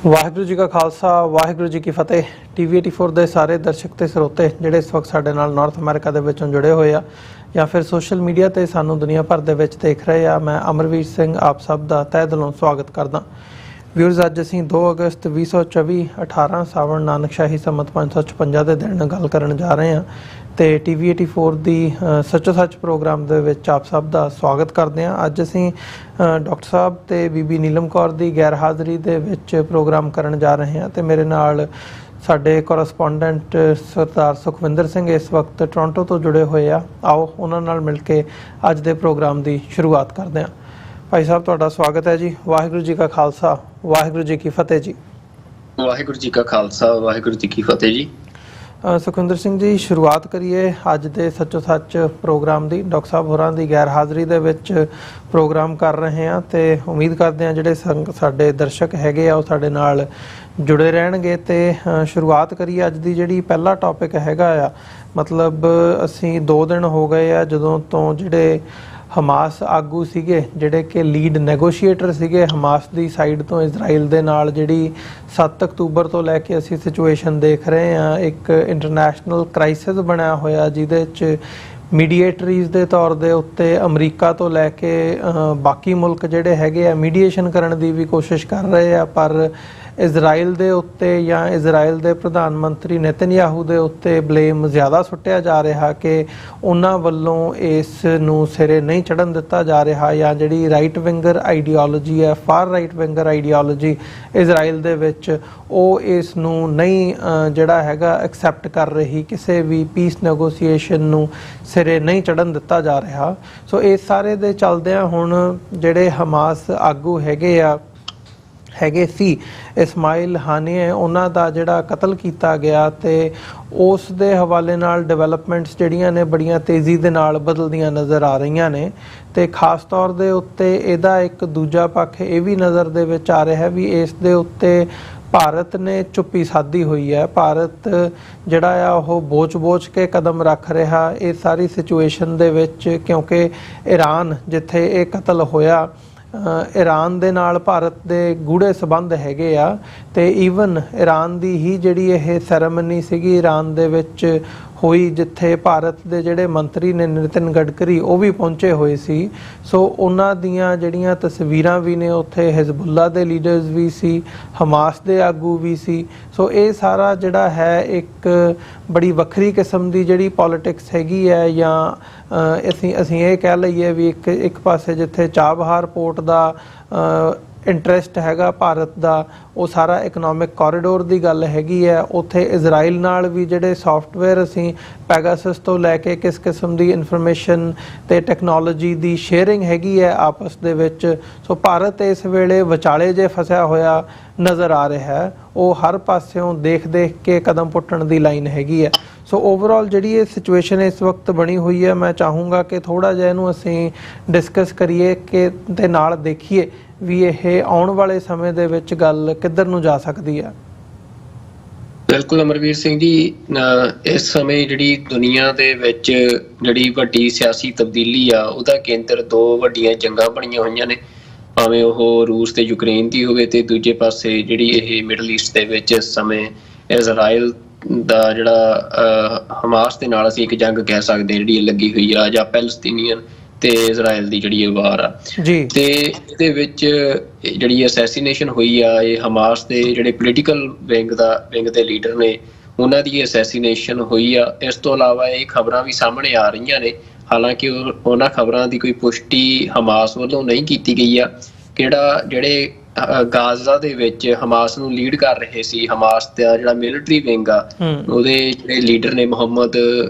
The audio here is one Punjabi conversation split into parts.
वाहिगुरू जी का खालसा वाहिगुरू जी की फतेह। TV84 ਦੇ ਸਾਰੇ ਦਰਸ਼ਕ ਤੇ ਸਰੋਤੇ ਜਿਹੜੇ ਇਸ ਵਕਤ ਸਾਡੇ ਨਾਲ ਨਾਰਥ ਅਮਰੀਕਾ ਦੇ ਵਿੱਚੋਂ ਜੁੜੇ ਹੋਏ ਆ ਜਾਂ ਫਿਰ ਸੋਸ਼ਲ ਮੀਡੀਆ ਤੇ ਸਾਨੂੰ ਦੁਨੀਆ ਭਰ ਦੇ ਵਿੱਚ ਦੇਖ ਰਹੇ ਆ, ਮੈਂ ਅਮਰਵੀਰ ਸਿੰਘ ਆਪ ਸਭ ਦਾ ਤਹਿ ਦਿਲੋਂ ਸਵਾਗਤ ਕਰਦਾ। ਵਿਊਅਰਸ, ਅੱਜ ਅਸੀਂ 2 ਅਗਸਤ 2024 18 ਸਾਵਣ ਨਾਨਕਸ਼ਾਹੀ ਸੰਮਤ 556 ਦੇ ਦਿਨ ਗੱਲ ਕਰਨ ਜਾ ਰਹੇ ਹਾਂ ਤੇ TV84 ਦੀ ਸੱਚੋ ਸੱਚ ਪ੍ਰੋਗਰਾਮ ਦੇ ਵਿੱਚ ਆਪ ਸਭ ਦਾ ਸਵਾਗਤ ਕਰਦੇ ਹਾਂ। ਅੱਜ ਅਸੀਂ ਡਾਕਟਰ ਸਾਹਿਬ ਤੇ ਬੀਬੀ ਨੀਲਮ ਕੌਰ ਦੀ ਗੈਰ ਹਾਜ਼ਰੀ ਦੇ ਵਿੱਚ ਪ੍ਰੋਗਰਾਮ ਕਰਨ ਜਾ ਰਹੇ ਹਾਂ ਤੇ ਮੇਰੇ ਨਾਲ ਸਾਡੇ ਕੋਰਸਪੋਂਡੈਂਟ ਸਰਦਾਰ ਸੁਖਵਿੰਦਰ ਸਿੰਘ ਇਸ ਵਕਤ ਟੋਰਾਂਟੋ ਤੋਂ ਜੁੜੇ ਹੋਏ ਆ। ਆਓ ਉਹਨਾਂ ਨਾਲ ਮਿਲ ਕੇ ਅੱਜ ਦੇ ਪ੍ਰੋਗਰਾਮ ਦੀ ਸ਼ੁਰੂਆਤ ਕਰਦੇ ਹਾਂ। ਭਾਈ ਸਾਹਿਬ, ਤੁਹਾਡਾ ਸਵਾਗਤ ਹੈ ਜੀ। ਵਾਹਿਗੁਰੂ ਜੀ ਕਾ ਖਾਲਸਾ ਵਾਹਿਗੁਰੂ ਜੀ ਕੀ ਫਤਿਹ ਜੀ। ਵਾਹਿਗੁਰੂ ਜੀ ਕਾ ਖਾਲਸਾ ਵਾਹਿਗੁਰੂ ਜੀ ਕੀ ਫਤਿਹ ਜੀ। ਸੁਖਵਿੰਦਰ ਸਿੰਘ ਜੀ, ਸ਼ੁਰੂਆਤ ਕਰੀਏ ਅੱਜ ਦੇ ਸੱਚੋ ਸੱਚ ਪ੍ਰੋਗਰਾਮ ਦੀ। ਡਾਕਟਰ ਸਾਹਿਬ ਹੋਰਾਂ ਦੀ ਗੈਰ ਹਾਜ਼ਰੀ ਦੇ ਵਿੱਚ ਪ੍ਰੋਗਰਾਮ ਕਰ ਰਹੇ ਹਾਂ ਤੇ ਉਮੀਦ ਕਰਦੇ ਹਾਂ ਜਿਹੜੇ ਸਾਡੇ ਦਰਸ਼ਕ ਹੈਗੇ ਆ ਉਹ ਸਾਡੇ ਨਾਲ ਜੁੜੇ ਰਹਿਣਗੇ। ਤੇ ਸ਼ੁਰੂਆਤ ਕਰੀਏ ਅੱਜ ਦੀ ਜਿਹੜੀ ਪਹਿਲਾ ਟੌਪਿਕ ਹੈਗਾ ਆ, ਮਤਲਬ ਅਸੀਂ 2 ਦਿਨ ਹੋ ਗਏ ਆ ਜਦੋਂ ਤੋਂ ਜਿਹੜੇ ਹਮਾਸ ਆਗੂ ਸੀਗੇ, ਜਿਹੜੇ ਕਿ ਲੀਡ ਨੈਗੋਸ਼ੀਏਟਰ ਸੀਗੇ ਹਮਾਸ ਦੀ ਸਾਈਡ ਤੋਂ ਇਜ਼ਰਾਈਲ ਦੇ ਨਾਲ, ਜਿਹੜੀ 7 ਅਕਤੂਬਰ ਤੋਂ ਲੈ ਕੇ ਅਸੀਂ ਸਿਚੁਏਸ਼ਨ ਦੇਖ ਰਹੇ ਹਾਂ, ਇੱਕ ਇੰਟਰਨੈਸ਼ਨਲ ਕ੍ਰਾਈਸਿਸ ਬਣਿਆ ਹੋਇਆ ਜਿਹਦੇ 'ਚ ਮੀਡੀਏਟਰੀਜ਼ ਦੇ ਤੌਰ ਦੇ ਉੱਤੇ ਅਮਰੀਕਾ ਤੋਂ ਲੈ ਕੇ ਬਾਕੀ ਮੁਲਕ ਜਿਹੜੇ ਹੈਗੇ ਆ ਮੀਡੀਏਸ਼ਨ ਕਰਨ ਦੀ ਵੀ ਕੋਸ਼ਿਸ਼ ਕਰ ਰਹੇ ਆ, ਪਰ ਇਜ਼ਰਾਈਲ ਦੇ ਉੱਤੇ ਜਾਂ ਇਜ਼ਰਾਈਲ ਦੇ ਪ੍ਰਧਾਨ ਮੰਤਰੀ ਨੇਤਨਯਾਹੂ ਦੇ ਉੱਤੇ ਬਲੇਮ ਜ਼ਿਆਦਾ ਸੁੱਟਿਆ ਜਾ ਰਿਹਾ ਕਿ ਉਹਨਾਂ ਵੱਲੋਂ ਇਸ ਨੂੰ ਸਿਰੇ ਨਹੀਂ ਚੜ੍ਹਨ ਦਿੱਤਾ ਜਾ ਰਿਹਾ, ਜਾਂ ਜਿਹੜੀ ਰਾਈਟ ਵਿੰਗਰ ਆਈਡੀਓਲੋਜੀ ਹੈ, for right winger ideology Israel ਦੇ ਵਿੱਚ, ਉਹ ਇਸ ਨੂੰ ਨਹੀਂ ਜਿਹੜਾ ਹੈਗਾ ਐਕਸੈਪਟ ਕਰ ਰਹੀ, ਕਿਸੇ ਵੀ ਪੀਸ ਨੈਗੋਸੀਏਸ਼ਨ ਨੂੰ ਸਿਰੇ ਨਹੀਂ ਚੜ੍ਹਨ ਦਿੱਤਾ ਜਾ ਰਿਹਾ। ਸੋ ਇਸ ਸਾਰੇ ਦੇ ਚੱਲਦਿਆਂ ਹੁਣ ਜਿਹੜੇ ਹਮਾਸ ਆਗੂ ਹੈਗੇ ਸੀ ਇਸਮਾਇਲ ਹਾਨੀਏ, ਉਹਨਾਂ ਦਾ ਜਿਹੜਾ ਕਤਲ ਕੀਤਾ ਗਿਆ ਤੇ ਉਸ ਦੇ ਹਵਾਲੇ ਨਾਲ ਡਿਵੈਲਪਮੈਂਟਸ ਜਿਹੜੀਆਂ ਨੇ ਬੜੀਆਂ ਤੇਜ਼ੀ ਦੇ ਨਾਲ ਬਦਲਦੀਆਂ ਨਜ਼ਰ ਆ ਰਹੀਆਂ ਨੇ ਤੇ ਖਾਸ ਤੌਰ ਦੇ ਉੱਤੇ ਇਹਦਾ ਇੱਕ ਦੂਜਾ ਪੱਖ ਇਹ ਵੀ ਨਜ਼ਰ ਦੇ ਵਿੱਚ ਆ ਰਿਹਾ ਵੀ ਇਸ ਦੇ ਉੱਤੇ ਭਾਰਤ ਨੇ ਚੁੱਪੀ ਸਾਧੀ ਹੋਈ ਹੈ। ਭਾਰਤ ਜਿਹੜਾ ਆ ਉਹ ਬੋਚ ਕੇ ਕਦਮ ਰੱਖ ਰਿਹਾ ਇਹ ਸਾਰੀ ਸਿਚੁਏਸ਼ਨ ਦੇ ਵਿੱਚ, ਕਿਉਂਕਿ ਈਰਾਨ ਜਿੱਥੇ ਇਹ ਕਤਲ ਹੋਇਆ, ਈਰਾਨ ਦੇ ਨਾਲ ਭਾਰਤ ਦੇ ਗੂੜੇ ਸੰਬੰਧ ਹੈਗੇ ਆ ਤੇ ਈਵਨ ਈਰਾਨ ਦੀ ਹੀ ਜਿਹੜੀ ਇਹ ਸੈਰੇਮਨੀ ਸੀਗੀ ਈਰਾਨ ਦੇ ਵਿੱਚ ਹੋਈ, ਜਿੱਥੇ ਭਾਰਤ ਦੇ ਜਿਹੜੇ ਮੰਤਰੀ ਨੇ ਨਿਤਿਨ ਗਡਕਰੀ ਉਹ ਵੀ ਪਹੁੰਚੇ ਹੋਏ ਸੀ। ਸੋ ਉਹਨਾਂ ਦੀਆਂ ਜਿਹੜੀਆਂ ਤਸਵੀਰਾਂ ਵੀ ਨੇ, ਉੱਥੇ ਹਿਜ਼ਬੁੱਲਾ ਦੇ ਲੀਡਰਸ ਵੀ ਸੀ, ਹਮਾਸ ਦੇ ਆਗੂ ਵੀ ਸੀ। ਸੋ ਇਹ ਸਾਰਾ ਜਿਹੜਾ ਹੈ ਇੱਕ ਬੜੀ ਵੱਖਰੀ ਕਿਸਮ ਦੀ ਜਿਹੜੀ ਪੋਲੀਟਿਕਸ ਹੈਗੀ ਹੈ, ਜਾਂ ਅਸੀਂ ਇਹ ਕਹਿ ਲਈਏ ਵੀ ਇੱਕ ਪਾਸੇ ਜਿੱਥੇ ਚਾਬਹਾਰ ਪੋਰਟ ਦਾ ਇੰਟਰਸਟ ਹੈਗਾ ਭਾਰਤ ਦਾ, ਉਹ ਸਾਰਾ ਇਕਨੋਮਿਕ ਕੋਰੀਡੋਰ ਦੀ ਗੱਲ ਹੈਗੀ ਹੈ। ਉੱਥੇ ਇਜ਼ਰਾਈਲ ਨਾਲ ਵੀ ਜਿਹੜੇ ਸੌਫਟਵੇਅਰ ਅਸੀਂ ਪੈਗਾਸਸ ਤੋਂ ਲੈ ਕੇ ਕਿਸ ਕਿਸਮ ਦੀ ਇਨਫੋਰਮੇਸ਼ਨ ਤੇ ਟੈਕਨੋਲੋਜੀ ਦੀ ਸ਼ੇਅਰਿੰਗ ਹੈਗੀ ਹੈ ਆਪਸ ਦੇ ਵਿੱਚ। ਸੋ ਭਾਰਤ ਇਸ ਵੇਲੇ ਵਿਚਾਲੇ ਜੇ ਫਸਿਆ ਹੋਇਆ ਨਜ਼ਰ ਆ ਰਿਹਾ ਹੈ, ਉਹ ਹਰ ਪਾਸਿਓਂ ਦੇਖ ਕੇ ਕਦਮ ਪੁੱਟਣ ਦੀ ਲਾਈਨ ਹੈਗੀ ਹੈ। ਸੋ ਓਵਰਆਲ ਜਿਹੜੀ ਇਹ ਸਿਚੁਏਸ਼ਨ ਇਸ ਵਕਤ ਬਣੀ ਹੋਈ ਹੈ, ਮੈਂ ਚਾਹੂੰਗਾ ਕਿ ਥੋੜ੍ਹਾ ਜਿਹਾ ਇਹਨੂੰ ਅਸੀਂ ਡਿਸਕਸ ਕਰੀਏ ਕਿ ਤੇ ਨਾਲ ਦੇਖੀਏ ਵੀ ਇਹ ਆਉਣ ਵਾਲੇ ਸਮੇਂ ਦੇ ਵਿੱਚ ਗੱਲ ਕਿੱਧਰ ਨੂੰ ਜਾ ਸਕਦੀ ਹੈ। ਬਿਲਕੁਲ ਅਮਰਵੀਰ ਸਿੰਘ ਜੀ, ਇਸ ਸਮੇਂ ਜਿਹੜੀ ਦੁਨੀਆ ਦੇ ਵਿੱਚ ਜਿਹੜੀ ਵੱਡੀ ਸਿਆਸੀ ਤਬਦੀਲੀ ਆ, ਉਹਦਾ ਕੇਂਦਰ 2 ਵੱਡੀਆਂ ਜੰਗਾਂ ਬਣੀਆਂ ਹੋਈਆਂ ਨੇ, ਭਾਵੇਂ ਉਹ ਰੂਸ ਤੇ ਯੂਕਰੇਨ ਦੀ ਹੋਵੇ ਤੇ ਦੂਜੇ ਪਾਸੇ ਜਿਹੜੀ ਇਹ ਮਿਡਲ ਈਸਟ ਦੇ ਵਿੱਚ ਇਸ ਸਮੇਂ ਇਜ਼ਰਾਈਲ ਦਾ ਜਿਹੜਾ ਹਮਾਸ ਦੇ ਨਾਲ ਅਸੀਂ ਇੱਕ ਜੰਗ ਕਹਿ ਸਕਦੇ ਹਾਂ ਜਿਹੜੀ ਲੱਗੀ ਹੋਈ ਆ, ਜਾਂ ਪੈਲਸਤੀਨੀਅਨ ਤੇ ਇਜ਼ਰਾਈਲ ਦੀ ਜਿਹੜੀ ਇਹ ਵਾਰ ਆ ਤੇ ਇਹਦੇ ਵਿੱਚ ਜਿਹੜੀ ਅਸੈਸੀਨੇਸ਼ਨ ਹੋਈ ਆ, ਇਹ ਹਮਾਸ ਦੇ ਜਿਹੜੇ ਪੋਲੀਟੀਕਲ ਵਿੰਗ ਦੇ ਲੀਡਰ ਨੇ ਉਹਨਾਂ ਦੀ ਅਸੈਸੀਨੇਸ਼ਨ ਹੋਈ ਆ। ਇਸ ਤੋਂ ਇਲਾਵਾ ਇਹ ਖਬਰਾਂ ਵੀ ਸਾਹਮਣੇ ਆ ਰਹੀਆਂ ਨੇ, ਹਾਲਾਂਕਿ ਉਹਨਾਂ ਖਬਰਾਂ ਦੀ ਕੋਈ ਪੁਸ਼ਟੀ ਹਮਾਸ ਵੱਲੋਂ ਨਹੀਂ ਕੀਤੀ ਗਈ ਆ, ਜਿਹੜੇ ਗਾਜ਼ਾ ਦੇ ਵਿੱਚ ਹਮਾਸ ਨੂੰ ਲੀਡ ਕਰ ਰਹੇ ਸੀ, ਹਮਾਸ ਦਾ ਜਿਹੜਾ ਮਿਲਟਰੀ ਵਿੰਗ ਆ, ਉਹਦੇ ਜਿਹੜੇ ਲੀਡਰ ਨੇ ਮੁਹੰਮਦ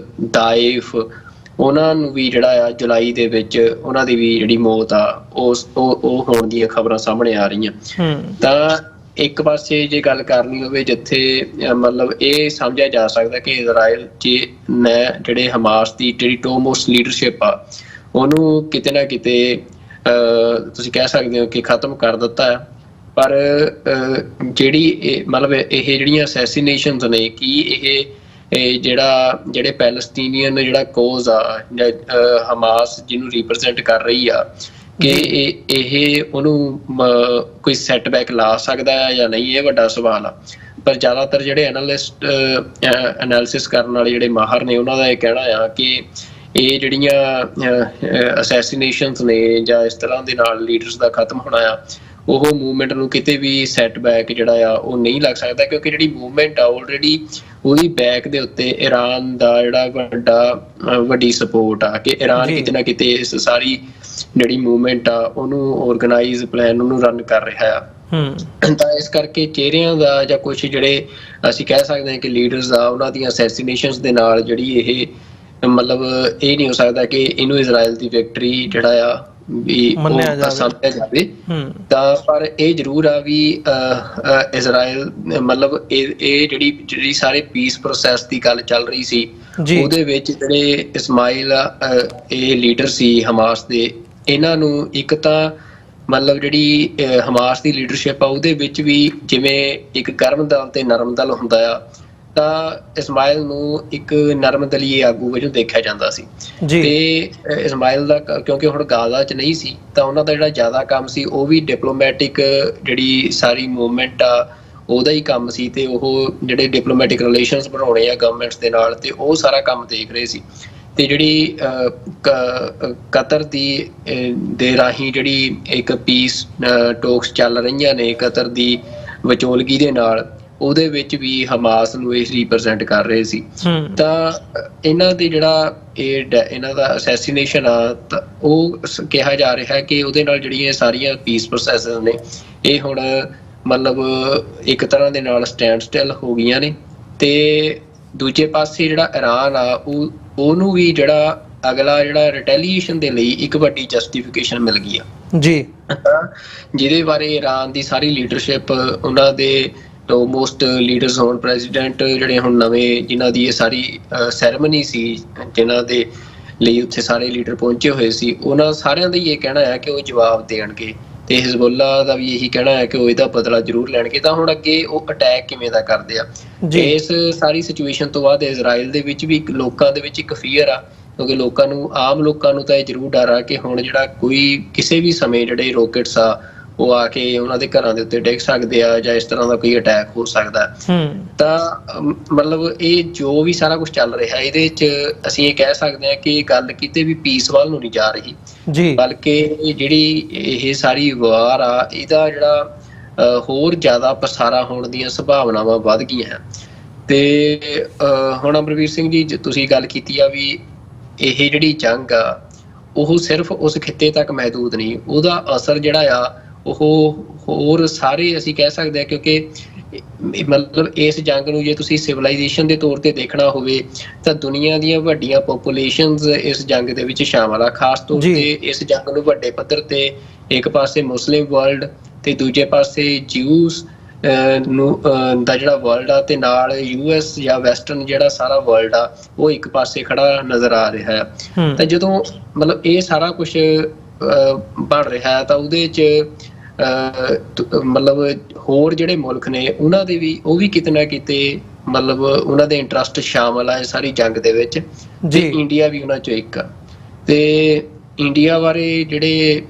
ਦਾਇਫ, ਉਹਨਾਂ ਨੂੰ ਵੀ ਜਿਹੜਾ ਆ ਜੁਲਾਈ ਦੇ ਵਿੱਚ ਉਹਨਾਂ ਦੀ ਵੀ ਜਿਹੜੀ ਮੌਤ ਆ ਉਹ ਹੋਣ ਦੀਆਂ ਖਬਰਾਂ ਸਾਹਮਣੇ ਆ ਰਹੀਆਂ। ਤਾਂ ਇੱਕ ਪਾਸੇ ਜੇ ਗੱਲ ਕਰਨੀ ਹੋਵੇ ਜਿੱਥੇ ਮਤਲਬ ਇਹ ਸਮਝਿਆ ਜਾ ਸਕਦਾ ਕਿ ਇਜ਼ਰਾਈਲ ਨੇ ਜਿਹੜੇ ਹਮਾਸ ਦੀ ਜਿਹੜੀ ਟੋਪਮੋਸਟ ਲੀਡਰਸ਼ਿਪ ਆ ਉਹਨੂੰ ਕਿਤੇ ਨਾ ਕਿਤੇ ਤੁਸੀਂ ਕਹਿ ਸਕਦੇ ਹੋ ਕਿ ਖਤਮ ਕਰ ਦਿੱਤਾ ਹੈ, ਪਰ ਜਿਹੜੀ ਮਤਲਬ ਇਹ ਜਿਹੜੀਆਂ ਅਸੈਸੀਨੇਸ਼ਨਸ ਨੇ, ਕਿ ਇਹ ਜਿਹੜੇ ਪੈਲਸਤੀਨੀਅਨ ਜਿਹੜਾ ਕੋਜ਼ ਆ, ਹਮਾਸ ਜਿਹਨੂੰ ਰਿਪਰੈਜ਼ੈਂਟ ਕਰ ਰਹੀ ਆ, ਕਿ ਇਹ ਉਹਨੂੰ ਕੋਈ ਸੈਟਬੈਕ ਲਾ ਸਕਦਾ ਹੈ ਜਾਂ ਨਹੀਂ, ਇਹ ਵੱਡਾ ਸਵਾਲ ਆ। ਪਰ ਜ਼ਿਆਦਾਤਰ ਜਿਹੜੇ ਐਨਾਲਿਸਿਸ ਕਰਨ ਵਾਲੇ ਜਿਹੜੇ ਮਾਹਰ ਨੇ ਉਹਨਾਂ ਦਾ ਇਹ ਕਹਿਣਾ ਆ ਕਿ ਇਹ ਜਿਹੜੀਆਂ ਅਸੈਸੀਨੇਸ਼ਨਸ ਨੇ ਜਾਂ ਇਸ ਤਰ੍ਹਾਂ ਦੇ ਨਾਲ ਲੀਡਰਸ ਦਾ ਖਤਮ ਹੋਣਾ ਆ, ਉਹ ਮੂਵਮੈਂਟ ਨੂੰ ਕਿਤੇ ਵੀ ਸੈਟਬੈਕ ਜਿਹੜਾ ਆ ਉਹ ਨਹੀਂ ਲੱਗ ਸਕਦਾ, ਕਿਉਂਕਿ ਜਿਹੜੀ ਮੂਵਮੈਂਟ ਆ ਆਲਰੇਡੀ ਉਹਦੀ ਬੈਕ ਦੇ ਉੱਤੇ ਈਰਾਨ ਦਾ ਜਿਹੜਾ ਵੱਡੀ ਸਪੋਰਟ ਆ, ਕਿ ਈਰਾਨ ਕਿਤੇ ਨਾ ਕਿਤੇ ਇਸ ਸਾਰੀ ਜਿਹੜੀ ਮੂਵਮੈਂਟ ਆ ਉਹਨੂੰ ਆਰਗੇਨਾਈਜ਼ ਪਲਾਨ ਉਹਨੂੰ ਰਨ ਕਰ ਰਿਹਾ ਆ। ਤਾਂ ਇਸ ਕਰਕੇ ਚਿਹਰਿਆਂ ਦਾ ਜਾਂ ਕੁਛ ਜਿਹੜੇ ਅਸੀਂ ਕਹਿ ਸਕਦੇ ਹਾਂ ਕਿ ਲੀਡਰਸ ਆ ਉਹਨਾਂ ਦੀਆਂ ਅਸੈਸੀਨੇਸ਼ਨਸ ਦੇ ਨਾਲ ਜਿਹੜੀ ਇਹ ਮਤਲਬ ਇਹ ਨਹੀਂ ਹੋ ਸਕਦਾ ਕਿ ਇਹਨੂੰ ਇਜ਼ਰਾਈਲ ਦੀ ਵਿਕਟਰੀ ਜਿਹੜਾ ਆ ਵੀ ਸਮਝਿਆ ਜਾਵੇ। ਤਾਂ ਪਰ ਇਹ ਜ਼ਰੂਰ ਆ ਵੀ ਇਜ਼ਰਾਈਲ ਮਤਲਬ ਇਹ ਜਿਹੜੀ ਸਾਰੇ ਪੀਸ ਪ੍ਰੋਸੈਸ ਦੀ ਗੱਲ ਚੱਲ ਰਹੀ ਸੀ ਉਹਦੇ ਵਿੱਚ ਜਿਹੜੇ ਇਸਮਾਈਲ ਇਹ ਲੀਡਰ ਸੀ ਹਮਾਸ ਦੇ, ਇਹਨਾਂ ਨੂੰ ਇੱਕ ਤਾਂ ਮਤਲਬ ਜਿਹੜੀ ਹਮਾਸ ਦੀ ਲੀਡਰਸ਼ਿਪ ਆ ਉਹਦੇ ਵਿੱਚ ਵੀ ਜਿਵੇਂ ਇੱਕ ਗਰਮ ਦਲ ਤੇ ਨਰਮ ਦਲ ਹੁੰਦਾ ਆ, ਤਾਂ ਇਸਮਾਈਲ ਨੂੰ ਇੱਕ ਨਰਮ ਦਲੀਏ ਆਗੂ ਵਜੋਂ ਦੇਖਿਆ ਜਾਂਦਾ ਸੀ। ਤੇ ਇਸਮਾਈਲ ਦਾ ਕਿਉਂਕਿ ਹੁਣ ਗਾਜ਼ਾ 'ਚ ਨਹੀਂ ਸੀ ਤਾਂ ਉਹਨਾਂ ਦਾ ਜਿਹੜਾ ਜ਼ਿਆਦਾ ਕੰਮ ਸੀ ਉਹ ਵੀ ਡਿਪਲੋਮੈਟਿਕ ਜਿਹੜੀ ਸਾਰੀ ਮੂਵਮੈਂਟ ਆ ਉਹਦਾ ਹੀ ਕੰਮ ਸੀ, ਤੇ ਉਹ ਜਿਹੜੇ ਡਿਪਲੋਮੈਟਿਕ ਰਿਲੇਸ਼ਨਸ ਬਣਾਉਣੇ ਆ ਗਵਰਨਮੈਂਟਸ ਦੇ ਨਾਲ, ਤੇ ਉਹ ਸਾਰਾ ਕੰਮ ਦੇਖ ਰਹੇ ਸੀ। ਤੇ ਜਿਹੜੀ ਕਤਰ ਦੇ ਰਾਹੀਂ ਜਿਹੜੀ ਇੱਕ ਪੀਸ ਟੋਕਸ ਚੱਲ ਰਹੀਆਂ ਨੇ ਕਤਰ ਦੀ ਵਿਚੋਲਗੀ ਦੇ ਨਾਲ, ਉਹਦੇ ਵਿੱਚ ਵੀ ਹਮਾਸ ਨੂੰ ਇਹ ਰਿਪਰੈਜ਼ੈਂਟ ਕਰ ਰਹੇ ਸੀ। ਤਾਂ ਇਹਨਾਂ ਦੇ ਜਿਹੜਾ ਇਹਨਾਂ ਦਾ ਅਸੈਸੀਨੇਸ਼ਨ ਆ ਤਾਂ ਉਹ ਕਿਹਾ ਜਾ ਰਿਹਾ ਕਿ ਉਹਦੇ ਨਾਲ ਜਿਹੜੀਆਂ ਸਾਰੀਆਂ ਪੀਸ ਪ੍ਰੋਸੈਸਸ ਨੇ ਇਹ ਹੁਣ ਮਤਲਬ ਇੱਕ ਤਰ੍ਹਾਂ ਦੇ ਨਾਲ ਸਟੈਂਡ ਸਟਿਲ ਹੋ ਗਈਆਂ ਨੇ। ਤੇ ਦੂਜੇ ਪਾਸੇ ਜਿਹੜਾ ਈਰਾਨ ਆ ਉਹਨੂੰ ਵੀ ਜਿਹੜਾ ਅਗਲਾ ਜਿਹੜਾ ਰਿਟੈਲੀਏਸ਼ਨ ਦੇ ਲਈ ਇੱਕ ਵੱਡੀ ਜਸਟੀਫਿਕੇਸ਼ਨ ਮਿਲ ਗਈ ਆ ਜੀ, ਜਿਹਦੇ ਬਾਰੇ ਈਰਾਨ ਦੀ ਸਾਰੀ ਲੀਡਰਸ਼ਿਪ ਉਹਨਾਂ ਦੇ ਮੋਸਟ ਲੀਡਰਸ ਹੋਣ ਪ੍ਰੈਜ਼ੀਡੈਂਟ ਜਿਹੜੇ ਹੁਣ ਨਵੇਂ ਜਿਨ੍ਹਾਂ ਦੀ ਇਹ ਸਾਰੀ ਸੈਰੇਮਨੀ ਸੀ, ਜਿਨ੍ਹਾਂ ਦੇ ਲਈ ਉੱਥੇ ਸਾਰੇ ਲੀਡਰ ਪਹੁੰਚੇ ਹੋਏ ਸੀ, ਉਹਨਾਂ ਸਾਰਿਆਂ ਦਾ ਹੀ ਇਹ ਕਹਿਣਾ ਹੈ ਕਿ ਉਹ ਜਵਾਬ ਦੇਣਗੇ, ਤੇ ਹਿਜ਼ਬੁੱਲਾ ਦਾ ਵੀ ਇਹੀ ਕਹਿਣਾ ਹੈ ਕਿ ਉਹ ਇਹਦਾ ਬਦਲਾ ਜ਼ਰੂਰ ਲੈਣਗੇ। ਤਾਂ ਹੁਣ ਅੱਗੇ ਉਹ ਅਟੈਕ ਕਿਵੇਂ ਦਾ ਕਰਦੇ ਆ, ਇਸ ਸਾਰੀ ਸਿਚੁਏਸ਼ਨ ਤੋਂ ਬਾਅਦ ਇਜ਼ਰਾਈਲ ਦੇ ਵਿੱਚ ਵੀ ਲੋਕਾਂ ਦੇ ਵਿੱਚ ਇੱਕ ਫੀਅਰ ਆ, ਕਿਉਂਕਿ ਲੋਕਾਂ ਨੂੰ ਆਮ ਲੋਕਾਂ ਨੂੰ ਤਾਂ ਇਹ ਜ਼ਰੂਰ ਡਰ ਆ ਕਿ ਹੁਣ ਜਿਹੜਾ ਕੋਈ ਕਿਸੇ ਵੀ ਸਮੇਂ ਜਿਹੜੇ ਰੋਕੇਟਸ ਆ ਉਹ ਆ ਕੇ ਉਹਨਾਂ ਦੇ ਘਰਾਂ ਦੇ ਉੱਤੇ ਡਿੱਗ ਸਕਦੇ ਆ ਜਾਂ ਇਸ ਤਰ੍ਹਾਂ ਦਾ ਕੋਈ ਅਟੈਕ ਹੋ ਸਕਦਾ। ਤਾਂ ਮਤਲਬ ਇਹ ਜੋ ਵੀ ਸਾਰਾ ਕੁਛ ਚੱਲ ਰਿਹਾ ਇਹਦੇ ਵਿੱਚ ਅਸੀਂ ਇਹ ਕਹਿ ਸਕਦੇ ਹਾਂ ਕਿ ਗੱਲ ਕਿਤੇ ਵੀ ਪੀਸ ਵੱਲ ਨੂੰ ਨਹੀਂ ਜਾ ਰਹੀ, ਬਲਕਿ ਜਿਹੜੀ ਇਹ ਸਾਰੀ ਵਾਰ ਆ ਇਹਦਾ ਜਿਹੜਾ ਹੋਰ ਜ਼ਿਆਦਾ ਪਸਾਰਾ ਹੋਣ ਦੀਆਂ ਸੰਭਾਵਨਾਵਾਂ ਵੱਧ ਗਈਆਂ। ਤੇ ਹੁਣ ਅਮਰਵੀਰ ਸਿੰਘ ਜੀ ਤੁਸੀਂ ਗੱਲ ਕੀਤੀ ਆ ਵੀ ਇਹ ਜਿਹੜੀ ਜੰਗ ਆ ਉਹ ਸਿਰਫ ਉਸ ਖਿੱਤੇ ਤੱਕ ਮਹਿਦੂਦ ਨਹੀਂ, ਉਹਦਾ ਅਸਰ ਜਿਹੜਾ ਆ ਉਹ ਹੋਰ ਸਾਰੇ ਅਸੀਂ ਕਹਿ ਸਕਦੇ ਹਾਂ, ਕਿਉਂਕਿ ਮਤਲਬ ਇਸ ਜੰਗ ਨੂੰ ਜੇ ਤੁਸੀਂ ਸਿਵਲਾਈਜੇਸ਼ਨ ਦੇ ਤੌਰ ਤੇ ਦੇਖਣਾ ਹੋਵੇ ਤਾਂ ਦੁਨੀਆ ਦੀਆਂ ਵੱਡੀਆਂ ਪੋਪੂਲੇਸ਼ਨਸ ਇਸ ਜੰਗ ਦੇ ਵਿੱਚ ਸ਼ਾਮਲ ਆ। ਖਾਸ ਤੌਰ ਤੇ ਇਸ ਜੰਗ ਨੂੰ ਵੱਡੇ ਪੱਧਰ ਤੇ ਇੱਕ ਪਾਸੇ ਮੁਸਲਿਮ ਵਰਲਡ ਤੇ ਦੂਜੇ ਪਾਸੇ ਜਿਊਸ ਨੂੰ ਦਾ ਜਿਹੜਾ ਵਰਲਡ ਆ, ਤੇ ਨਾਲ US ਜਾਂ ਵੈਸਟਰਨ ਜਿਹੜਾ ਸਾਰਾ ਵਰਲਡ ਆ ਉਹ ਇੱਕ ਪਾਸੇ ਖੜਾ ਨਜ਼ਰ ਆ ਰਿਹਾ ਹੈ। ਤਾਂ ਜਦੋਂ ਮਤਲਬ ਇਹ ਸਾਰਾ ਕੁਛ ਬਣ ਰਿਹਾ ਤਾਂ ਉਹਦੇ 'ਚ ਮਤਲਬ ਹੋਰ ਜਿਹੜੇ ਮੁਲਕ ਨੇ ਉਹਨਾਂ ਦੇ ਵੀ ਉਹ ਵੀ ਕਿਤੇ ਨਾ ਕਿਤੇ ਮਤਲਬ ਉਹਨਾਂ ਦੇ ਇੰਟਰਸਟ ਸ਼ਾਮਲ ਆ ਸਾਰੀ ਜੰਗ ਦੇ ਵਿੱਚ, ਤੇ ਇੰਡੀਆ ਵੀ ਉਹਨਾਂ 'ਚੋਂ ਇੱਕ ਆ। ਤੇ ਇੰਡੀਆ ਬਾਰੇ ਜਿਹੜੇ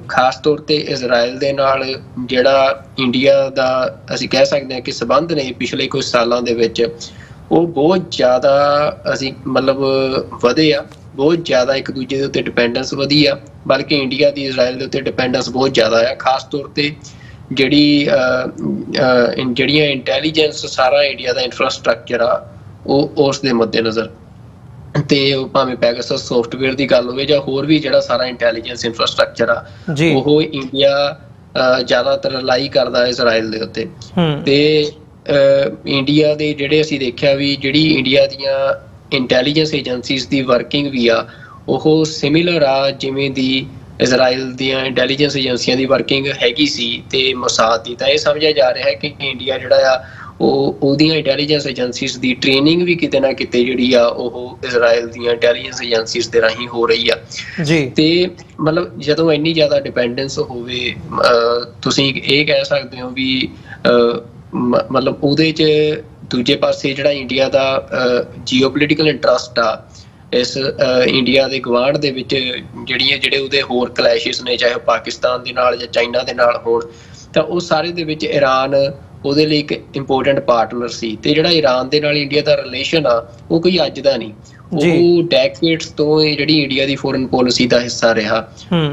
ਖਾਸ ਤੌਰ ਤੇ ਇਜ਼ਰਾਈਲ ਦੇ ਨਾਲ ਜਿਹੜਾ ਇੰਡੀਆ ਦਾ ਅਸੀਂ ਕਹਿ ਸਕਦੇ ਹਾਂ ਕਿ ਸੰਬੰਧ ਨੇ ਪਿਛਲੇ ਕੁਝ ਸਾਲਾਂ ਦੇ ਵਿੱਚ ਉਹ ਬਹੁਤ ਜ਼ਿਆਦਾ ਅਸੀਂ ਮਤਲਬ ਵਧੇ ਆ, ਬਹੁਤ ਜ਼ਿਆਦਾ ਇੱਕ ਦੂਜੇ ਦੇ ਉੱਤੇ ਡਿਪੈਂਡੈਂਸ ਵਧੀ ਆ, ਬਲਕਿ ਇੰਡੀਆ ਦੀ ਇਜ਼ਰਾਈਲ ਦੇ ਉੱਤੇ ਡਿਪੈਂਡੈਂਸ ਬਹੁਤ ਜ਼ਿਆਦਾ ਆ। ਖਾਸ ਤੌਰ ਤੇ ਜਿਹੜੀਆਂ ਇੰਟੈਲੀਜੈਂਸ ਸਾਰਾ ਇੰਡੀਆ ਦਾ ਇਨਫਰਾਸਟਰਕਚਰ ਆ ਉਹ ਉਸ ਦੇ ਮੱਦੇ ਨਜ਼ਰ, ਤੇ ਭਾਵੇਂ ਪੈਗਾਸਸ ਸੌਫਟਵੇਅਰ ਦੀ ਗੱਲ ਹੋਵੇ ਜਾਂ ਹੋਰ ਵੀ ਜਿਹੜਾ ਸਾਰਾ ਇੰਟੈਲੀਜੈਂਸ ਇਨਫਰਾਸਟਰਕਚਰ ਆ ਉਹ ਇੰਡੀਆ ਜ਼ਿਆਦਾਤਰ ਰਿਲਾਈ ਕਰਦਾ ਇਜ਼ਰਾਈਲ ਦੇ ਉੱਤੇ। ਤੇ ਇੰਡੀਆ ਦੇ ਜਿਹੜੇ ਅਸੀਂ ਦੇਖਿਆ ਵੀ ਜਿਹੜੀ ਇੰਡੀਆ ਦੀਆਂ ਇੰਟੈਲੀਜੈਂਸ ਏਜੰਸੀਜ਼ ਦੀ ਵਰਕਿੰਗ ਵੀ ਆ ਉਹ ਸਿਮਿਲਰ ਆ ਜਿਵੇਂ ਦੀ ਇਜ਼ਰਾਈਲ ਦੀਆਂ ਇੰਟੈਲੀਜੈਂਸ ਏਜੰਸੀਆਂ ਦੀ ਵਰਕਿੰਗ ਹੈਗੀ ਸੀ ਤੇ ਮੋਸਾਦ ਦੀ। ਤਾਂ ਇਹ ਸਮਝਿਆ ਜਾ ਰਿਹਾ ਹੈ ਕਿ ਇੰਡੀਆ ਜਿਹੜਾ ਆ ਉਹਦੀਆਂ ਇੰਟੈਲੀਜੈਂਸ ਏਜੰਸੀਜ਼ ਦੀ ਟ੍ਰੇਨਿੰਗ ਵੀ ਕਿਤੇ ਨਾ ਕਿਤੇ ਜਿਹੜੀ ਆ ਉਹ ਇਜ਼ਰਾਈਲ ਦੀਆਂ ਇੰਟੈਲੀਜੈਂਸ ਏਜੰਸੀਜ਼ ਦੇ ਰਾਹੀਂ ਹੋ ਰਹੀ ਆ ਜੀ। ਤੇ ਮਤਲਬ ਜਦੋਂ ਇੰਨੀ ਜ਼ਿਆਦਾ ਡਿਪੈਂਡੈਂਸ ਹੋਵੇ ਤੁਸੀਂ ਇਹ ਕਹਿ ਸਕਦੇ ਹੋ ਵੀ ਮਤਲਬ ਉਹਦੇ 'ਚ ਦੂਜੇ ਪਾਸੇ ਜਿਹੜਾ ਇੰਡੀਆ ਦਾ ਜੀਓਪੋਲੀਟੀਕਲ ਇੰਟਰਸਟ ਆ ਇਸ ਇੰਡੀਆ ਦੇ ਗਵਾਂਢ ਦੇ ਵਿੱਚ ਜਿਹੜੇ ਉਹਦੇ ਹੋਰ ਕਲੈਸ਼ਿਸ ਨੇ, ਚਾਹੇ ਪਾਕਿਸਤਾਨ ਦੇ ਨਾਲ ਜਾਂ ਚਾਈਨਾ ਦੇ ਨਾਲ ਹੋਣ, ਤਾਂ ਉਹ ਸਾਰੇ ਦੇ ਵਿੱਚ ਈਰਾਨ ਉਹਦੇ ਲਈ ਇੱਕ ਇੰਪੋਰਟੈਂਟ ਪਾਰਟਨਰ ਸੀ। ਤੇ ਜਿਹੜਾ ਈਰਾਨ ਦੇ ਨਾਲ ਇੰਡੀਆ ਦਾ ਰਿਲੇਸ਼ਨ ਆ ਉਹ ਕੋਈ ਅੱਜ ਦਾ ਨਹੀਂ, ਉਹ ਡੈਕੇਡਸ ਤੋਂ ਜਿਹੜੀ ਇੰਡੀਆ ਦੀ ਫੋਰਨ ਪੋਲਿਸੀ ਦਾ ਹਿੱਸਾ ਰਿਹਾ।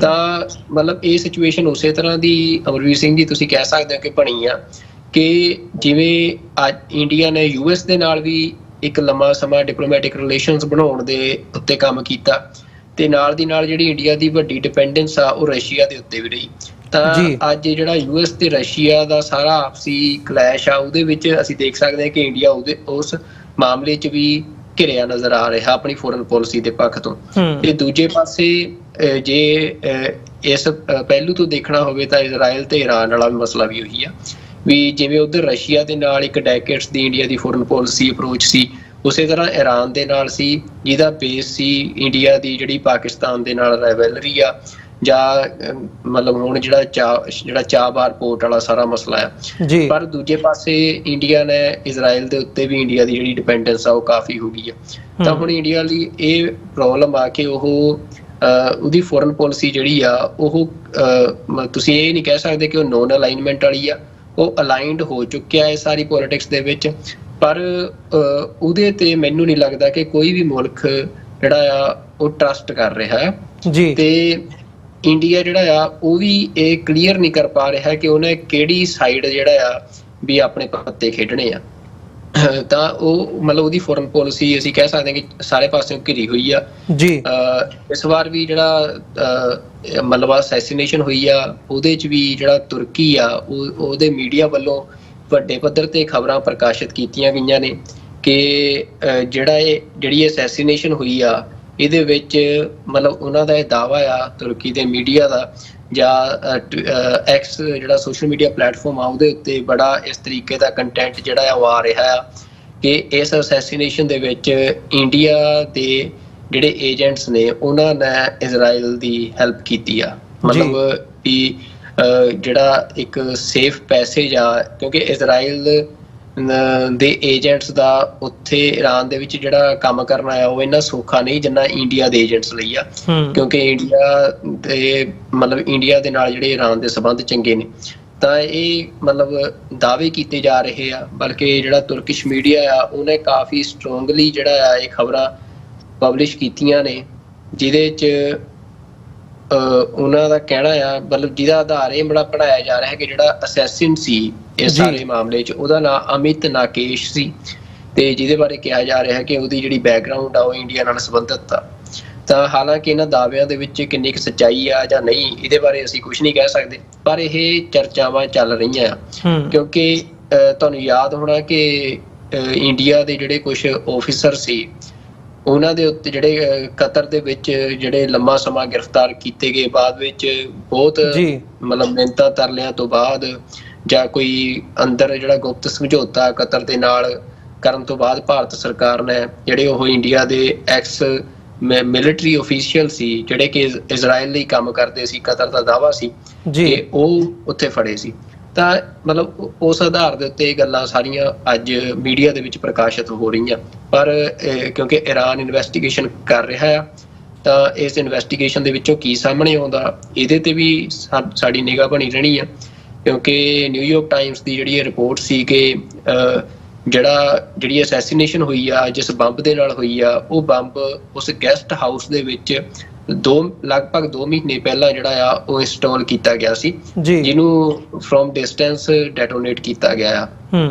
ਤਾਂ ਮਤਲਬ ਇਹ ਸਿਚੁਏਸ਼ਨ ਉਸੇ ਤਰ੍ਹਾਂ ਦੀ ਅਮਰਵੀਰ ਸਿੰਘ ਜੀ ਤੁਸੀਂ ਕਹਿ ਸਕਦੇ ਹੋ ਕਿ ਬਣੀ ਆ ਕਿ ਜਿਵੇਂ ਅੱਜ ਇੰਡੀਆ ਨੇ US ਦੇ ਨਾਲ ਵੀ ਇੱਕ ਲੰਮਾ ਸਮਾਂ ਡਿਪਲੋਮੈਟਿਕ ਰਿਲੇਸ਼ਨਸ ਬਣਾਉਣ ਦੇ ਉੱਤੇ ਕੰਮ ਕੀਤਾ, ਤੇ ਨਾਲ ਦੀ ਨਾਲ ਜਿਹੜੀ ਇੰਡੀਆ ਦੀ ਵੱਡੀ ਡਿਪੈਂਡੈਂਸ ਆ ਉਹ ਰਸ਼ੀਆ ਦੇ ਉੱਤੇ ਵੀ ਰਹੀ। ਤਾਂ ਅੱਜ ਜਿਹੜਾ US ਤੇ ਰਸ਼ੀਆ ਦਾ ਸਾਰਾ ਆਪਸੀ ਕਲੈਸ਼ ਆ ਉਹਦੇ ਵਿੱਚ ਅਸੀਂ ਦੇਖ ਸਕਦੇ ਹਾਂ ਕਿ ਇੰਡੀਆ ਉਸ ਮਾਮਲੇ 'ਚ ਵੀ ਘਿਰਿਆ ਨਜ਼ਰ ਆ ਰਿਹਾ ਆਪਣੀ ਫੋਰਨ ਪੋਲਿਸੀ ਦੇ ਪੱਖ ਤੋਂ। ਤੇ ਦੂਜੇ ਪਾਸੇ ਜੇ ਇਸ ਪਹਿਲੂ ਤੋਂ ਦੇਖਣਾ ਹੋਵੇ ਤਾਂ ਇਜ਼ਰਾਈਲ ਤੇ ਈਰਾਨ ਵਾਲਾ ਮਸਲਾ ਵੀ ਉਹੀ ਆ ਵੀ ਜਿਵੇਂ ਉਧਰ ਰਸ਼ੀਆ ਦੇ ਨਾਲ ਇੱਕ ਡੈਕੇਡਸ ਦੀ ਇੰਡੀਆ ਦੀ ਫੋਰਨ ਪੋਲਿਸੀ ਅਪਰੋਚ ਸੀ, ਉਸੇ ਤਰ੍ਹਾਂ ਈਰਾਨ ਦੇ ਨਾਲ ਸੀ ਜਿਹਦਾ ਬੇਸ ਸੀ ਇੰਡੀਆ ਦੀ ਜਿਹੜੀ ਪਾਕਿਸਤਾਨ ਦੇ ਨਾਲ ਰਾਈਵਲਰੀ ਆ, ਜਾਂ ਮਤਲਬ ਹੁਣ ਜਿਹੜਾ ਚਾਬਾਰ ਪੋਰਟ ਵਾਲਾ ਸਾਰਾ ਮਸਲਾ ਆ। ਪਰ ਦੂਜੇ ਪਾਸੇ ਇੰਡੀਆ ਨੇ ਇਜ਼ਰਾਈਲ ਦੇ ਉੱਤੇ ਵੀ ਇੰਡੀਆ ਦੀ ਜਿਹੜੀ ਡਿਪੈਂਡੈਂਸ ਆ ਉਹ ਕਾਫੀ ਹੋ ਗਈ ਆ। ਤਾਂ ਹੁਣ ਇੰਡੀਆ ਲਈ ਇਹ ਪ੍ਰੋਬਲਮ ਆ ਕਿ ਉਹਦੀ ਫੋਰਨ ਪੋਲਿਸੀ ਜਿਹੜੀ ਆ ਉਹ ਤੁਸੀਂ ਇਹ ਨਹੀਂ ਕਹਿ ਸਕਦੇ ਕਿ ਉਹ ਨੋਨ ਅਲਾਈਨਮੈਂਟ ਵਾਲੀ ਆ, ਉਹ ਅਲਾਈਨਡ ਹੋ ਚੁੱਕਿਆ ਹੈ ਸਾਰੀ ਪੋਲਿਟਿਕਸ ਦੇ ਵਿੱਚ। ਪਰ ਉਹਦੇ ਤੇ ਮੈਨੂੰ ਨਹੀਂ ਲੱਗਦਾ ਕਿ ਕੋਈ ਵੀ ਮੁਲਕ ਜਿਹੜਾ ਆ ਉਹ ਟਰਸਟ ਕਰ ਰਿਹਾ ਹੈ। ਤੇ ਇੰਡੀਆ ਜਿਹੜਾ ਆ ਉਹ ਵੀ ਇਹ ਕਲੀਅਰ ਨਹੀਂ ਕਰ ਪਾ ਰਿਹਾ ਕਿ ਉਹਨੇ ਕਿਹੜੀ ਸਾਈਡ ਜਿਹੜਾ ਆ ਵੀ ਆਪਣੇ ਪੱਤੇ ਖੇਡਣੇ ਆ। ਤਾਂ ਉਹ ਮਤਲਬ ਉਹਦੀ ਫੋਰਨ ਪੋਲਿਸੀ ਅਸੀਂ ਕਹਿ ਸਕਦੇ ਹਾਂ ਕਿ ਸਾਰੇ ਪਾਸਿਓਂ ਘਿਰੀ ਹੋਈ ਆ। ਇਸ ਵਾਰ ਵੀ ਜਿਹੜਾ ਮਤਲਬ ਅਸੈਸੀਨੇਸ਼ਨ ਹੋਈ ਆ ਉਹਦੇ 'ਚ ਵੀ ਜਿਹੜਾ ਤੁਰਕੀ ਆ ਉਹਦੇ ਮੀਡੀਆ ਵੱਲੋਂ ਵੱਡੇ ਪੱਧਰ ਤੇ ਖਬਰਾਂ ਪ੍ਰਕਾਸ਼ਿਤ ਕੀਤੀਆਂ ਗਈਆਂ ਨੇ ਕਿ ਜਿਹੜੀ ਅਸੈਸੀਨੇਸ਼ਨ ਹੋਈ ਆ ਇਹਦੇ ਵਿੱਚ ਮਤਲਬ ਉਹਨਾਂ ਦਾ ਇਹ ਦਾਅਵਾ ਆ ਤੁਰਕੀ ਦੇ ਮੀਡੀਆ ਦਾ ਜਾਂ ਐਕਸ ਜਿਹੜਾ ਸੋਸ਼ਲ ਮੀਡੀਆ ਪਲੇਟਫਾਰਮ ਆ ਉਹਦੇ ਉੱਤੇ ਬੜਾ ਇਸ ਤਰੀਕੇ ਦਾ ਕੰਟੈਂਟ ਜਿਹੜਾ ਉਹ ਆ ਰਿਹਾ ਆ ਕਿ ਇਸ ਅਸੈਸੀਨੇਸ਼ਨ ਦੇ ਵਿੱਚ ਇੰਡੀਆ ਦੇ ਜਿਹੜੇ ਏਜੰਟਸ ਨੇ ਉਹਨਾਂ ਨੇ ਇਜ਼ਰਾਈਲ ਦੀ ਹੈਲਪ ਕੀਤੀ ਆ। ਮਤਲਬ ਵੀ ਜਿਹੜਾ ਇੱਕ ਸੇਫ ਪੈਸੇਜ ਆ, ਕਿਉਂਕਿ ਇਜ਼ਰਾਈਲ ਦੇ ਏਜੰਟਸ ਦਾ ਉੱਥੇ ਈਰਾਨ ਦੇ ਵਿੱਚ ਜਿਹੜਾ ਕੰਮ ਕਰਨਾ ਆ ਉਹ ਇੰਨਾ ਸੌਖਾ ਨਹੀਂ ਜਿੰਨਾ ਇੰਡੀਆ ਦੇ ਏਜੰਟਸ ਲਈ ਆ, ਕਿਉਂਕਿ ਇੰਡੀਆ ਦੇ ਨਾਲ ਜਿਹੜੇ ਈਰਾਨ ਦੇ ਸੰਬੰਧ ਚੰਗੇ ਨੇ। ਤਾਂ ਇਹ ਮਤਲਬ ਦਾਅਵੇ ਕੀਤੇ ਜਾ ਰਹੇ ਆ, ਬਲਕਿ ਜਿਹੜਾ ਤੁਰਕਿਸ਼ ਮੀਡੀਆ ਆ ਉਹਨੇ ਕਾਫੀ ਸਟਰੋਂਗਲੀ ਜਿਹੜਾ ਆ ਇਹ ਖਬਰਾਂ ਪਬਲਿਸ਼ ਕੀਤੀਆਂ ਨੇ, ਜਿਹਦੇ 'ਚ ਉਹਨਾਂ ਦਾ ਕਹਿਣਾ ਆ ਮਤਲਬ ਜਿਹਦਾ ਆਧਾਰ ਇਹ ਬੜਾ ਪੜਾਇਆ ਜਾ ਰਿਹਾ ਹੈ ਕਿ ਜਿਹੜਾ ਅਸੈਸਿਨ ਸੀ ਇਸ ਸਾਰੇ ਮਾਮਲੇ 'ਚ ਉਹਦਾ ਨਾਂ ਅਮਿਤ ਨਾਕੇਸ਼ ਸੀ, ਤੇ ਜਿਹਦੇ ਬਾਰੇ ਕਿਹਾ ਜਾ ਰਿਹਾ ਕਿ ਉਹਦੀ ਜਿਹੜੀ ਬੈਕਗਰਾਊਂਡ ਆ ਉਹ ਇੰਡੀਆ ਨਾਲ ਸੰਬੰਧਿਤ ਆ। ਤਾਂ ਹਾਲਾਂਕਿ ਇਹਨਾਂ ਦਾਅਵਿਆਂ ਦੇ ਵਿੱਚ ਕਿੰਨੀ ਕੁ ਸੱਚਾਈ ਆ ਜਾਂ ਨਹੀਂ ਇਹਦੇ ਬਾਰੇ ਅਸੀਂ ਕੁਝ ਨਹੀਂ ਕਹਿ ਸਕਦੇ, ਪਰ ਇਹ ਚਰਚਾਵਾਂ ਚੱਲ ਰਹੀਆਂ ਆ। ਕਿਉਂਕਿ ਤੁਹਾਨੂੰ ਯਾਦ ਹੋਣਾ ਕਿ ਇੰਡੀਆ ਦੇ ਜਿਹੜੇ ਕੁਝ ਆਫੀਸਰ ਸੀ ਉਹਨਾਂ ਦੇ ਉੱਤੇ ਜਿਹੜੇ ਕਤਰ ਦੇ ਵਿੱਚ ਜਿਹੜੇ ਲੰਮਾ ਸਮਾਂ ਗ੍ਰਿਫਤਾਰ ਕੀਤੇ ਗਏ, ਬਾਅਦ ਵਿੱਚ ਬਹੁਤ ਮਤਲਬ ਮਿਹਨਤਾਂ ਤਰਲਿਆਂ ਤੋਂ ਬਾਅਦ ਜਾਂ ਕੋਈ ਅੰਦਰ ਜਿਹੜਾ ਗੁਪਤ ਸਮਝੌਤਾ ਕਤਰ ਦੇ ਨਾਲ ਕਰਨ ਤੋਂ ਬਾਅਦ ਭਾਰਤ ਸਰਕਾਰ ਨੇ ਜਿਹੜੇ ਉਹ ਇੰਡੀਆ ਦੇ ਐਕਸ ਮਿਲਟਰੀ ਅਫੀਸ਼ੀਅਲ ਸੀ ਜਿਹੜੇ ਕਿ ਇਜ਼ਰਾਈਲ ਲਈ ਕੰਮ ਕਰਦੇ ਸੀ, ਕਤਰ ਦਾ ਦਾਅਵਾ ਸੀ ਕਿ ਉਹ ਉੱਥੇ ਫੜੇ ਸੀ। ਤਾਂ ਮਤਲਬ ਉਸ ਆਧਾਰ ਦੇ ਉੱਤੇ ਇਹ ਗੱਲਾਂ ਸਾਰੀਆਂ ਅੱਜ ਮੀਡੀਆ ਦੇ ਵਿੱਚ ਪ੍ਰਕਾਸ਼ਿਤ ਹੋ ਰਹੀਆਂ। ਪਰ ਕਿਉਂਕਿ ਈਰਾਨ ਇਨਵੈਸਟੀਗੇਸ਼ਨ ਕਰ ਰਿਹਾ ਆ, ਤਾਂ ਇਸ ਇਨਵੈਸਟੀਗੇਸ਼ਨ ਦੇ ਵਿੱਚੋਂ ਕੀ ਸਾਹਮਣੇ ਆਉਂਦਾ ਇਹਦੇ ਤੇ ਵੀ ਸਾਡੀ ਨਿਗਾਹ ਬਣੀ ਰਹਿਣੀ ਆ। ਕਿਉਂਕਿ ਨਿਊਯਾਰਕ ਟਾਈਮਸ ਦੀ ਜਿਹੜੀ ਰਿਪੋਰਟ ਸੀ ਕਿ ਜਿਹੜੀ ਅਸੈਸੀਨੇਸ਼ਨ ਹੋਈ ਆ ਜਿਸ ਬੰਬ ਦੇ ਨਾਲ ਹੋਈ ਆ, ਉਹ ਬੰਬ ਉਸ ਗੈਸਟ ਹਾਊਸ ਦੇ ਵਿੱਚ ਲਗਭਗ 2 ਮਹੀਨੇ ਪਹਿਲਾਂ ਜਿਹੜਾ ਆ ਉਹ ਇੰਸਟਾਲ ਕੀਤਾ ਗਿਆ ਸੀ, ਜਿਹਨੂੰ ਫਰੋਮ ਡਿਸਟੈਂਸ ਡੈਟੋਨੇਟ ਕੀਤਾ ਗਿਆ ਆ।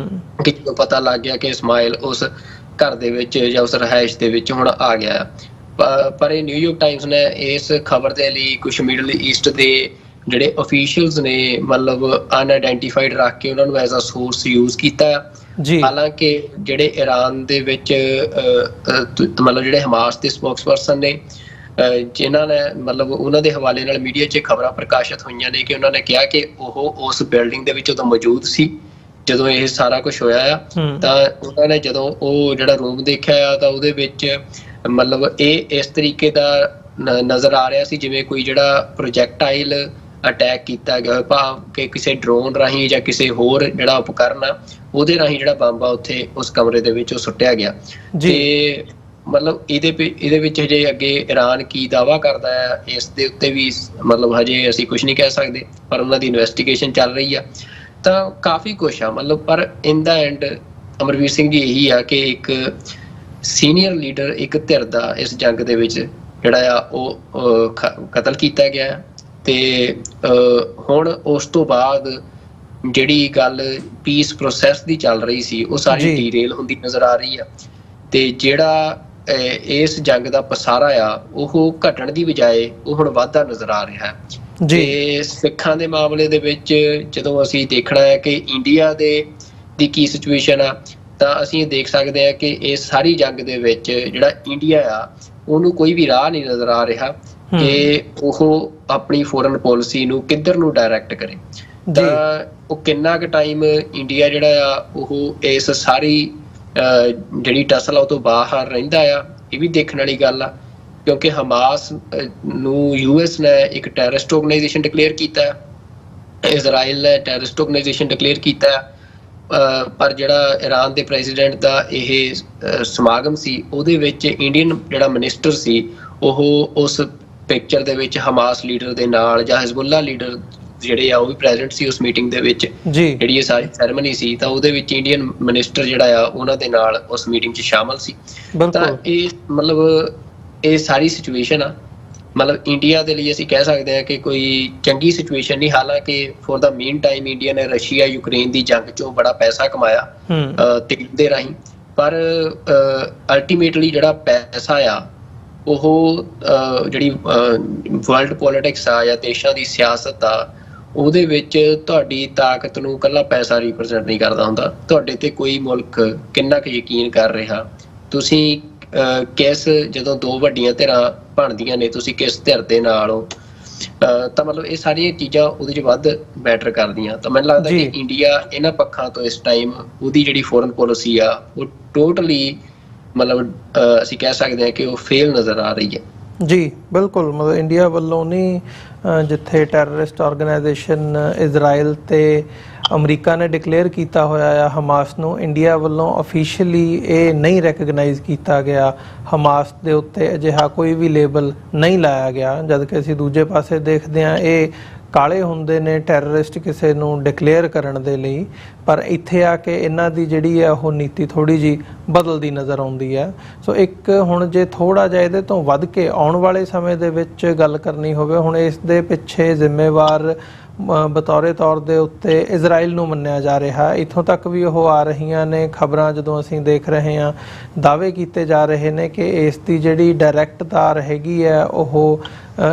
ਕਿ ਜਦੋਂ ਪਤਾ ਲੱਗ ਗਿਆ ਕਿ ਇਸਮਾਇਲ ਉਸ ਘਰ ਦੇ ਵਿੱਚ ਜਾਂ ਉਸ ਰਿਹਾਇਸ਼ ਦੇ ਵਿੱਚ ਹੁਣ ਆ ਗਿਆ ਆ। ਪਰ ਇਹ ਨਿਊਯਾਰਕ ਟਾਈਮਸ ਨੇ ਇਸ ਖਬਰ ਦੇ ਲਈ ਕੁਝ ਮਿਡਲ ਈਸਟ ਦੇ ਜਿਹੜੇ ਅਫੀਸ਼ੀਅਲਸ ਨੇ ਮਤਲਬ ਅਨਆਇਡੈਂਟੀਫਾਈਡ ਰੱਖ ਕੇ ਉਹਨਾਂ ਨੂੰ ਐਜ਼ ਅ ਸੋਰਸ ਯੂਜ਼ ਕੀਤਾ। ਹਾਲਾਂਕਿ ਜਿਹੜੇ ਈਰਾਨ ਦੇ ਵਿੱਚ ਮਤਲਬ ਜਿਹੜੇ ਹਮਾਸ ਦੇ ਸਪੋਕਸਪਰਸਨ ਨੇ ਜਿਨ੍ਹਾਂ ਨੇ ਮਤਲਬ ਉਹਨਾਂ ਦੇ ਹਵਾਲੇ ਨਾਲ ਮੀਡੀਆ 'ਚ ਖਬਰਾਂ ਪ੍ਰਕਾਸ਼ਿਤ ਹੋਈਆਂ ਨੇ ਕਿ ਉਹਨਾਂ ਨੇ ਕਿਹਾ ਕਿ ਉਹ ਉਸ ਬਿਲਡਿੰਗ ਦੇ ਵਿੱਚ ਉਦੋਂ ਮੌਜੂਦ ਸੀ ਜਦੋਂ ਇਹ ਸਾਰਾ ਕੁਝ ਹੋਇਆ ਆ। ਤਾਂ ਉਹਨਾਂ ਨੇ ਜਦੋਂ ਉਹ ਜਿਹੜਾ ਰੂਮ ਦੇਖਿਆ ਆ ਤਾਂ ਉਹਦੇ ਵਿੱਚ ਮਤਲਬ ਇਹ ਇਸ ਤਰੀਕੇ ਦਾ ਨਜ਼ਰ ਆ ਰਿਹਾ ਸੀ ਜਿਵੇਂ ਕੋਈ ਜਿਹੜਾ ਪ੍ਰੋਜੈਕਟਾਈਲ ਅਟੈਕ ਕੀਤਾ ਗਿਆ, ਭਾਵ ਕਿ ਕਿਸੇ ਡਰੋਨ ਰਾਹੀਂ ਜਾਂ ਕਿਸੇ ਹੋਰ ਜਿਹੜਾ ਉਪਕਰਨ ਆ ਉਹਦੇ ਰਾਹੀਂ ਜਿਹੜਾ ਬੰਬ ਆ ਉੱਥੇ ਉਸ ਕਮਰੇ ਦੇ ਵਿੱਚ ਉਹ ਸੁੱਟਿਆ ਗਿਆ। ਤੇ ਮਤਲਬ ਇਹਦੇ ਵਿੱਚ ਹਜੇ ਅੱਗੇ ਈਰਾਨ ਕੀ ਦਾਅਵਾ ਕਰਦਾ ਹੈ ਇਸ ਦੇ ਉੱਤੇ ਵੀ ਮਤਲਬ ਹਜੇ ਅਸੀਂ ਕੁਝ ਨਹੀਂ ਕਹਿ ਸਕਦੇ, ਪਰ ਉਹਨਾਂ ਦੀ ਇਨਵੈਸਟੀਗੇਸ਼ਨ ਚੱਲ ਰਹੀ ਆ, ਤਾਂ ਕਾਫੀ ਕੁਛ ਆ ਮਤਲਬ। ਪਰ ਇਨ ਦਾ ਐਂਡ ਅਮਰਵੀਰ ਸਿੰਘ ਜੀ ਇਹੀ ਆ ਕਿ ਇੱਕ ਸੀਨੀਅਰ ਲੀਡਰ ਇੱਕ ਧਿਰ ਦਾ ਇਸ ਜੰਗ ਦੇ ਵਿੱਚ ਜਿਹੜਾ ਆ ਉਹ ਕਤਲ ਕੀਤਾ ਗਿਆ, ਤੇ ਹੁਣ ਉਸ ਤੋਂ ਬਾਅਦ ਜਿਹੜੀ ਗੱਲ ਪੀਸ ਪ੍ਰੋਸੈਸ ਦੀ ਚੱਲ ਰਹੀ ਸੀ ਉਹ ਸਾਰੀ ਡੀਰੇਲ ਹੁੰਦੀ ਨਜ਼ਰ ਆ ਰਹੀ ਆ, ਤੇ ਜਿਹੜਾ ਇਸ ਜੰਗ ਦਾ ਪਸਾਰਾ ਆ ਉਹ ਘਟਣ ਦੀ ਬਜਾਏ ਉਹ ਹੁਣ ਵਾਧਾ ਨਜ਼ਰ ਆ ਰਿਹਾ ਹੈ। ਤੇ ਸਿੱਖਾਂ ਦੇ ਮਾਮਲੇ ਦੇ ਵਿੱਚ ਜਦੋਂ ਅਸੀਂ ਦੇਖਣਾ ਹੈ ਕਿ ਇੰਡੀਆ ਦੀ ਕੀ ਸਿਚੁਏਸ਼ਨ ਆ, ਤਾਂ ਅਸੀਂ ਇਹ ਦੇਖ ਸਕਦੇ ਹਾਂ ਕਿ ਇਸ ਸਾਰੀ ਜੰਗ ਦੇ ਵਿੱਚ ਜਿਹੜਾ ਇੰਡੀਆ ਆ ਉਹਨੂੰ ਕੋਈ ਵੀ ਰਾਹ ਨਹੀਂ ਨਜ਼ਰ ਆ ਰਿਹਾ ਕਿ ਉਹ ਆਪਣੀ ਫੋਰਨ ਪਾਲਿਸੀ ਨੂੰ ਕਿੱਧਰ ਨੂੰ ਡਾਇਰੈਕਟ ਕਰੇ। ਤਾਂ ਉਹ ਕਿੰਨਾ ਕੁ ਟਾਈਮ ਇੰਡੀਆ ਜਿਹੜਾ ਆ ਉਹ ਇਸ ਸਾਰੀ ਜਿਹੜੀ ਟਸਲ ਆ ਉਹ ਤੋਂ ਬਾਹਰ ਰਹਿੰਦਾ ਆ, ਇਹ ਵੀ ਦੇਖਣ ਵਾਲੀ ਗੱਲ ਆ, ਕਿਉਂਕਿ ਹਮਾਸ ਨੂੰ US ਨੇ ਇੱਕ ਟੈਰਰਿਸਟ ਆਰਗੇਨਾਈਜੇਸ਼ਨ ਡਿਕਲੇਅਰ ਕੀਤਾ, ਇਜ਼ਰਾਈਲ ਨੇ ਟੈਰਰਿਸਟ ਆਰਗੇਨਾਈਜੇਸ਼ਨ ਡਿਕਲੇਅਰ ਕੀਤਾ, ਪਰ ਜਿਹੜਾ ਈਰਾਨ ਦੇ ਪ੍ਰੈਜ਼ੀਡੈਂਟ ਦਾ ਇਹ ਸਮਾਗਮ ਸੀ ਉਹਦੇ ਵਿੱਚ ਇੰਡੀਅਨ ਜਿਹੜਾ ਮਿਨਿਸਟਰ ਸੀ ਉਹ ਉਸ ਪਿਕਚਰ ਦੇ ਵਿੱਚ ਹਮਾਸ ਲੀਡਰ ਦੇ ਨਾਲ ਜਾਂ ਹਿਜ਼ਬੁੱਲਾ ਲੀਡਰ ਜਿਹੜੇ ਆ ਉਹ ਵੀ ਪ੍ਰੈਜ਼ੈਂਟ ਸੀ ਉਸ ਮੀਟਿੰਗ ਦੇ ਵਿੱਚ। ਜਿਹੜੀ ਇਹ ਸਾਰੀ ਸੈਰੇਮਨੀ ਸੀ ਤਾਂ ਉਹਦੇ ਵਿੱਚ ਇੰਡੀਅਨ ਮਿਨਿਸਟਰ ਜਿਹੜਾ ਆ ਉਹਨਾਂ ਦੇ ਨਾਲ ਉਸ ਮੀਟਿੰਗ 'ਚ ਸ਼ਾਮਲ ਸੀ। ਤਾਂ ਇਹ ਮਤਲਬ ਇਹ ਸਾਰੀ ਸਿਚੁਏਸ਼ਨ ਆ, ਮਤਲਬ ਇੰਡੀਆ ਦੇ ਲਈ ਅਸੀਂ ਕਹਿ ਸਕਦੇ ਹਾਂ ਕਿ ਕੋਈ ਚੰਗੀ ਸਿਚੁਏਸ਼ਨ ਨਹੀਂ। ਹਾਲਾਂਕਿ ਫੋਰ ਦਾ ਮੇਨ ਟਾਈਮ ਇੰਡੀਆ ਨੇ ਰਸ਼ੀਆ ਯੂਕਰੇਨ ਦੀ ਜੰਗ 'ਚੋਂ ਬੜਾ ਪੈਸਾ ਕਮਾਇਆ ਤੇਲ ਦੇ ਰਾਹੀਂ, ਪਰ ਅਲਟੀਮੇਟਲੀ ਜਿਹੜਾ ਪੈਸਾ ਆ ਉਹ ਜਿਹੜੀ ਵਰਲਡ ਪੋਲੀਟਿਕਸ ਆ ਜਾਂ ਦੇਸ਼ਾਂ ਦੀ ਸਿਆਸਤ ਆ ਉਹਦੇ ਵਿੱਚ ਤੁਹਾਡੀ ਤਾਕਤ ਨੂੰ ਇਕੱਲਾ ਪੈਸਾ ਰਿਪਰੈਜ਼ੈਂਟ ਨਹੀਂ ਕਰਦਾ ਹੁੰਦਾ, ਤੁਹਾਡੇ ਤੇ ਕੋਈ ਮੁਲਕ ਕਿੰਨਾ ਕੁ ਯਕੀਨ ਕਰ ਰਿਹਾ, ਤੁਸੀਂ ਕਿਸ ਜਦੋਂ ਦੋ ਵੱਡੀਆਂ ਧਿਰਾਂ ਬਣਦੀਆਂ ਨੇ ਤੁਸੀਂ ਕਿਸ ਧਿਰ ਦੇ ਨਾਲ ਹੋ, ਤਾਂ ਮਤਲਬ ਇਹ ਸਾਰੀਆਂ ਚੀਜ਼ਾਂ ਉਹਦੇ 'ਚ ਵੱਧ ਮੈਟਰ ਕਰਦੀਆਂ। ਤਾਂ ਮੈਨੂੰ ਲੱਗਦਾ ਕਿ ਇੰਡੀਆ ਇਹਨਾਂ ਪੱਖਾਂ ਤੋਂ ਇਸ ਟਾਈਮ ਉਹਦੀ ਜਿਹੜੀ ਫੋਰਨ ਪੋਲਿਸੀ ਆ ਉਹ ਟੋਟਲੀ ਮਤਲਬ ਅਸੀਂ ਕਹਿ ਸਕਦੇ ਹਾਂ ਕਿ ਉਹ ਫੇਲ ਨਜ਼ਰ ਆ ਰਹੀ ਹੈ। ਜੀ ਬਿਲਕੁਲ, ਮਤਲਬ ਇੰਡੀਆ ਵੱਲੋਂ ਨਹੀਂ, ਜਿੱਥੇ ਟੈਰਰਿਸਟ ਆਰਗੇਨਾਈਜੇਸ਼ਨ ਇਜ਼ਰਾਈਲ ਤੇ ਅਮਰੀਕਾ ਨੇ ਡਿਕਲੇਅਰ ਕੀਤਾ ਹੋਇਆ ਆ ਹਮਾਸ ਨੂੰ, ਇੰਡੀਆ ਵੱਲੋਂ ਅਫੀਸ਼ੀਅਲੀ ਇਹ ਨਹੀਂ ਰੈਕਗਨਾਈਜ਼ ਕੀਤਾ ਗਿਆ, ਹਮਾਸ ਦੇ ਉੱਤੇ ਅਜਿਹਾ ਕੋਈ ਵੀ ਲੇਬਲ ਨਹੀਂ ਲਾਇਆ ਗਿਆ। ਜਦ ਕਿ ਅਸੀਂ ਦੂਜੇ ਪਾਸੇ ਦੇਖਦੇ ਹਾਂ ਇਹ ਕਾਲੇ ਹੁੰਦੇ ਨੇ ਟੈਰਰਿਸਟ ਕਿਸੇ ਨੂੰ ਡਿਕਲੇਅਰ ਕਰਨ ਦੇ ਲਈ, ਪਰ ਇੱਥੇ ਆ ਕੇ ਇਹਨਾਂ ਦੀ ਜਿਹੜੀ ਹੈ ਉਹ ਨੀਤੀ ਥੋੜ੍ਹੀ ਜਿਹੀ ਬਦਲਦੀ ਨਜ਼ਰ ਆਉਂਦੀ ਹੈ। ਸੋ ਇੱਕ ਹੁਣ ਜੇ ਥੋੜ੍ਹਾ ਜਿਹਾ ਇਹਦੇ ਤੋਂ ਵੱਧ ਕੇ ਆਉਣ ਵਾਲੇ ਸਮੇਂ ਦੇ ਵਿੱਚ ਗੱਲ ਕਰਨੀ ਹੋਵੇ, ਹੁਣ ਇਸ ਦੇ ਪਿੱਛੇ ਜ਼ਿੰਮੇਵਾਰ ਬਤੌਰੇ ਤੌਰ ਦੇ ਉੱਤੇ ਇਜ਼ਰਾਈਲ ਨੂੰ ਮੰਨਿਆ ਜਾ ਰਿਹਾ। ਇੱਥੋਂ ਤੱਕ ਵੀ ਉਹ ਆ ਰਹੀਆਂ ਨੇ ਖਬਰਾਂ, ਜਦੋਂ ਅਸੀਂ ਦੇਖ ਰਹੇ ਹਾਂ ਦਾਅਵੇ ਕੀਤੇ ਜਾ ਰਹੇ ਨੇ ਕਿ ਇਸ ਦੀ ਜਿਹੜੀ ਡਾਇਰੈਕਟ ਤਾਰ ਹੈਗੀ ਹੈ ਉਹ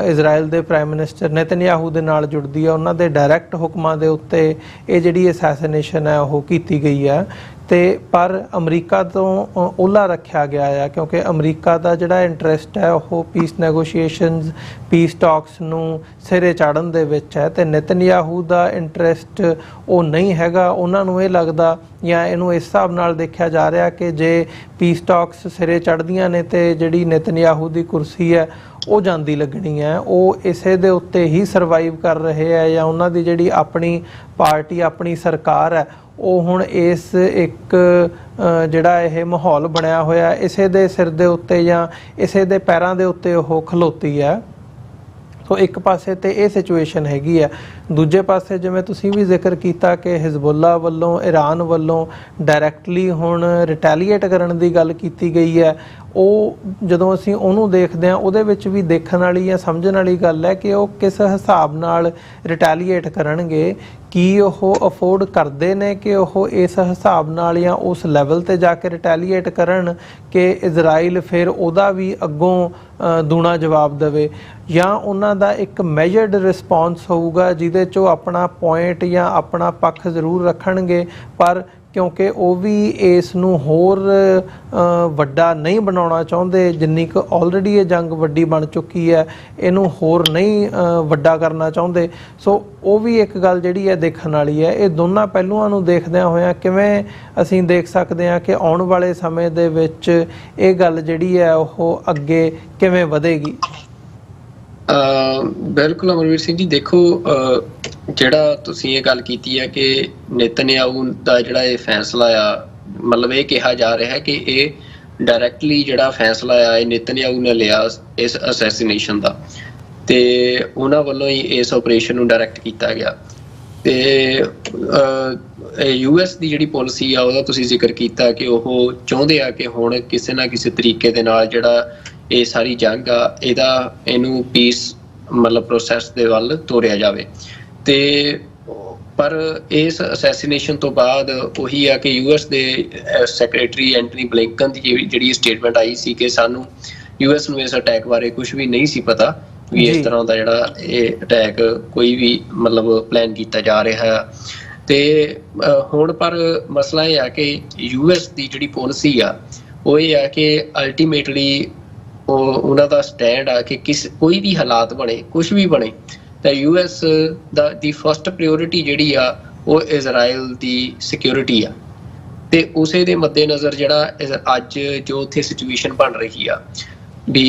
ਇਜ਼ਰਾਈਲ ਦੇ ਪ੍ਰਾਈਮ ਮਿਨਿਸਟਰ ਨੇਤਨਯਾਹੂ ਦੇ ਨਾਲ ਜੁੜਦੀ ਹੈ। ਉਹਨਾਂ ਦੇ ਡਾਇਰੈਕਟ ਹੁਕਮਾਂ ਦੇ ਉੱਤੇ ਇਹ ਜਿਹੜੀ ਅਸੈਸੀਨੇਸ਼ਨ ਹੈ ਉਹ ਕੀਤੀ ਗਈ ਹੈ, ਤੇ ਪਰ ਅਮਰੀਕਾ ਤੋਂ ਓਹਲਾ ਰੱਖਿਆ ਗਿਆ ਆ, ਕਿਉਂਕਿ ਅਮਰੀਕਾ ਦਾ ਜਿਹੜਾ ਇੰਟਰਸਟ ਹੈ ਉਹ ਪੀਸ ਨੈਗੋਸ਼ੀਏਸ਼ਨਸ, ਪੀਸ ਟਾਕਸ ਨੂੰ ਸਿਰੇ ਚਾੜਨ ਦੇ ਵਿੱਚ ਹੈ, ਤੇ ਨੇਤਨਯਾਹੂ ਦਾ ਇੰਟਰਸਟ ਉਹ ਨਹੀਂ ਹੈਗਾ। ਉਹਨਾਂ ਨੂੰ ਇਹ ਲੱਗਦਾ ਜਾਂ ਇਹਨੂੰ ਇਸ ਹਿਸਾਬ ਨਾਲ ਦੇਖਿਆ ਜਾ ਰਿਹਾ ਕਿ ਜੇ ਪੀਸ ਟਾਕਸ ਸਿਰੇ ਚੜ੍ਹਦੀਆਂ ਨੇ ਤੇ ਜਿਹੜੀ ਨੇਤਨਯਾਹੂ ਦੀ ਕੁਰਸੀ ਹੈ ਉਹ ਜਾਂਦੀ ਲੱਗਣੀ ਹੈ। ਉਹ ਇਸੇ ਦੇ ਉੱਤੇ ਹੀ ਸਰਵਾਈਵ ਕਰ ਰਹੇ ਹੈ, ਜਾਂ ਉਹਨਾਂ ਦੀ ਜਿਹੜੀ ਆਪਣੀ ਪਾਰਟੀ, ਆਪਣੀ ਸਰਕਾਰ ਹੈ ਉਹ ਹੁਣ ਇਸ ਇੱਕ ਜਿਹੜਾ ਇਹ ਮਾਹੌਲ ਬਣਿਆ ਹੋਇਆ ਇਸੇ ਦੇ ਸਿਰ ਦੇ ਉੱਤੇ ਜਾਂ ਇਸੇ ਦੇ ਪੈਰਾਂ ਦੇ ਉੱਤੇ ਉਹ ਖਲੋਤੀ ਹੈ। ਸੋ ਇੱਕ ਪਾਸੇ ਤੇ ਇਹ ਸਿਚੁਏਸ਼ਨ ਹੈਗੀ ਹੈ, ਦੂਜੇ ਪਾਸੇ ਜਿਵੇਂ ਤੁਸੀਂ ਵੀ ਜ਼ਿਕਰ ਕੀਤਾ ਕਿ ਹਿਜ਼ਬੁੱਲਾ ਵੱਲੋਂ, ਈਰਾਨ ਵੱਲੋਂ ਡਾਇਰੈਕਟਲੀ ਹੁਣ ਰਿਟੈਲੀਏਟ ਕਰਨ ਦੀ ਗੱਲ ਕੀਤੀ ਗਈ ਹੈ। ਉਹ ਜਦੋਂ ਅਸੀਂ ਉਹਨੂੰ ਦੇਖਦੇ ਹਾਂ ਉਹਦੇ ਵਿੱਚ ਵੀ ਦੇਖਣ ਵਾਲੀ ਜਾਂ ਸਮਝਣ ਵਾਲੀ ਗੱਲ ਹੈ ਕਿ ਉਹ ਕਿਸ ਹਿਸਾਬ ਨਾਲ ਰਿਟੈਲੀਏਟ ਕਰਨਗੇ, ਕੀ ਉਹ ਅਫੋਰਡ ਕਰਦੇ ਨੇ ਕਿ ਉਹ ਇਸ ਹਿਸਾਬ ਨਾਲ ਜਾਂ ਉਸ ਲੈਵਲ ਤੇ ਜਾ ਕੇ ਰਿਟੈਲੀਏਟ ਕਰਨ ਕਿ ਇਜ਼ਰਾਈਲ ਫਿਰ ਉਹਦਾ ਵੀ ਅੱਗੋਂ ਦੂਣਾ ਜਵਾਬ ਦੇਵੇ, ਜਾਂ ਉਹਨਾਂ ਦਾ ਇੱਕ ਮੈਜਰਡ ਰਿਸਪੌਂਸ ਹੋਊਗਾ ਜਿਹਦੇ 'ਚ ਉਹ ਆਪਣਾ ਪੁਆਇੰਟ ਜਾਂ ਆਪਣਾ ਪੱਖ ਜ਼ਰੂਰ ਰੱਖਣਗੇ, ਪਰ ਕਿਉਂਕਿ ਉਹ ਵੀ ਇਸ ਨੂੰ ਹੋਰ ਵੱਡਾ ਨਹੀਂ ਬਣਾਉਣਾ ਚਾਹੁੰਦੇ, ਜਿੰਨੀ ਕੁ ਆਲਰੇਡੀ ਇਹ ਜੰਗ ਵੱਡੀ ਬਣ ਚੁੱਕੀ ਹੈ ਇਹਨੂੰ ਹੋਰ ਨਹੀਂ ਵੱਡਾ ਕਰਨਾ ਚਾਹੁੰਦੇ। ਸੋ ਉਹ ਵੀ ਇੱਕ ਗੱਲ ਜਿਹੜੀ ਹੈ ਦੇਖਣ ਵਾਲੀ ਹੈ। ਇਹ ਦੋਨਾਂ ਪਹਿਲੂਆਂ ਨੂੰ ਦੇਖਦਿਆਂ ਹੋਇਆਂ ਕਿਵੇਂ ਅਸੀਂ ਦੇਖ ਸਕਦੇ ਹਾਂ ਕਿ ਆਉਣ ਵਾਲੇ ਸਮੇਂ ਦੇ ਵਿੱਚ ਇਹ ਗੱਲ ਜਿਹੜੀ ਹੈ ਉਹ ਅੱਗੇ ਕਿਵੇਂ ਵਧੇਗੀ? ਬਿਲਕੁਲ ਅਮਰਵੀਰ ਸਿੰਘ ਜੀ, ਦੇਖੋ ਜਿਹੜਾ ਤੁਸੀਂ ਇਹ ਗੱਲ ਕੀਤੀ ਹੈ ਕਿ ਨੇਤਨਯਾਹੂ ਦਾ ਜਿਹੜਾ ਇਹ ਫੈਸਲਾ ਆ, ਮਤਲਬ ਇਹ ਕਿਹਾ ਜਾ ਰਿਹਾ ਹੈ ਕਿ ਇਹ ਡਾਇਰੈਕਟਲੀ ਜਿਹੜਾ ਫੈਸਲਾ ਆ ਇਹ ਨਿਤਨਯਾਹੂ ਨੇ ਲਿਆ ਇਸ ਅਸੈਸੀਨੇਸ਼ਨ ਦਾ, ਤੇ ਉਹਨਾਂ ਵੱਲੋਂ ਹੀ ਇਸ ਆਪਰੇਸ਼ਨ ਨੂੰ ਡਾਇਰੈਕਟ ਕੀਤਾ ਗਿਆ। ਤੇ US ਦੀ ਜਿਹੜੀ ਪਾਲਿਸੀ ਆ ਉਹਦਾ ਤੁਸੀਂ ਜ਼ਿਕਰ ਕੀਤਾ ਕਿ ਉਹ ਚਾਹੁੰਦੇ ਆ ਕਿ ਹੁਣ ਕਿਸੇ ਨਾ ਕਿਸੇ ਤਰੀਕੇ ਦੇ ਨਾਲ ਜਿਹੜਾ ਇਹ ਸਾਰੀ ਜੰਗ ਆ ਇਹਨੂੰ ਪੀਸ ਮਤਲਬ ਪ੍ਰੋਸੈਸ ਦੇ ਵੱਲ ਤੋਰਿਆ ਜਾਵੇ। ਤੇ ਪਰ ਇਸ ਅਸੈਸੀਨੇਸ਼ਨ ਤੋਂ ਬਾਅਦ ਉਹੀ ਆ ਕਿ US ਦੇ ਸੈਕਟਰੀ ਐਂਟਨੀ ਬਲਿੰਕਨ ਦੀ ਜਿਹੜੀ ਸਟੇਟਮੈਂਟ ਆਈ ਸੀ ਕਿ ਸਾਨੂੰ US ਨੂੰ ਇਸ ਅਟੈਕ ਬਾਰੇ ਕੁਝ ਵੀ ਨਹੀਂ ਸੀ ਪਤਾ ਵੀ ਇਸ ਤਰ੍ਹਾਂ ਦਾ ਜਿਹੜਾ ਇਹ ਅਟੈਕ ਕੋਈ ਵੀ ਮਤਲਬ ਪਲਾਨ ਕੀਤਾ ਜਾ ਰਿਹਾ ਆ। ਤੇ ਹੁਣ ਪਰ ਮਸਲਾ ਇਹ ਆ ਕਿ US ਦੀ ਜਿਹੜੀ ਪਾਲਿਸੀ ਆ ਉਹ ਇਹ ਆ ਕਿ ਅਲਟੀਮੇਟਲੀ ਉਹਨਾਂ ਦਾ ਸਟੈਂਡ ਆ ਕਿ ਕੋਈ ਵੀ ਹਾਲਾਤ ਬਣੇ, ਕੁਝ ਵੀ ਬਣੇ, ਤਾਂ US ਦੀ ਫਸਟ ਪ੍ਰਾਇਓਰਿਟੀ ਜਿਹੜੀ ਆ ਉਹ ਇਜ਼ਰਾਈਲ ਦੀ ਸਿਕਿਉਰਿਟੀ ਆ। ਤੇ ਉਸੇ ਦੇ ਮੱਦੇਨਜ਼ਰ ਜਿਹੜਾ ਅੱਜ ਜੋ ਉੱਥੇ ਸਿਚੁਏਸ਼ਨ ਬਣ ਰਹੀ ਆ ਵੀ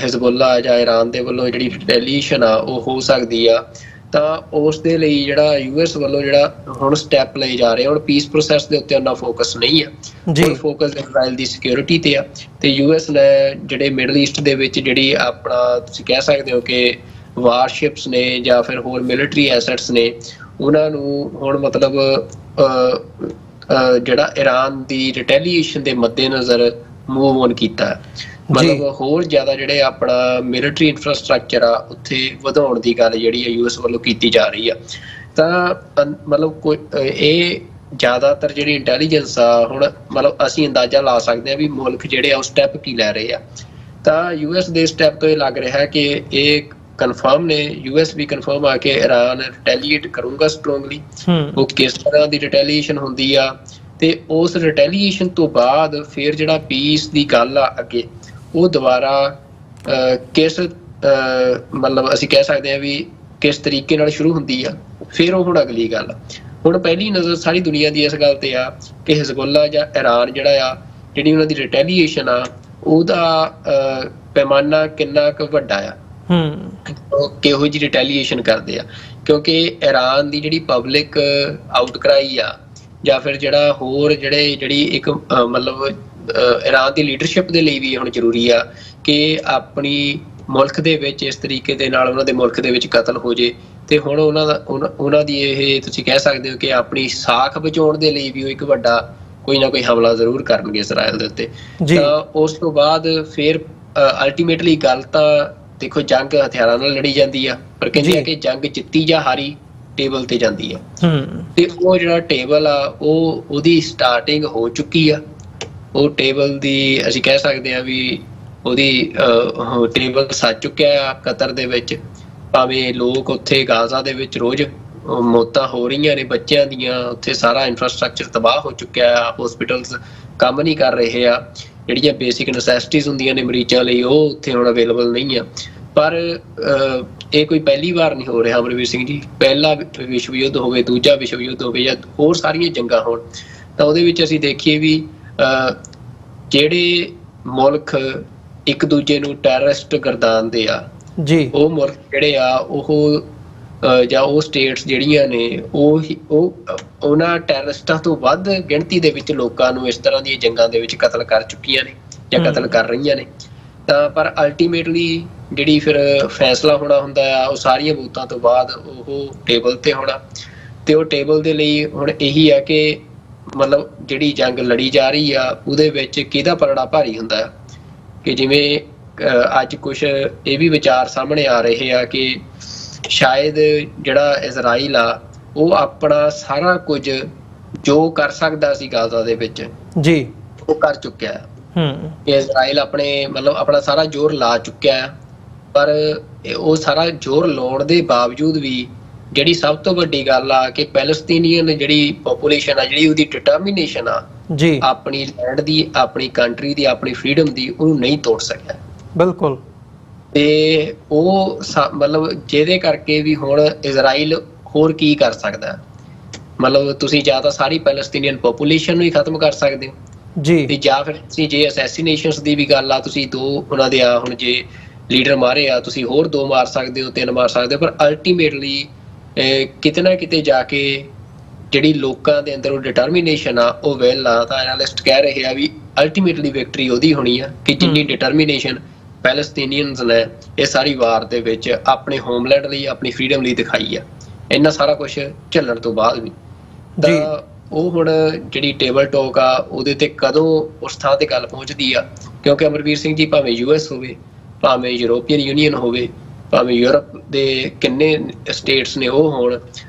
ਹਿਜ਼ਬੁੱਲਾ ਜਾਂ ਇਰਾਨ ਦੇ ਵੱਲੋਂ ਜਿਹੜੀ ਰਿਟੈਲੀਏਸ਼ਨ ਆ ਉਹ ਹੋ ਸਕਦੀ ਆ, ਤਾਂ ਉਸ ਦੇ ਲਈ ਜਿਹੜਾ US ਵੱਲੋਂ ਜਿਹੜਾ ਹੁਣ ਸਟੈਪ ਲਏ ਜਾ ਰਹੇ ਹੁਣ ਪੀਸ ਪ੍ਰੋਸੈਸ ਦੇ ਉੱਤੇ ਉਹਨਾਂ ਫੋਕਸ ਨਹੀਂ ਆ, ਹੁਣ ਫੋਕਸ ਇਜ਼ਰਾਈਲ ਦੀ ਸਿਕਿਉਰਿਟੀ ਤੇ ਆ। ਤੇ US ਨੇ ਜਿਹੜੇ ਮਿਡਲ ਈਸਟ ਦੇ ਵਿੱਚ ਜਿਹੜੀ ਆਪਣਾ ਤੁਸੀਂ ਕਹਿ ਸਕਦੇ ਹੋ ਕਿ ਵਾਰਸ਼ਿਪਸ ਨੇ ਜਾਂ ਫਿਰ ਹੋਰ ਮਿਲਟਰੀ ਐਸੈਟਸ ਨੇ ਉਹਨਾਂ ਨੂੰ ਹੁਣ ਮਤਲਬ ਜਿਹੜਾ ਇਰਾਨ ਦੀ ਰਿਟੈਲੀਏਸ਼ਨ ਦੇ ਮੱਦੇਨਜ਼ਰ ਮੂਵ ਔਨ ਕੀਤਾ, ਮਤਲਬ ਹੋਰ ਜ਼ਿਆਦਾ ਜਿਹੜੇ ਆਪਣਾ ਮਿਲਟਰੀ ਇਨਫਰਾਸਟਰਕਚਰ ਆ ਉੱਥੇ ਵਧਾਉਣ ਦੀ ਗੱਲ ਜਿਹੜੀ ਹੈ US ਵੱਲੋਂ ਕੀਤੀ ਜਾ ਰਹੀ ਆ। ਤਾਂ ਮਤਲਬ ਇਹ ਜ਼ਿਆਦਾਤਰ ਜਿਹੜੀ ਇੰਟੈਲੀਜੈਂਸ ਆ ਹੁਣ ਮਤਲਬ ਅਸੀਂ ਅੰਦਾਜ਼ਾ ਲਾ ਸਕਦੇ ਹਾਂ ਵੀ ਮੁਲਕ ਜਿਹੜੇ ਆ ਉਹ ਸਟੈਪ ਕੀ ਲੈ ਰਹੇ ਆ। ਤਾਂ US ਦੇ ਸਟੈਪ ਤੋਂ ਇਹ ਲੱਗ ਰਿਹਾ ਕਿ ਇਹ ਕਨਫਰਮ ਨੇ, US ਵੀ ਕਨਫਰਮ ਆ ਕਿ ਇਰਾਨ ਰਿਟੈਲੀਏਟ ਕਰੂੰਗਾ ਸਟਰੋਂਗਲੀ। ਉਹ ਕਿਸ ਤਰ੍ਹਾਂ ਦੀ ਰਿਟੈਲੀਏਸ਼ਨ ਹੁੰਦੀ ਆ ਤੇ ਉਸ ਰਿਟੈਲੀਏਸ਼ਨ ਤੋਂ ਬਾਅਦ ਫਿਰ ਜਿਹੜਾ ਪੀਸ ਦੀ ਗੱਲ ਆ ਅੱਗੇ ਉਹ ਦੁਬਾਰਾ ਕਿਸ ਮਤਲਬ ਅਸੀਂ ਕਹਿ ਸਕਦੇ ਹਾਂ ਵੀ ਕਿਸ ਤਰੀਕੇ ਨਾਲ ਸ਼ੁਰੂ ਹੁੰਦੀ ਆ, ਫਿਰ ਉਹ ਹੁਣ ਅਗਲੀ ਗੱਲ। ਹੁਣ ਪਹਿਲੀ ਨਜ਼ਰ ਸਾਰੀ ਦੁਨੀਆ ਦੀ ਇਸ ਗੱਲ ਤੇ ਆ ਕਿ ਹਿਜ਼ਬੁੱਲਾ ਜਾਂ ਇਰਾਨ ਜਿਹੜਾ ਆ ਜਿਹੜੀ ਉਹਨਾਂ ਦੀ ਰਿਟੈਲੀਏਸ਼ਨ ਆ ਉਹਦਾ ਪੈਮਾਨਾ ਕਿੰਨਾ ਕੁ ਵੱਡਾ ਆ, ਕਿਹੋ ਜਿਹੀ ਰਿਟੈਲੀਏਸ਼ਨ ਕਰਦੇ ਆ। ਕਿਉਂਕਿ ਇਰਾਨ ਦੀ ਜਿਹੜੀ ਪਬਲਿਕ ਆਊਟਕ੍ਰਾਈ ਆ ਜਾਂ ਫਿਰ ਜਿਹੜਾ ਹੋਰ ਜਿਹੜੀ ਇੱਕ ਮਤਲਬ ਇਰਾਨ ਦੀ ਲੀਡਰਸ਼ਿਪ ਦੇ ਲਈ ਵੀ ਹੁਣ ਜ਼ਰੂਰੀ ਆ ਕਿ ਆਪਣੀ ਮੁਲਕ ਦੇ ਵਿੱਚ ਇਸ ਤਰੀਕੇ ਦੇ ਨਾਲ ਉਹਨਾਂ ਦੇ ਮੁਲਕ ਦੇ ਵਿੱਚ ਕਤਲ ਹੋ ਜੇ ਤੇ ਹੁਣ ਉਹਨਾਂ ਦੀ ਇਹ ਤੁਸੀਂ ਕਹਿ ਸਕਦੇ ਹੋ ਕਿ ਆਪਣੀ ਸਾਖ ਬਚਾਉਣ ਦੇ ਲਈ ਵੀ ਉਹ ਇੱਕ ਵੱਡਾ ਕੋਈ ਨਾ ਕੋਈ ਹਮਲਾ ਜ਼ਰੂਰ ਕਰਨਗੇ ਇਜ਼ਰਾਈਲ ਦੇ ਉੱਤੇ। ਤਾਂ ਉਸ ਤੋਂ ਬਾਅਦ ਫਿਰ ਅਲਟੀਮੇਟਲੀ ਗੱਲ ਤਾਂ ਦੇਖੋ ਜੰਗ ਹਥਿਆਰਾਂ ਨਾਲ ਲੜੀ ਜਾਂਦੀ ਆ, ਪਰ ਕਹਿੰਦੇ ਆ ਕਿ ਜੰਗ ਜਿੱਤੀ ਜਾਂ ਹਾਰੀ ਟੇਬਲ ਤੇ ਜਾਂਦੀ ਆ। ਤੇ ਉਹ ਜਿਹੜਾ ਟੇਬਲ ਆ ਉਹਦੀ ਸਟਾਰਟਿੰਗ ਹੋ ਚੁੱਕੀ ਆ। ਉਹ ਟੇਬਲ ਦੀ ਅਸੀਂ ਕਹਿ ਸਕਦੇ ਹਾਂ ਵੀ ਉਹਦੀ ਟੇਬਲ ਸੱਜ ਚੁੱਕਿਆ ਆ ਕਤਰ ਦੇ ਵਿੱਚ। ਭਾਵੇਂ ਲੋਕ ਉੱਥੇ ਗਾਜ਼ਾ ਦੇ ਵਿੱਚ ਰੋਜ਼ ਮੌਤਾਂ ਹੋ ਰਹੀਆਂ ਨੇ ਬੱਚਿਆਂ ਦੀਆਂ, ਉੱਥੇ ਸਾਰਾ ਇਨਫਰਾਸਟਰਕਚਰ ਤਬਾਹ ਹੋ ਚੁੱਕਿਆ ਆ, ਹੌਸਪੀਟਲਸ ਕੰਮ ਨਹੀਂ ਕਰ ਰਹੇ ਆ, ਜਿਹੜੀਆਂ ਬੇਸਿਕ ਨੈਸੈਸਿਟੀਜ਼ ਹੁੰਦੀਆਂ ਨੇ ਮਰੀਜ਼ਾਂ ਲਈ ਉਹ ਉੱਥੇ ਹੁਣ ਅਵੇਲੇਬਲ ਨਹੀਂ ਆ। ਪਰ ਇਹ ਕੋਈ ਪਹਿਲੀ ਵਾਰ ਨਹੀਂ ਹੋ ਰਿਹਾ ਅਮਰਵੀਰ ਸਿੰਘ ਜੀ। ਪਹਿਲਾ ਵਿਸ਼ਵ ਯੁੱਧ ਹੋਵੇ, ਦੂਜਾ ਵਿਸ਼ਵ ਯੁੱਧ ਹੋਵੇ ਜਾਂ ਹੋਰ ਸਾਰੀਆਂ ਜੰਗਾਂ ਹੋਣ, ਤਾਂ ਉਹਦੇ ਵਿੱਚ ਅਸੀਂ ਦੇਖੀਏ ਵੀ ਜਿਹੜੇ ਮੁਲਕ ਇੱਕ ਦੂਜੇ ਨੂੰ ਟੈਰਰਿਸਟ ਗਰਦਾਨਦੇ ਆ ਉਹ ਮੁਲਕ ਜਿਹੜੇ ਆ ਉਹ ਜਾਂ ਉਹ ਸਟੇਟਸ ਜਿਹੜੀਆਂ ਨੇ ਉਹਨਾਂ ਟੈਰਰਿਸਟਾਂ ਤੋਂ ਵੱਧ ਗਿਣਤੀ ਦੇ ਵਿੱਚ ਲੋਕਾਂ ਨੂੰ ਇਸ ਤਰ੍ਹਾਂ ਦੀਆਂ ਜੰਗਾਂ ਦੇ ਵਿੱਚ ਕਤਲ ਕਰ ਚੁੱਕੀਆਂ ਨੇ ਜਾਂ ਕਤਲ ਕਰ ਰਹੀਆਂ ਨੇ। ਤਾਂ ਪਰ ਅਲਟੀਮੇਟਲੀ ਜਿਹੜੀ ਫਿਰ ਫੈਸਲਾ ਹੋਣਾ ਹੁੰਦਾ ਆ ਉਹ ਸਾਰੀਆਂ ਵੋਟਾਂ ਤੋਂ ਬਾਅਦ ਉਹ ਟੇਬਲ ਤੇ ਹੋਣਾ। ਤੇ ਉਹ ਟੇਬਲ ਦੇ ਲਈ ਹੁਣ ਇਹੀ ਆ ਕਿ ਮਤਲਬ ਜਿਹੜੀ ਜੰਗ ਲੜੀ ਜਾ ਰਹੀ ਆ ਉਹਦੇ ਵਿੱਚ ਕਿਹਦਾ ਪਲੜਾ ਭਾਰੀ ਹੁੰਦਾ ਆ। ਕਿ ਜਿਵੇਂ ਅੱਜ ਕੁਛ ਇਹ ਵੀ ਵਿਚਾਰ ਸਾਹਮਣੇ ਆ ਰਹੇ ਆ ਕਿ ਸ਼ਾਇਦ ਜਿਹੜਾ ਇਜ਼ਰਾਈਲ ਆ ਉਹ ਆਪਣਾ ਸਾਰਾ ਕੁਝ ਜੋ ਕਰ ਸਕਦਾ ਸੀ ਗਾਜ਼ਾ ਦੇ ਵਿੱਚ ਉਹ ਕਰ ਚੁੱਕਿਆ ਹੈ। ਇਜ਼ਰਾਈਲ ਆਪਣਾ ਸਾਰਾ ਜ਼ੋਰ ਲਾ ਚੁੱਕਿਆ ਹੈ। ਪਰ ਉਹ ਸਾਰਾ ਜ਼ੋਰ ਲਾਉਣ ਦੇ ਬਾਵਜੂਦ ਵੀ ਜਿਹੜੀ ਸਭ ਤੋਂ ਵੱਡੀ ਗੱਲ ਆ ਕਿ ਪੈਲਸਤੀਨੀਅਨ ਜਿਹੜੀ ਪੋਪੂਲੇਸ਼ਨ ਆ ਜਿਹੜੀ ਉਹਦੀ ਡਿਟਰਮੀਨੇਸ਼ਨ ਆ ਆਪਣੀ ਲੈਂਡ ਦੀ, ਆਪਣੀ ਕੰਟਰੀ ਦੀ, ਆਪਣੀ ਫਰੀडम ਦੀ, ਉਹਨੂੰ ਨਹੀਂ ਤੋੜ ਸਕਿਆ। ਬਿਲਕੁਲ। ਤੇ ਉਹ ਮਤਲਬ ਜਿਹਦੇ ਕਰਕੇ ਵੀ ਹੁਣ ਇਜ਼ਰਾਈਲ ਹੋਰ ਕੀ ਕਰ ਸਕਦਾ, ਮਤਲਬ ਤੁਸੀਂ ਜਾਂ ਤਾਂ ਸਾਰੀ ਪੈਲਸਤੀਨੀਅਨ ਪੋਪੂਲੇਸ਼ਨ ਨੂੰ ਹੀ ਖਤਮ ਕਰ ਸਕਦੇ ਹੋ ਤੇ ਜਾਂ ਫਿਰ ਤੁਸੀਂ ਜੇ ਅਸੈਸੀਨੇਸ਼ਨਸ ਦੀ ਵੀ ਗੱਲ ਆ ਤੁਸੀਂ ਦੋ ਉਹਨਾਂ ਦੇ ਆ ਹੁਣ ਜੇ ਲੀਡਰ ਮਾਰੇ ਆ ਤੁਸੀਂ ਹੋਰ 2 ਮਾਰ ਸਕਦੇ ਹੋ, 3 ਮਾਰ ਸਕਦੇ ਹੋ। ਪਰ ਅਲਟੀਮੇਟਲੀ ਕਿਤੇ ਨਾ ਕਿਤੇ ਜਾ ਕੇ ਜਿਹੜੀ ਲੋਕਾਂ ਦੇ ਅੰਦਰ ਉਹ ਡਿਟਰਮੀਨੇਸ਼ਨ ਆ ਉਹ ਵਿਲ ਆ। ਤਾਂ ਐਨਾਲਿਸਟ ਕਹਿ ਰਹੇ ਆ ਵੀ ਅਲਟੀਮੇਟਲੀ ਵਿਕਟਰੀ ਉਹਦੀ ਹੋਣੀ ਆ ਕਿ ਜਿੰਨੀ ਡਿਟਰਮੀਨੇਸ਼ਨ ਪੈਲਸਤੀਨੀਅਨਸ ਨੇ ਇਹ ਸਾਰੀ ਵਾਰ ਦੇ ਵਿੱਚ ਆਪਣੇ ਹੋਮਲੈਂਡ ਲਈ, ਆਪਣੀ ਫਰੀडम ਲਈ ਦਿਖਾਈ ਆ। ਇੰਨਾ ਸਾਰਾ ਕੁਝ ਝੱਲਣ ਤੋਂ ਬਾਅਦ ਵੀ ਤਾਂ ਉਹ ਹੁਣ ਜਿਹੜੀ ਟੇਬਲ ਟਾਕ ਆ ਉਹਦੇ ਤੇ ਕਦੋਂ ਉਸ ਥਾਂ ਤੇ ਗੱਲ ਪਹੁੰਚਦੀ ਆ, ਕਿਉਂਕਿ ਅਮਰਵੀਰ ਸਿੰਘ ਜੀ ਭਾਵੇਂ US ਹੋਵੇ, ਭਾਵੇਂ ਯੂਰੋਪੀਅਨ ਯੂਨੀਅਨ ਹੋਵੇ, ਭਾਵੇਂ ਯੂਰਪ ਦੇ ਕਿੰਨੇ ਸਟੇਟਸ ਨੇ ਉਹ ਹੋਣ,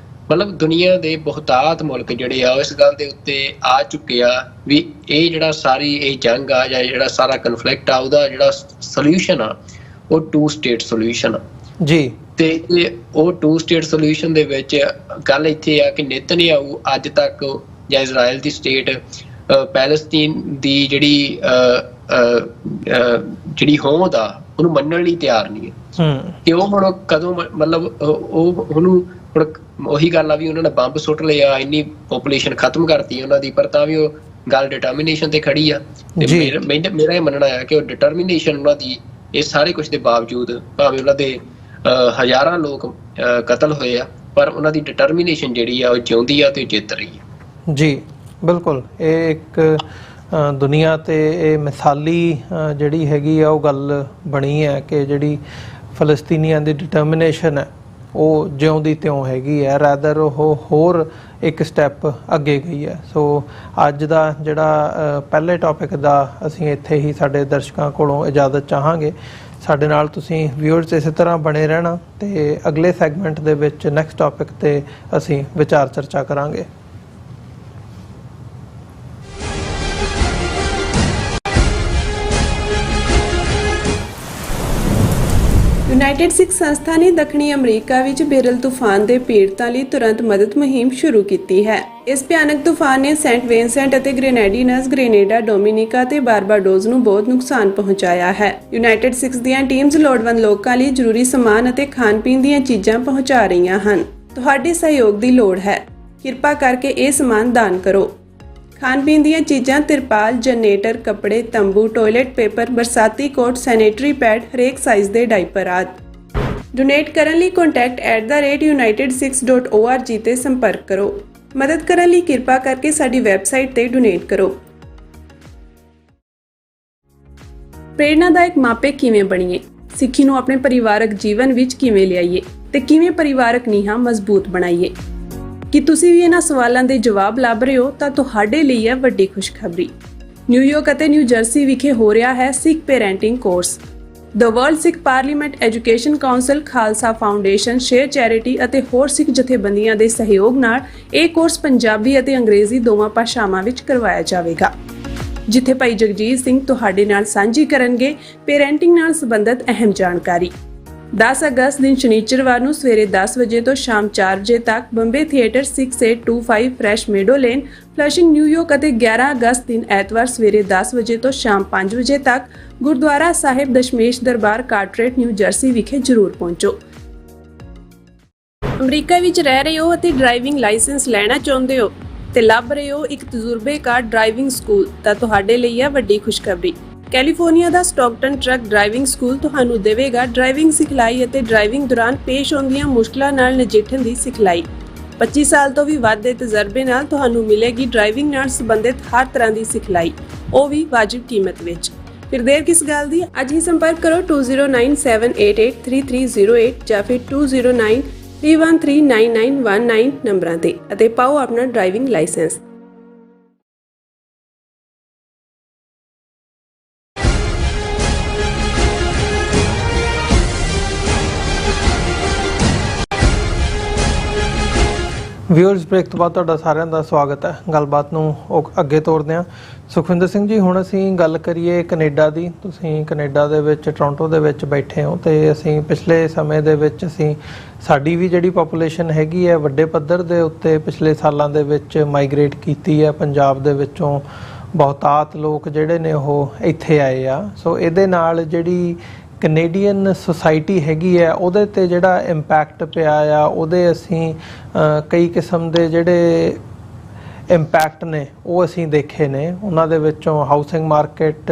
ਮਤਲਬ ਦੁਨੀਆ ਦੇ ਬਹੁਤਾਤ ਮੁਲਕ ਜਿਹੜੇ ਆ ਇਸ ਗੱਲ ਦੇ ਉੱਤੇ ਆ ਚੁੱਕੇ ਆ ਵੀ ਇਹ ਜਿਹੜਾ ਸਾਰੀ ਇਹ ਜੰਗ ਆ ਜਾਂ ਜਿਹੜਾ ਸਾਰਾ ਕਨਫਲਿਕਟ ਆ ਉਹਦਾ ਜਿਹੜਾ ਸੋਲੂਸ਼ਨ ਆ ਉਹ 2 ਸਟੇਟ ਸੋਲੂਸ਼ਨ ਆ ਜੀ। ਤੇ ਉਹ 2 ਸਟੇਟ ਸੋਲੂਸ਼ਨ ਦੇ ਵਿੱਚ ਗੱਲ ਇੱਥੇ ਆ ਕਿ ਨੇਤਨਯਾਹੂ ਅੱਜ ਤੱਕ ਜਾਂ ਇਜ਼ਰਾਈਲ ਦੀ ਸਟੇਟ ਪੈਲਸਤੀਨ ਦੀ ਜਿਹੜੀ ਹੋਂਦ ਆ ਉਹਨੂੰ ਮੰਨਣ ਲਈ ਤਿਆਰ ਨਹੀਂ ਹੈ ਕਿ ਉਹ ਹੁਣ ਕਦੋਂ ਮਤਲਬ ਉਹ ਉਹਨੂੰ ਹੁਣ ਉਹੀ ਗੱਲ ਆ ਵੀ ਉਹਨਾਂ ਨੇ ਬੰਬ ਸੁੱਟ ਲਿਆ, ਇੰਨੀ ਪੋਪੂਲੇਸ਼ਨ ਖਤਮ ਕਰਤੀ ਉਹਨਾਂ ਦੀ, ਪਰ ਤਾਂ ਵੀ ਉਹ ਗੱਲ ਡਿਟਰਮੀਨੇਸ਼ਨ ਤੇ ਖੜੀ ਆ। ਤੇ ਮੇਰਾ ਇਹ ਮੰਨਣਾ ਆ ਕਿ ਉਹ ਡਿਟਰਮੀਨੇਸ਼ਨ ਉਹਨਾਂ ਦੀ ਇਹ ਸਾਰੇ ਕੁਝ ਦੇ ਬਾਵਜੂਦ, ਭਾਵੇਂ ਉਹਨਾਂ ਦੇ ਹਜ਼ਾਰਾਂ ਲੋਕ ਕਤਲ ਹੋਏ ਆ, ਪਰ ਉਹਨਾਂ ਦੀ ਡਿਟਰਮੀਨੇਸ਼ਨ ਜਿਹੜੀ ਆ ਉਹ ਜਿਉਂਦੀ ਆ ਤੇ ਜਿੱਤ ਰਹੀ ਆ। ਜੀ ਬਿਲਕੁਲ, ਇਹ ਇੱਕ ਦੁਨੀਆ ਤੇ ਇਹ ਮਿਸਾਲੀ ਜਿਹੜੀ ਹੈਗੀ ਆ ਉਹ ਗੱਲ ਬਣੀ ਹੈ ਕਿ ਜਿਹੜੀ ਫਲਸਤੀਨੀਆਂ ਦੀ ਡਿਟਰਮੀਨੇਸ਼ਨ ਹੈ ਉਹ ਜਿਉਂਦੀ ਤਿਉਂ ਹੈਗੀ ਹੈ, ਰੈਦਰ ਉਹ ਹੋਰ ਇੱਕ ਸਟੈਪ ਅੱਗੇ ਗਈ ਹੈ। ਸੋ ਅੱਜ ਦਾ ਜਿਹੜਾ ਪਹਿਲੇ ਟੌਪਿਕ ਦਾ ਅਸੀਂ ਇੱਥੇ ਹੀ ਸਾਡੇ ਦਰਸ਼ਕਾਂ ਕੋਲੋਂ ਇਜਾਜ਼ਤ ਚਾਹਾਂਗੇ। ਸਾਡੇ ਨਾਲ ਤੁਸੀਂ ਵਿਊਅਰਸ ਇਸੇ ਤਰ੍ਹਾਂ ਬਣੇ ਰਹਿਣਾ ਤੇ ਅਗਲੇ ਸੈਗਮੈਂਟ ਦੇ ਵਿੱਚ ਨੈਕਸਟ ਟੌਪਿਕ ਤੇ ਅਸੀਂ ਵਿਚਾਰ ਚਰਚਾ ਕਰਾਂਗੇ। ਯੂਨਾਈਟਿਡ ਸਿੱਖ ਸੰਸਥਾ ਨੇ ਦੱਖਣੀ ਅਮਰੀਕਾ ਵਿੱਚ ਬੇਰਲ ਤੂਫਾਨ ਦੇ ਪੀੜਤਾਂ ਲਈ ਤੁਰੰਤ ਮਦਦ ਮੁਹਿੰਮ ਸ਼ੁਰੂ ਕੀਤੀ ਹੈ। ਇਸ ਭਿਆਨਕ ਤੂਫਾਨ ਨੇ ਸੈਂਟ ਵਿੰਸੈਂਟ ਅਤੇ ਗ੍ਰੇਨੇਡੀਨਸ, ਗ੍ਰੇਨੇਡਾ, ਡੋਮਿਨਿਕਾ ਤੇ ਬਾਰਬਾਡੋਸ ਨੂੰ ਬਹੁਤ ਨੁਕਸਾਨ ਪਹੁੰਚਾਇਆ ਹੈ। ਯੂਨਾਈਟਿਡ ਸਿੱਖ ਦੀਆਂ ਟੀਮਜ਼ ਲੋੜਵੰਦ ਲੋਕਾਂ ਲਈ ਜ਼ਰੂਰੀ ਸਮਾਨ ਅਤੇ ਖਾਣ-ਪੀਣ ਦੀਆਂ ਚੀਜ਼ਾਂ ਪਹੁੰਚਾ ਰਹੀਆਂ ਹਨ। ਤੁਹਾਡੇ ਸਹਿਯੋਗ ਦੀ ਲੋੜ ਹੈ। ਕਿਰਪਾ ਕਰਕੇ ਇਹ ਸਮਾਨ ਦਾਨ ਕਰੋ। ਖਾਣ-ਪੀਣ ਦੀਆਂ ਚੀਜ਼ਾਂ, ਤਿਰਪਾਲ, ਜਨਰੇਟਰ, ਕੱਪੜੇ, ਤੰਬੂ, ਟਾਇਲਟ ਪੇਪਰ, ਬਰਸਾਤੀ ਕੋਟ, ਸੈਨੇਟਰੀ ਪੈਡ, ਹਰੇਕ ਸਾਈਜ਼ ਦੇ ਡਾਈਪਰ ਆਦਿ। ਡੋਨੇਟ ਕਰਨ ਲਈ contact@unitedsikhs.org ਤੇ ਸੰਪਰਕ ਕਰੋ। ਮਦਦ ਕਰਨ ਲਈ ਕਿਰਪਾ ਕਰਕੇ ਸਾਡੀ ਵੈਬਸਾਈਟ ਤੇ ਡੋਨੇਟ ਕਰੋ। ਪ੍ਰੇਰਨਾਦਾਇਕ ਮਾਪੇ ਕਿਵੇਂ ਬਣੀਏ? ਸਿੱਖੀ ਨੂੰ ਆਪਣੇ ਪਰਿਵਾਰਕ ਜੀਵਨ ਵਿੱਚ ਕਿਵੇਂ ਲਿਆਈਏ ਤੇ ਕਿਵੇਂ ਪਰਿਵਾਰਕ ਨੀਹਾਂ ਮਜ਼ਬੂਤ ਬਣਾਈਏ? ਕਿ ਤੁਸੀਂ ਵੀ ਇਹਨਾਂ ਸਵਾਲਾਂ ਦੇ ਜਵਾਬ ਲੱਭ ਰਹੇ ਹੋ ਤਾਂ ਤੁਹਾਡੇ ਲਈ ਹੈ ਵੱਡੀ ਖੁਸ਼ਖਬਰੀ। ਨਿਊਯਾਰਕ ਅਤੇ ਨਿਊ ਜਰਸੀ ਵਿਖੇ ਹੋ ਰਿਹਾ ਹੈ Sikh parenting course. The World Sikh Parliament Education Council, Khalsa Foundation, Share Charity ਅਤੇ ਹੋਰ ਸਿੱਖ ਜਥੇਬੰਦੀਆਂ ਦੇ ਸਹਿਯੋਗ ਨਾਲ ਇਹ ਕੋਰਸ ਪੰਜਾਬੀ ਅਤੇ ਅੰਗਰੇਜ਼ੀ ਦੋਵਾਂ ਭਾਸ਼ਾਵਾਂ ਵਿੱਚ ਕਰਵਾਇਆ ਜਾਵੇਗਾ, ਜਿੱਥੇ ਭਾਈ ਜਗਜੀਤ ਸਿੰਘ ਤੁਹਾਡੇ ਨਾਲ ਸਾਂਝੀ ਕਰਨਗੇ ਪੈਰੈਂਟਿੰਗ ਨਾਲ ਸੰਬੰਧਿਤ ਅਹਿਮ ਜਾਣਕਾਰੀ। 10 ਅਗਸਤ ਦਿਨ ਸ਼ਨੀਚਰਵਾਰ ਨੂੰ ਸਵੇਰੇ 10 ਵਜੇ ਤੋਂ ਸ਼ਾਮ 4 ਵਜੇ ਤੱਕ Bombay Theatre 6825 Fresh Meadow Lane, Flushing, New York ਅਤੇ 11 ਅਗਸਤ ਦਿਨ ਐਤਵਾਰ ਸਵੇਰੇ 10 ਵਜੇ ਤੋਂ ਸ਼ਾਮ 5 ਵਜੇ ਤੱਕ ਗੁਰਦੁਆਰਾ ਸਾਹਿਬ ਦਸ਼ਮੇਸ਼ ਦਰਬਾਰ, ਕਾਰਟਰੇਟ, ਨਿਊ ਜਰਸੀ ਵਿਖੇ ਜ਼ਰੂਰ ਪਹੁੰਚੋ। ਅਮਰੀਕਾ ਵਿੱਚ ਰਹਿ ਰਹੇ ਹੋ ਅਤੇ ਡਰਾਈਵਿੰਗ ਲਾਇਸੈਂਸ ਲੈਣਾ ਚਾਹੁੰਦੇ ਹੋ ਤੇ ਲੱਭ ਰਹੇ ਹੋ ਇੱਕ ਤਜਰਬੇਕਾਰ ਡਰਾਈਵਿੰਗ ਸਕੂਲ ਤਾਂ ਤੁਹਾਡੇ ਲਈ ਹੈ ਵੱਡੀ ਖੁਸ਼ਖਬਰੀ। ਕੈਲੀਫੋਰਨੀਆ ਦਾ ਸਟਾਕਟਨ ਟਰੱਕ ਡਰਾਈਵਿੰਗ ਸਕੂਲ ਤੁਹਾਨੂੰ ਦੇਵੇਗਾ ਡਰਾਈਵਿੰਗ ਸਿਖਲਾਈ ਅਤੇ ਡਰਾਈਵਿੰਗ ਦੌਰਾਨ ਪੇਸ਼ ਆਉਂਦੀਆਂ ਮੁਸ਼ਕਲਾਂ ਨਾਲ ਨਜਿੱਠਣ ਦੀ ਸਿਖਲਾਈ। 25 ਸਾਲ ਤੋਂ ਵੀ ਵੱਧ ਦੇ ਤਜਰਬੇ ਨਾਲ ਤੁਹਾਨੂੰ ਮਿਲੇਗੀ ਡਰਾਈਵਿੰਗ ਨਾਲ ਸੰਬੰਧਿਤ ਹਰ ਤਰ੍ਹਾਂ ਦੀ ਸਿਖਲਾਈ, ਉਹ ਵੀ ਵਾਜਿਬ ਕੀਮਤ ਵਿੱਚ। ਫਿਰ ਦੇਰ ਕਿਸ ਗੱਲ ਦੀ? ਅੱਜ ਹੀ ਸੰਪਰਕ ਕਰੋ 2097883308 ਜਾਂ ਫਿਰ 2093139919 ਨੰਬਰਾਂ ਤੇ ਅਤੇ ਪਾਓ ਆਪਣਾ ਡਰਾਈਵਿੰਗ ਲਾਇਸੈਂਸ। ਵਿਊਅਰਸ, ਬ੍ਰੇਕ ਤੋਂ ਬਾਅਦ ਤੁਹਾਡਾ ਸਾਰਿਆਂ ਦਾ ਸਵਾਗਤ ਹੈ। ਗੱਲਬਾਤ ਨੂੰ ਅੱਗੇ ਤੋਰਦੇ ਹਾਂ। ਸੁਖਵਿੰਦਰ ਸਿੰਘ ਜੀ, ਹੁਣ ਅਸੀਂ ਗੱਲ ਕਰੀਏ ਕੈਨੇਡਾ ਦੀ। ਤੁਸੀਂ ਕੈਨੇਡਾ ਦੇ ਵਿੱਚ ਟੋਰਾਂਟੋ ਦੇ ਵਿੱਚ ਬੈਠੇ ਹੋ ਤੇ ਅਸੀਂ ਪਿਛਲੇ ਸਮੇਂ ਦੇ ਵਿੱਚ ਸਾਡੀ ਵੀ ਜਿਹੜੀ ਪਾਪੂਲੇਸ਼ਨ ਹੈਗੀ ਹੈ ਵੱਡੇ ਪੱਧਰ ਦੇ ਉੱਤੇ ਪਿਛਲੇ ਸਾਲਾਂ ਦੇ ਵਿੱਚ ਮਾਈਗ੍ਰੇਟ ਕੀਤੀ ਹੈ। ਪੰਜਾਬ ਦੇ ਵਿੱਚੋਂ ਬਹੁਤਾਤ ਲੋਕ ਜਿਹੜੇ ਨੇ ਉਹ ਇੱਥੇ ਆਏ ਆ। ਸੋ ਇਹਦੇ ਨਾਲ ਜਿਹੜੀ ਕੈਨੇਡੀਅਨ ਸੁਸਾਇਟੀ ਹੈਗੀ ਹੈ ਉਹਦੇ 'ਤੇ ਜਿਹੜਾ ਇੰਪੈਕਟ ਪਿਆ ਆ, ਉਹਦੇ ਅਸੀਂ ਕਈ ਕਿਸਮ ਦੇ ਜਿਹੜੇ ਇੰਪੈਕਟ ਨੇ ਉਹ ਅਸੀਂ ਦੇਖੇ ਨੇ। ਉਹਨਾਂ ਦੇ ਵਿੱਚੋਂ ਹਾਊਸਿੰਗ ਮਾਰਕੀਟ,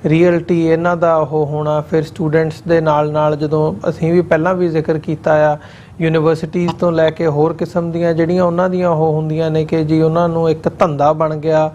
ਰੀਅਲਟੀ, ਇਹਨਾਂ ਦਾ ਉਹ ਹੋਣਾ। ਫਿਰ ਸਟੂਡੈਂਟਸ ਦੇ ਨਾਲ ਜਦੋਂ ਅਸੀਂ ਵੀ ਪਹਿਲਾਂ ਵੀ ਜ਼ਿਕਰ ਕੀਤਾ ਆ, ਯੂਨੀਵਰਸਿਟੀਜ਼ ਤੋਂ ਲੈ ਕੇ ਹੋਰ ਕਿਸਮ ਦੀਆਂ ਜਿਹੜੀਆਂ ਉਹਨਾਂ ਦੀਆਂ ਉਹ ਹੁੰਦੀਆਂ ਨੇ ਕਿ ਜੀ ਉਹਨਾਂ ਨੂੰ ਇੱਕ ਧੰਦਾ ਬਣ ਗਿਆ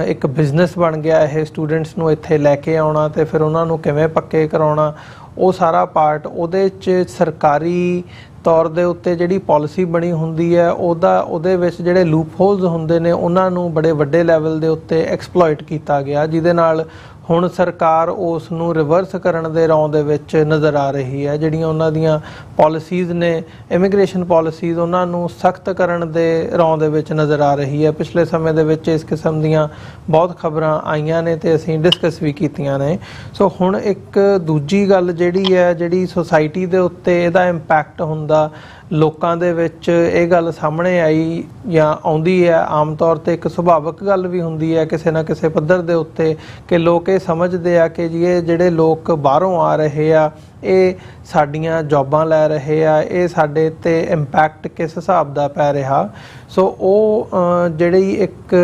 ਇੱਕ ਬਿਜ਼ਨਸ ਬਣ ਗਿਆ ਇਹ ਸਟੂਡੈਂਟਸ ਨੂੰ ਇੱਥੇ ਲੈ ਕੇ ਆਉਣਾ ਤੇ ਫਿਰ ਉਹਨਾਂ ਨੂੰ ਕਿਵੇਂ ਪੱਕੇ ਕਰਾਉਣਾ, ਉਹ ਸਾਰਾ ਪਾਰਟ ਉਹਦੇ 'ਚ ਸਰਕਾਰੀ ਤੌਰ ਦੇ ਉੱਤੇ ਜਿਹੜੀ ਪਾਲਿਸੀ ਬਣੀ ਹੁੰਦੀ ਹੈ ਉਹਦੇ ਵਿੱਚ ਜਿਹੜੇ ਲੂਪ ਹੋਲਸ ਹੁੰਦੇ ਨੇ ਉਹਨਾਂ ਨੂੰ ਬੜੇ ਵੱਡੇ ਲੈਵਲ ਦੇ ਉੱਤੇ ਐਕਸਪਲੋਇਟ ਕੀਤਾ ਗਿਆ, ਜਿਹਦੇ ਨਾਲ ਹੁਣ ਸਰਕਾਰ ਉਸ ਨੂੰ ਰਿਵਰਸ ਕਰਨ ਦੇ ਰੌਂ ਦੇ ਵਿੱਚ ਨਜ਼ਰ ਆ ਰਹੀ ਹੈ। ਜਿਹੜੀਆਂ ਉਹਨਾਂ ਦੀਆਂ ਪਾਲਿਸੀਜ਼ ਨੇ ਇਮੀਗ੍ਰੇਸ਼ਨ ਪਾਲਿਸੀਜ਼ ਉਹਨਾਂ ਨੂੰ ਸਖਤ ਕਰਨ ਦੇ ਰੌਂ ਦੇ ਵਿੱਚ ਨਜ਼ਰ ਆ ਰਹੀ ਹੈ। ਪਿਛਲੇ ਸਮੇਂ ਦੇ ਵਿੱਚ ਇਸ ਕਿਸਮ ਦੀਆਂ ਬਹੁਤ ਖਬਰਾਂ ਆਈਆਂ ਨੇ ਤੇ ਅਸੀਂ ਡਿਸਕਸ ਵੀ ਕੀਤੀਆਂ ਨੇ। ਸੋ ਹੁਣ ਇੱਕ ਦੂਜੀ ਗੱਲ ਜਿਹੜੀ ਸੋਸਾਇਟੀ ਦੇ ਉੱਤੇ ਇਹਦਾ ਇੰਪੈਕਟ ਹੁੰਦਾ, ਲੋਕਾਂ ਦੇ ਵਿੱਚ ਇਹ ਗੱਲ ਸਾਹਮਣੇ ਆਈ ਜਾਂ ਆਉਂਦੀ ਹੈ, ਆਮ ਤੌਰ ਤੇ ਇੱਕ ਸੁਭਾਵਿਕ ਗੱਲ ਵੀ ਹੁੰਦੀ ਹੈ ਕਿਸੇ ਨਾ ਕਿਸੇ ਪੱਧਰ ਦੇ ਉੱਤੇ ਕਿ ਲੋਕ ਇਹ ਸਮਝਦੇ ਆ ਕਿ ਜੀ ਇਹ ਜਿਹੜੇ ਲੋਕ ਬਾਹਰੋਂ ਆ ਰਹੇ ਆ ਇਹ ਸਾਡੀਆਂ ਜੌਬਾਂ ਲੈ ਰਹੇ ਆ, ਇਹ ਸਾਡੇ ਤੇ ਇੰਪੈਕਟ ਕਿਸ ਹਿਸਾਬ ਦਾ ਪੈ ਰਿਹਾ। ਸੋ ਉਹ ਜਿਹੜੀ ਇੱਕ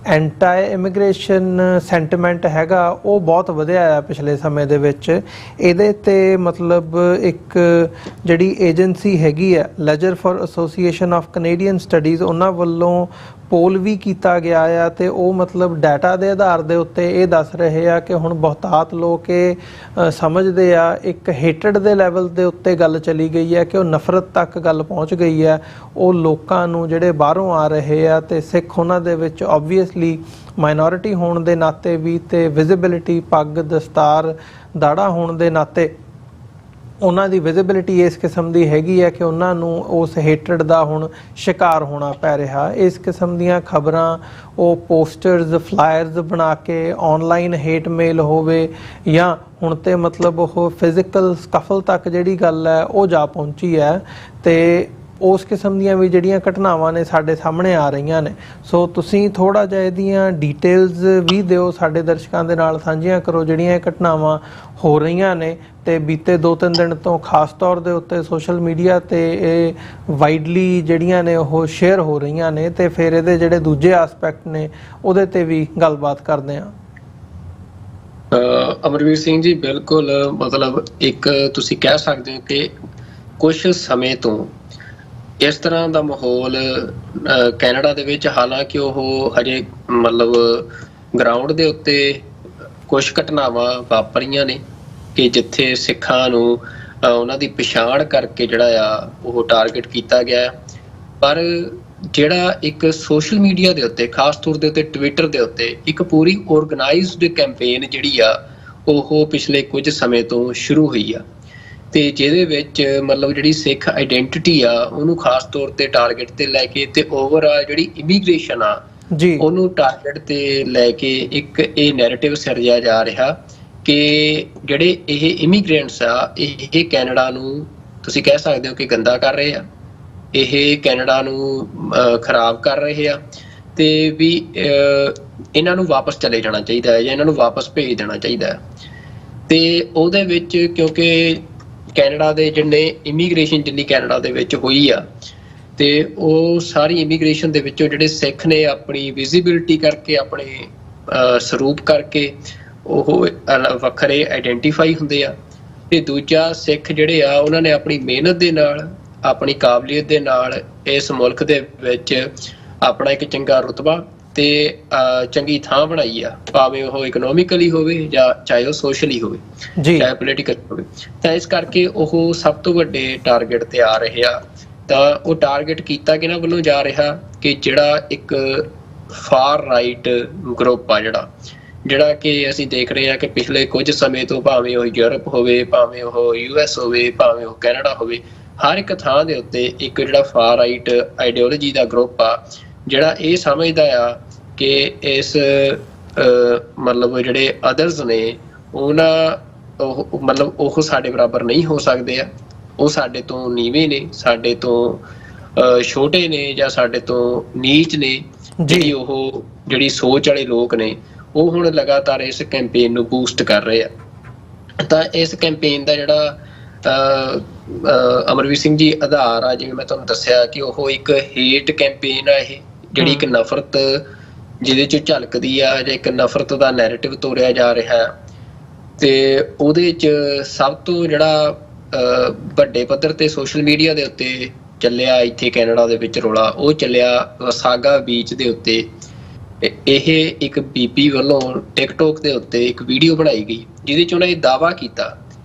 ਐਂਟੀ ਇਮੀਗ੍ਰੇਸ਼ਨ ਸੈਂਟੀਮੈਂਟ ਹੈਗਾ ਉਹ ਬਹੁਤ ਵਧਿਆ ਆ ਪਿਛਲੇ ਸਮੇਂ ਦੇ ਵਿੱਚ। ਇਹਦੇ ਤੇ ਮਤਲਬ ਇੱਕ ਜਿਹੜੀ ਏਜੰਸੀ ਹੈਗੀ ਆ ledger for association of Canadian studies, ਉਹਨਾਂ ਵੱਲੋਂ ਪੋਲ ਵੀ ਕੀਤਾ ਗਿਆ ਆ ਤੇ ਉਹ ਮਤਲਬ ਡਾਟਾ ਦੇ ਆਧਾਰ ਦੇ ਉੱਤੇ ਇਹ ਦੱਸ ਰਹੇ ਆ ਕਿ ਹੁਣ ਬਹੁਤਾਤ ਲੋਕ ਇਹ ਸਮਝਦੇ ਆ, ਇੱਕ ਹੇਟਡ ਦੇ ਲੈਵਲ ਦੇ ਉੱਤੇ ਗੱਲ ਚਲੀ ਗਈ ਹੈ ਕਿ ਉਹ ਨਫ਼ਰਤ ਤੱਕ ਗੱਲ ਪਹੁੰਚ ਗਈ ਹੈ ਉਹ ਲੋਕਾਂ ਨੂੰ ਜਿਹੜੇ ਬਾਹਰੋਂ ਆ ਰਹੇ ਆ। ਤੇ ਸਿੱਖ ਉਹਨਾਂ ਦੇ ਵਿੱਚ ਓਬਵੀਅਸਲੀ ਮਾਈਨੋਰਿਟੀ ਹੋਣ ਦੇ ਨਾਤੇ ਵੀ ਤੇ ਵਿਜ਼ਿਬਿਲਿਟੀ, ਪੱਗ, ਦਸਤਾਰ, ਦਾੜਾ ਹੋਣ ਦੇ ਨਾਤੇ ਉਹਨਾਂ ਦੀ ਵਿਜ਼ਿਬਿਲਿਟੀ ਇਸ ਕਿਸਮ ਦੀ ਹੈਗੀ ਹੈ ਕਿ ਉਹਨਾਂ ਨੂੰ ਉਸ ਹੇਟਡ ਦਾ ਹੁਣ ਸ਼ਿਕਾਰ ਹੋਣਾ ਪੈ ਰਿਹਾ। ਇਸ ਕਿਸਮ ਦੀਆਂ ਖਬਰਾਂ ਉਹ ਪੋਸਟਰਸ, ਫਲਾਇਰਸ ਬਣਾ ਕੇ ਆਨਲਾਈਨ ਹੇਟ ਮੇਲ ਹੋਵੇ ਜਾਂ ਹੁਣ ਤੇ ਮਤਲਬ ਉਹ ਫਿਜ਼ੀਕਲ ਸਕਫਲ ਤੱਕ ਜਿਹੜੀ ਗੱਲ ਹੈ ਉਹ ਜਾ ਪਹੁੰਚੀ ਹੈ ਤੇ ਉਸ ਕਿਸਮ ਦੀਆਂ ਵੀ ਜਿਹੜੀਆਂ ਘਟਨਾਵਾਂ ਨੇ ਸਾਡੇ ਸਾਹਮਣੇ ਆ ਰਹੀਆਂ ਨੇ। ਸੋ ਤੁਸੀਂ ਥੋੜ੍ਹਾ ਜਿਹਾ ਇਹਦੀਆਂ ਡੀਟੇਲਸ ਵੀ ਦਿਓ, ਸਾਡੇ ਦਰਸ਼ਕਾਂ ਦੇ ਨਾਲ ਸਾਂਝੀਆਂ ਕਰੋ ਜਿਹੜੀਆਂ ਇਹ ਘਟਨਾਵਾਂ ਹੋ ਰਹੀਆਂ ਨੇ ਤੇ ਬੀਤੇ 2-3 ਦਿਨ ਤੋਂ ਖਾਸ ਤੌਰ ਦੇ ਉੱਤੇ ਸੋਸ਼ਲ ਮੀਡੀਆ ਤੇ ਇਹ ਵਾਈਡਲੀ ਜਿਹੜੀਆਂ ਨੇ ਉਹ ਸ਼ੇਅਰ ਹੋ ਰਹੀਆਂ ਨੇ ਤੇ ਫਿਰ ਇਹਦੇ ਜਿਹੜੇ ਦੂਜੇ ਐਸਪੈਕਟ ਨੇ ਉਹਦੇ ਤੇ ਵੀ ਗੱਲਬਾਤ ਕਰਦੇ ਹਾਂ। ਅਮਰਵੀਰ ਸਿੰਘ ਜੀ, ਬਿਲਕੁਲ ਮਤਲਬ ਇੱਕ ਤੁਸੀਂ ਕਹਿ ਸਕਦੇ ਹੋ ਕਿ ਕੁਝ ਸਮੇਂ ਤੋਂ ਇਸ ਤਰ੍ਹਾਂ ਦਾ ਮਾਹੌਲ ਕੈਨੇਡਾ ਦੇ ਵਿੱਚ, ਹਾਲਾਂਕਿ ਉਹ ਹਜੇ ਮਤਲਬ ਗਰਾਊਂਡ ਦੇ ਉੱਤੇ ਕੁਝ ਘਟਨਾਵਾਂ ਵਾਪਰੀਆਂ ਨੇ ਕਿ ਜਿੱਥੇ ਸਿੱਖਾਂ ਨੂੰ ਉਹਨਾਂ ਦੀ ਪਛਾਣ ਕਰਕੇ ਜਿਹੜਾ ਆ ਉਹ ਟਾਰਗੇਟ ਕੀਤਾ ਗਿਆ। ਪਰ ਜਿਹੜਾ ਇੱਕ ਸੋਸ਼ਲ ਮੀਡੀਆ ਦੇ ਉੱਤੇ, ਖਾਸ ਤੌਰ ਦੇ ਉੱਤੇ ਟਵਿੱਟਰ ਦੇ ਉੱਤੇ ਇੱਕ ਪੂਰੀ ਆਰਗੇਨਾਈਜ਼ਡ ਕੈਂਪੇਨ ਜਿਹੜੀ ਆ ਉਹ ਪਿਛਲੇ ਕੁਝ ਸਮੇਂ ਤੋਂ ਸ਼ੁਰੂ ਹੋਈ ਆ ਤੇ ਜਿਹਦੇ ਵਿੱਚ ਮਤਲਬ ਜਿਹੜੀ ਸਿੱਖ ਆਈਡੈਂਟੀਟੀ ਆ ਉਹਨੂੰ ਖਾਸ ਤੌਰ ਤੇ ਟਾਰਗੇਟ ਤੇ ਲੈ ਕੇ ਤੇ ਓਵਰਆਲ ਜਿਹੜੀ ਇਮੀਗ੍ਰੇਸ਼ਨ ਆ ਜੀ ਉਹਨੂੰ ਟਾਰਗੇਟ ਤੇ ਲੈ ਕੇ ਇੱਕ ਇਹ ਨੈਰੇਟਿਵ ਸਿਰਜਿਆ ਜਾ ਰਿਹਾ ਕਿ ਜਿਹੜੇ ਇਹ ਇਮੀਗ੍ਰੈਂਟਸ ਆ ਇਹ ਕੈਨੇਡਾ ਨੂੰ ਤੁਸੀਂ ਕਹਿ ਸਕਦੇ ਹੋ ਕਿ ਗੰਦਾ ਕਰ ਰਹੇ ਆ, ਇਹ ਕੈਨੇਡਾ ਨੂੰ ਖਰਾਬ ਕਰ ਰਹੇ ਆ ਤੇ ਵੀ ਇਹਨਾਂ ਨੂੰ ਵਾਪਸ ਚਲੇ ਜਾਣਾ ਚਾਹੀਦਾ ਹੈ ਜਾਂ ਇਹਨਾਂ ਨੂੰ ਵਾਪਸ ਭੇਜ ਦੇਣਾ ਚਾਹੀਦਾ ਹੈ। ਤੇ ਉਹਦੇ ਵਿੱਚ ਕਿਉਂਕਿ ਕੈਨੇਡਾ ਦੇ ਜਿੰਨੇ ਇਮੀਗ੍ਰੇਸ਼ਨ ਜਿੰਨੀ ਕੈਨੇਡਾ ਦੇ ਵਿੱਚ ਹੋਈ ਆ ਤੇ ਉਹ ਸਾਰੀ ਇਮੀਗ੍ਰੇਸ਼ਨ ਦੇ ਵਿੱਚੋਂ ਜਿਹੜੇ ਸਿੱਖ ਨੇ ਆਪਣੀ ਵਿਜ਼ਿਬਿਲਿਟੀ ਕਰਕੇ, ਆਪਣੇ ਸਰੂਪ ਕਰਕੇ ਉਹ ਵੱਖਰੇ ਆਈਡੈਂਟੀਫਾਈ ਹੁੰਦੇ ਆ ਤੇ ਦੂਜਾ ਸਿੱਖ ਜਿਹੜੇ ਆ ਉਹਨਾਂ ਨੇ ਆਪਣੀ ਮਿਹਨਤ ਦੇ ਨਾਲ, ਆਪਣੀ ਕਾਬਲੀਅਤ ਦੇ ਨਾਲ ਇਸ ਮੁਲਕ ਦੇ ਵਿੱਚ ਆਪਣਾ ਇੱਕ ਚੰਗਾ ਰੁਤਬਾ ਤੇ ਚੰਗੀ ਥਾਂ ਬਣਾਈ ਆ, ਭਾਵੇਂ ਉਹ ਇਕਨੋਮਿਕਲੀ ਹੋਵੇ ਜਾਂ ਚਾਹੇ ਉਹ ਸੋਸ਼ਲੀ ਹੋਵੇ, ਚਾਹੇ ਪੋਲੀਟੀਕਲ ਹੋਵੇ। ਤਾਂ ਇਸ ਕਰਕੇ ਉਹ ਸਭ ਤੋਂ ਵੱਡੇ ਟਾਰਗੇਟ ਤੇ ਆ ਰਹੇ ਆ। ਤਾਂ ਉਹ ਟਾਰਗੇਟ ਕੀਤਾ ਕਿਹਨਾਂ ਵੱਲੋਂ ਜਾ ਰਿਹਾ ਕਿ ਜਿਹੜਾ ਇੱਕ ਫਾਰ ਰਾਈਟ ਗਰੁੱਪ ਆ ਜਿਹੜਾ ਕਿ ਅਸੀਂ ਦੇਖ ਰਹੇ ਹਾਂ ਕਿ ਪਿਛਲੇ ਕੁਝ ਸਮੇਂ ਤੋਂ, ਭਾਵੇਂ ਉਹ ਯੂਰਪ ਹੋਵੇ, ਭਾਵੇਂ ਉਹ US ਹੋਵੇ, ਭਾਵੇਂ ਉਹ ਕੈਨੇਡਾ ਹੋਵੇ, ਹਰ ਇੱਕ ਥਾਂ ਦੇ ਉੱਤੇ ਇੱਕ ਜਿਹੜਾ for right ideology the group ਆ ਜਿਹੜਾ ਇਹ ਸਮਝਦਾ ਆ ਕਿ ਇਸ ਮਤਲਬ ਜਿਹੜੇ ਅਦਰਸ ਨੇ ਮਤਲਬ ਉਹ ਸਾਡੇ ਬਰਾਬਰ ਨਹੀਂ ਹੋ ਸਕਦੇ ਆ, ਉਹ ਸਾਡੇ ਤੋਂ ਨੀਵੇਂ ਨੇ, ਸਾਡੇ ਤੋਂ ਛੋਟੇ ਨੇ ਜਾਂ ਸਾਡੇ ਤੋਂ ਨੀਚ ਨੇ। ਜਿਹੜੀ ਸੋਚ ਵਾਲੇ ਲੋਕ ਨੇ ਉਹ ਹੁਣ ਲਗਾਤਾਰ ਇਸ ਕੈਂਪੇਨ ਨੂੰ ਬੂਸਟ ਕਰ ਰਹੇ ਆ। ਤਾਂ ਇਸ ਕੈਂਪੇਨ ਦਾ ਜਿਹੜਾ ਅਮਰਵੀਰ ਸਿੰਘ ਜੀ ਆਧਾਰ ਆ, ਜਿਵੇਂ ਮੈਂ ਤੁਹਾਨੂੰ ਦੱਸਿਆ ਕਿ ਉਹ ਇੱਕ ਹੇਟ ਕੈਂਪੇਨ ਆ, ਇਹ ਜਿਹੜੀ ਇੱਕ ਨਫ਼ਰਤ ਜਿਹਦੇ ਚ ਝਲਕਦੀ ਆ ਜਾਂ ਇੱਕ ਨਫ਼ਰਤ ਦਾ ਨੈਰੇਟਿਵ ਤੋਰਿਆ ਜਾ ਰਿਹਾ ਤੇ ਉਹਦੇ ਚ ਸਭ ਤੋਂ ਜਿਹੜਾ ਵੱਡੇ ਪੱਧਰ ਤੇ ਸੋਸ਼ਲ ਮੀਡੀਆ ਦੇ ਉੱਤੇ ਚੱਲਿਆ ਇੱਥੇ ਕੈਨੇਡਾ ਦੇ ਵਿੱਚ ਰੌਲਾ, ਉਹ ਚੱਲਿਆ ਵਸਾਗਾ ਬੀਚ ਦੇ ਉੱਤੇ ਇਹ ਇੱਕ ਬੀਬੀ ਵੱਲੋਂ ਟਿਕਟੋਕ ਦੇ ਉੱਤੇ ਇੱਕ ਵੀਡੀਓ ਬਣਾਈ ਗਈ ਜਿਹਦੇ 'ਚ ਉਹਨਾਂ ਇਹ ਦਾਅਵਾ ਕੀਤਾ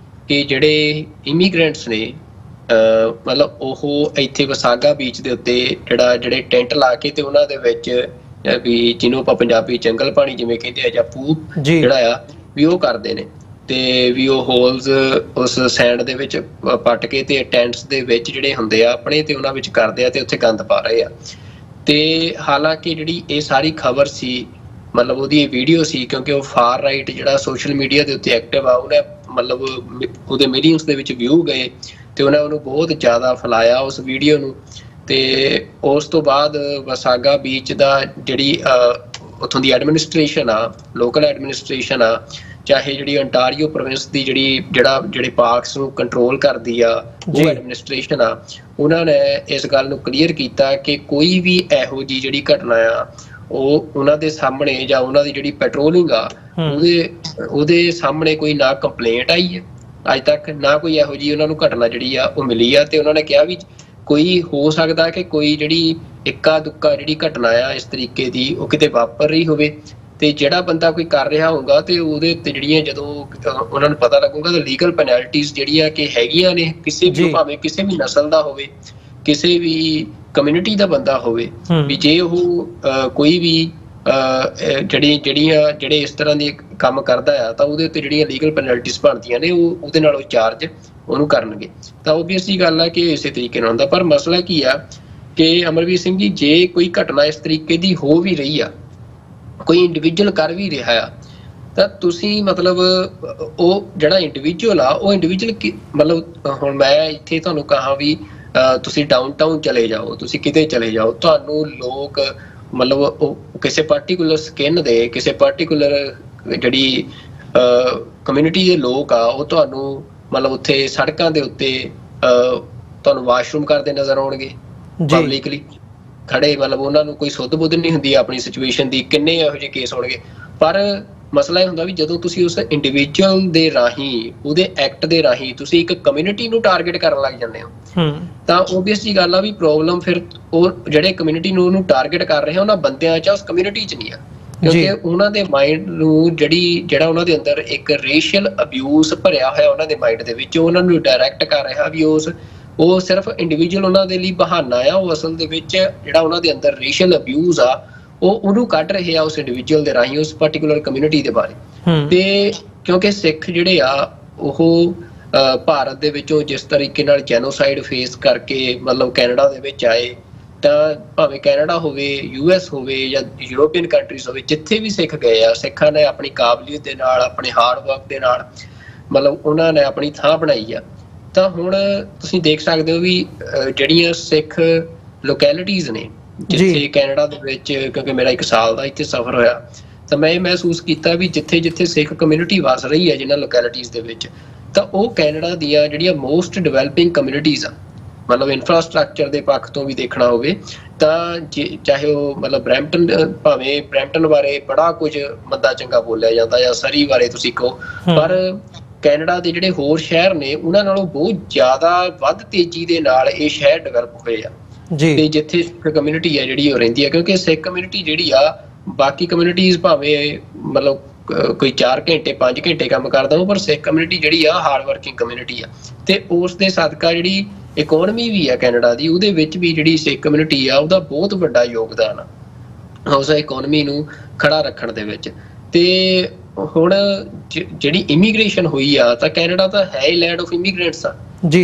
ਕਿ ਜਿਹੜੇ ਇਮੀਗ੍ਰੈਂਟਸ ਨੇ ਮਤਲਬ ਉਹ ਇੱਥੇ ਵਸਾਗਾ ਬੀਚ ਦੇ ਉੱਤੇ ਜਿਹੜੇ ਟੈਂਟ ਲਾ ਕੇ ਤੇ ਉਹਨਾਂ ਦੇ ਵਿੱਚ ਵੀ ਜਿਹਨੂੰ ਆਪਾਂ ਪੰਜਾਬੀ ਜੰਗਲ ਪਾਣੀ ਜਿਵੇਂ ਕਹਿੰਦੇ ਆ ਜਾਂ ਪੂਪ ਜਿਹੜਾ ਆ ਵੀ ਉਹ ਕਰਦੇ ਨੇ ਤੇ ਵੀ ਉਹ ਹੋਲਸ ਉਸ ਸੈਂਡ ਦੇ ਵਿੱਚ ਪੱਟ ਕੇ ਤੇ ਟੈਂਟਸ ਦੇ ਵਿੱਚ ਜਿਹੜੇ ਹੁੰਦੇ ਆ ਆਪਣੇ ਤੇ ਉਹਨਾਂ ਵਿੱਚ ਕਰਦੇ ਆ ਤੇ ਉੱਥੇ ਗੰਦ ਪਾ ਰਹੇ ਆ। ਤੇ ਹਾਲਾਂਕਿ ਜਿਹੜੀ ਇਹ ਸਾਰੀ ਖਬਰ ਸੀ ਮਤਲਬ ਉਹਦੀ ਇਹ ਵੀਡੀਓ ਸੀ ਕਿਉਂਕਿ ਉਹ ਫਾਰ ਰਾਈਟ ਜਿਹੜਾ ਸੋਸ਼ਲ ਮੀਡੀਆ ਦੇ ਉੱਤੇ ਐਕਟਿਵ ਆ ਉਹਨੇ ਮਤਲਬ ਉਹਦੇ ਮਿਲੀਅਨਸ ਦੇ ਵਿੱਚ ਵਿਊ ਗਏ ਤੇ ਉਹਨਾਂ ਉਹਨੂੰ ਬਹੁਤ ਜ਼ਿਆਦਾ ਫੈਲਾਇਆ ਉਸ ਵੀਡੀਓ ਨੂੰ। ਤੇ ਉਸ ਤੋਂ ਬਾਅਦ ਵਸਾਗਾ ਬੀਚ ਦਾ ਜਿਹੜੀ ਉੱਥੋਂ ਦੀ ਐਡਮਿਨਿਸਟ੍ਰੇਸ਼ਨ ਆ ਲੋਕਲ ਐਡਮਿਨਿਸਟ੍ਰੇਸ਼ਨ ਆ ਚਾਹੇ ਜਿਹੜੀ ontario ਪ੍ਰੋਵਿੰਸ ਦੀ ਜਿਹੜੇ ਪਾਰਕਸ ਨੂੰ ਕੰਟਰੋਲ ਕਰਦੀ ਆ ਉਹ ਐਡਮਿਨਿਸਟ੍ਰੇਸ਼ਨ ਆ ਉਹਨਾਂ ਨੇ ਇਸ ਗੱਲ ਨੂੰ ਕਲੀਅਰ ਕੀਤਾ ਕਿ ਕੋਈ ਵੀ ਇਹੋ ਜਿਹੀ ਜਿਹੜੀ ਘਟਨਾ ਆ ਉਹ ਉਹਨਾਂ ਦੇ ਸਾਹਮਣੇ ਜਾਂ ਉਹਨਾਂ ਦੀ ਜਿਹੜੀ ਪੈਟਰੋਲਿੰਗ ਆ ਉਹਦੇ ਸਾਹਮਣੇ ਕੋਈ ਨਾ ਕੰਪਲੇਂਟ ਆਈ ਹੈ ਅੱਜ ਤੱਕ ਨਾ ਕੋਈ ਇਹੋ ਜਿਹੀ ਉਹਨਾਂ ਨੂੰ ਘਟਨਾ ਜਿਹੜੀ ਆ ਉਹ ਮਿਲੀ ਆ। ਤੇ ਉਹਨਾਂ ਨੇ ਕਿਹਾ ਵੀ ਕੋਈ ਹੋ ਸਕਦਾ ਕਿ ਕੋਈ ਜਿਹੜੀ ਇੱਕਾ ਦੁੱਕਾ ਜਿਹੜੀ ਘਟਨਾ ਆ ਇਸ ਤਰੀਕੇ ਦੀ ਉਹ ਕਿਤੇ ਵਾਪਰ ਰਹੀ ਹੋਵੇ ਤੇ ਜਿਹੜਾ ਬੰਦਾ ਕੋਈ ਕਰ ਰਿਹਾ ਹੋਊਗਾ ਤੇ ਉਹਦੇ ਉੱਤੇ ਜਿਹੜੀਆਂ ਜਦੋਂ ਉਹਨਾਂ ਨੂੰ ਪਤਾ ਲੱਗੂਗਾ ਤਾਂ ਲੀਗਲ ਪੈਨਲਟੀਜ਼ ਜਿਹੜੀਆਂ ਕਿ ਹੈਗੀਆਂ ਨੇ ਕਿਸੇ ਵੀ ਭਾਵੇਂ ਕਿਸੇ ਵੀ ਨਸਲ ਦਾ ਹੋਵੇ ਕਿਸੇ ਵੀ ਕਮਿਊਨਿਟੀ ਦਾ ਬੰਦਾ ਹੋਵੇ ਵੀ ਜੇ ਉਹ ਕੋਈ ਵੀ ਜਿਹੜੇ ਇਸ ਤਰ੍ਹਾਂ ਦੇ ਕੰਮ ਕਰਦਾ ਆ ਤਾਂ ਉਹਦੇ ਉੱਤੇ ਜਿਹੜੀਆਂ ਲੀਗਲ ਪੈਨਲਟੀਜ਼ ਬਣਦੀਆਂ ਨੇ ਉਹਦੇ ਨਾਲ ਉਹ ਚਾਰਜ ਉਹਨੂੰ ਕਰਨਗੇ। ਤਾਂ ਓਬਵੀਅਸਲੀ ਗੱਲ ਆ ਕਿ ਇਸੇ ਤਰੀਕੇ ਨਾਲ ਹੁੰਦਾ। ਪਰ ਮਸਲਾ ਕੀ ਆ ਕਿ ਅਮਰਵੀਰ ਸਿੰਘ ਜੀ ਜੇ ਕੋਈ ਘਟਨਾ ਇਸ ਤਰੀਕੇ ਦੀ ਹੋ ਵੀ ਰਹੀ ਆ ਕੋਈ ਇੰਡੀਵਿਜੂਅਲ ਕਰ ਵੀ ਰਿਹਾ ਆ ਤਾਂ ਤੁਸੀਂ ਮਤਲਬ ਉਹ ਜਿਹੜਾ ਇੰਡੀਵਿਜੂਅਲ ਆ ਉਹ ਇੰਡੀਵਿਜੂਅਲ ਮਤਲਬ ਹੁਣ ਮੈਂ ਇੱਥੇ ਤੁਹਾਨੂੰ ਕਹਾਂ ਵੀ ਤੁਸੀਂ ਡਾਊਨਟਾਊਨ ਚਲੇ ਜਾਓ ਤੁਸੀਂ ਕਿਤੇ ਚਲੇ ਜਾਓ ਤੁਹਾਨੂੰ ਲੋਕ ਮਤਲਬ ਉਹ ਕਿਸੇ ਪਾਰਟੀਕੂਲਰ ਸਕਿਨ ਦੇ ਕਿਸੇ ਪਾਰਟੀਕੂਲਰ ਜਿਹੜੀ ਕਮਿਊਨਿਟੀ ਦੇ ਲੋਕ ਆ ਉਹ ਤੁਹਾਨੂੰ ਮਤਲਬ ਉੱਥੇ ਸੜਕਾਂ ਦੇ ਉੱਤੇ ਤੁਹਾਨੂੰ ਵਾਸ਼ਰੂਮ ਕਰਦੇ ਨਜ਼ਰ ਆਉਣਗੇ ਪਬਲਿਕਲੀ ਖੜੇ ਮਤਲਬ ਉਹਨਾਂ ਨੂੰ ਕੋਈ ਸੁੱਧ ਬੁੱਧ ਨਹੀਂ ਹੁੰਦੀ ਆਪਣੀ ਸਿਚੁਏਸ਼ਨ ਦੀ ਕਿੰਨੇ ਇਹੋ ਜਿਹੇ ਕੇਸ ਹੋਣਗੇ। ਪਰ ਮਸਲਾ ਇਹ ਹੁੰਦਾ ਵੀ ਜਦੋਂ ਤੁਸੀਂ ਉਸ ਇੰਡੀਵਿਜੂਅਲ ਦੇ ਰਾਹੀਂ ਉਹਦੇ ਐਕਟ ਦੇ ਰਾਹੀਂ ਤੁਸੀਂ ਇੱਕ ਕਮਿਊਨਿਟੀ ਨੂੰ ਟਾਰਗੇਟ ਕਰਨ ਲੱਗ ਜਾਂਦੇ ਹੋ ਤਾਂ ਓਬਵੀਅਸਲੀ ਗੱਲ ਆ ਵੀ ਪ੍ਰੋਬਲਮ ਫਿਰ ਉਹ ਜਿਹੜੇ ਕਮਿਊਨਿਟੀ ਨੂੰ ਉਹਨੂੰ ਟਾਰਗੇਟ ਕਰ ਰਹੇ ਆ ਉਹਨਾਂ ਬੰਦਿਆਂ 'ਚ ਉਸ ਕਮਿਊਨਿਟੀ 'ਚ ਨਹੀਂ ਆ ਕਿਉਂਕਿ ਉਹਨਾਂ ਦੇ ਮਾਈਂਡ ਨੂੰ ਜਿਹੜਾ ਉਹਨਾਂ ਦੇ ਅੰਦਰ ਇੱਕ ਰੇਸ਼ੀਅਲ ਅਬਿਊਜ਼ ਭਰਿਆ ਹੋਇਆ ਉਹਨਾਂ ਦੇ ਮਾਈਂਡ ਦੇ ਵਿੱਚ ਉਹਨਾਂ ਨੂੰ ਡਾਇਰੈਕਟ ਕਰ ਰਿਹਾ ਵੀ ਉਹ ਸਿਰਫ ਇੰਡੀਵਿਜੂਅਲ ਉਹਨਾਂ ਦੇ ਲਈ ਬਹਾਨਾ ਆ ਉਹ ਅਸਲ ਦੇ ਵਿੱਚ ਜਿਹੜਾ ਉਹਨਾਂ ਦੇ ਅੰਦਰ ਰੇਸ਼ੀਅਲ ਅਬਿਊਜ਼ ਆ ਉਹਨੂੰ ਕੱਢ ਰਹੇ ਆ ਉਸ ਇੰਡੀਵਿਜੂਅਲ ਦੇ ਰਾਹੀਂ ਉਸ ਪਾਰਟੀਕੂਲਰ ਕਮਿਊਨਿਟੀ ਦੇ ਬਾਰੇ। ਤੇ ਕਿਉਂਕਿ ਸਿੱਖ ਜਿਹੜੇ ਆ ਉਹ ਭਾਰਤ ਦੇ ਵਿੱਚੋਂ ਜਿਸ ਤਰੀਕੇ ਨਾਲ ਜੈਨੋਸਾਈਡ ਫੇਸ ਕਰਕੇ ਮਤਲਬ ਕੈਨੇਡਾ ਦੇ ਵਿੱਚ ਆਏ ਤਾਂ ਭਾਵੇਂ ਕੈਨੇਡਾ ਹੋਵੇ US ਹੋਵੇ ਜਾਂ ਯੂਰੋਪੀਅਨ ਕੰਟਰੀਜ਼ ਹੋਵੇ ਜਿੱਥੇ ਵੀ ਸਿੱਖ ਗਏ ਆ ਸਿੱਖਾਂ ਨੇ ਆਪਣੀ ਕਾਬਲੀਅਤ ਦੇ ਨਾਲ ਆਪਣੇ ਹਾਰਡ ਵਰਕ ਦੇ ਨਾਲ ਮਤਲਬ ਉਹਨਾਂ ਨੇ ਆਪਣੀ ਥਾਂ ਬਣਾਈ ਆ। ਤਾਂ ਹੁਣ ਤੁਸੀਂ ਦੇਖ ਸਕਦੇ ਹੋ ਵੀ ਜਿਹੜੀਆਂ ਸਿੱਖ ਲੋਕੈਲਿਟੀਜ਼ ਨੇ ਜਿੱਥੇ ਕੈਨੇਡਾ ਦੇ ਵਿੱਚ ਕਿਉਂਕਿ ਮੇਰਾ 1 ਸਾਲ ਦਾ ਇੱਥੇ ਸਫ਼ਰ ਹੋਇਆ ਤਾਂ ਮੈਂ ਇਹ ਮਹਿਸੂਸ ਕੀਤਾ ਵੀ ਜਿੱਥੇ ਜਿੱਥੇ ਸਿੱਖ ਕਮਿਊਨਿਟੀ ਵਸ ਰਹੀ ਹੈ ਜਿਹਨਾਂ ਲੋਕੈਲਿਟੀਜ਼ ਦੇ ਵਿੱਚ ਤਾਂ ਉਹ ਕੈਨੇਡਾ ਦੀਆਂ ਜਿਹੜੀਆਂ ਮੋਸਟ ਡਿਵੈਲਪਿੰਗ ਕਮਿਊਨਿਟੀਜ਼ ਆ ਮਤਲਬ ਇਨਫਰਾਸਟਰਕਚਰ ਦੇ ਪੱਖ ਤੋਂ ਵੀ ਦੇਖਣਾ ਹੋਵੇ ਤਾਂ ਚਾਹੇ ਉਹ ਮਤਲਬ ਬਰੈਂਪਟਨ ਬਾਰੇ ਬੜਾ ਕੁਝ ਮੰਦਾ ਚੰਗਾ ਬੋਲਿਆ ਜਾਂਦਾ ਜਾਂ ਸਰੀ ਬਾਰੇ ਤੁਸੀਂ ਕਹੋ ਪਰ ਕੈਨੇਡਾ ਦੇ ਜਿਹੜੇ ਹੋਰ ਸ਼ਹਿਰ ਨੇ ਉਹਨਾਂ ਨਾਲੋਂ ਬਹੁਤ ਜ਼ਿਆਦਾ ਵੱਧ ਤੇਜ਼ੀ ਦੇ ਨਾਲ ਇਹ ਸ਼ਹਿਰ ਡਿਵੈਲਪ ਹੋਏ ਆ ਤੇ ਜਿੱਥੇ ਸਿੱਖ ਕਮਿਊਨਿਟੀ ਹੈ ਜਿਹੜੀ ਉਹ ਰਹਿੰਦੀ ਆ ਕਿਉਂਕਿ ਸਿੱਖ ਕਮਿਊਨਿਟੀ ਜਿਹੜੀ ਆ ਬਾਕੀ ਕਮਿਊਨਿਟੀਜ਼ ਭਾਵੇਂ ਮਤਲਬ ਕੋਈ 4 ਘੰਟੇ 5 ਘੰਟੇ ਕੰਮ ਕਰਦਾ ਉਹ ਪਰ ਸਿੱਖ ਕਮਿਊਨਿਟੀ ਜਿਹੜੀ ਆ ਹਾਰਡ ਵਰਕਿੰਗ ਕਮਿਊਨਿਟੀ ਆ ਤੇ ਉਸ ਦੇ ਸਦਕਾ ਜਿਹੜੀ ਇਕੋਨਮੀ ਵੀ ਆ ਕੈਨੇਡਾ ਦੀ ਉਹਦੇ ਵਿੱਚ ਵੀ ਜਿਹੜੀ ਸਿੱਖ ਕਮਿਊਨਿਟੀ ਆ ਉਹਦਾ ਬਹੁਤ ਵੱਡਾ ਯੋਗਦਾਨ ਆ ਉਸ ਇਕੋਨਮੀ ਨੂੰ ਖੜਾ ਰੱਖਣ ਦੇ ਵਿੱਚ। ਤੇ ਹੁਣ ਜਿਹੜੀ ਇਮੀਗ੍ਰੇਸ਼ਨ ਹੋਈ ਆ ਤਾਂ ਕੈਨੇਡਾ ਤਾਂ ਹੈ ਹੀ ਲੈਂਡ ਆਫ ਇਮੀਗ੍ਰੈਂਟਸ ਆ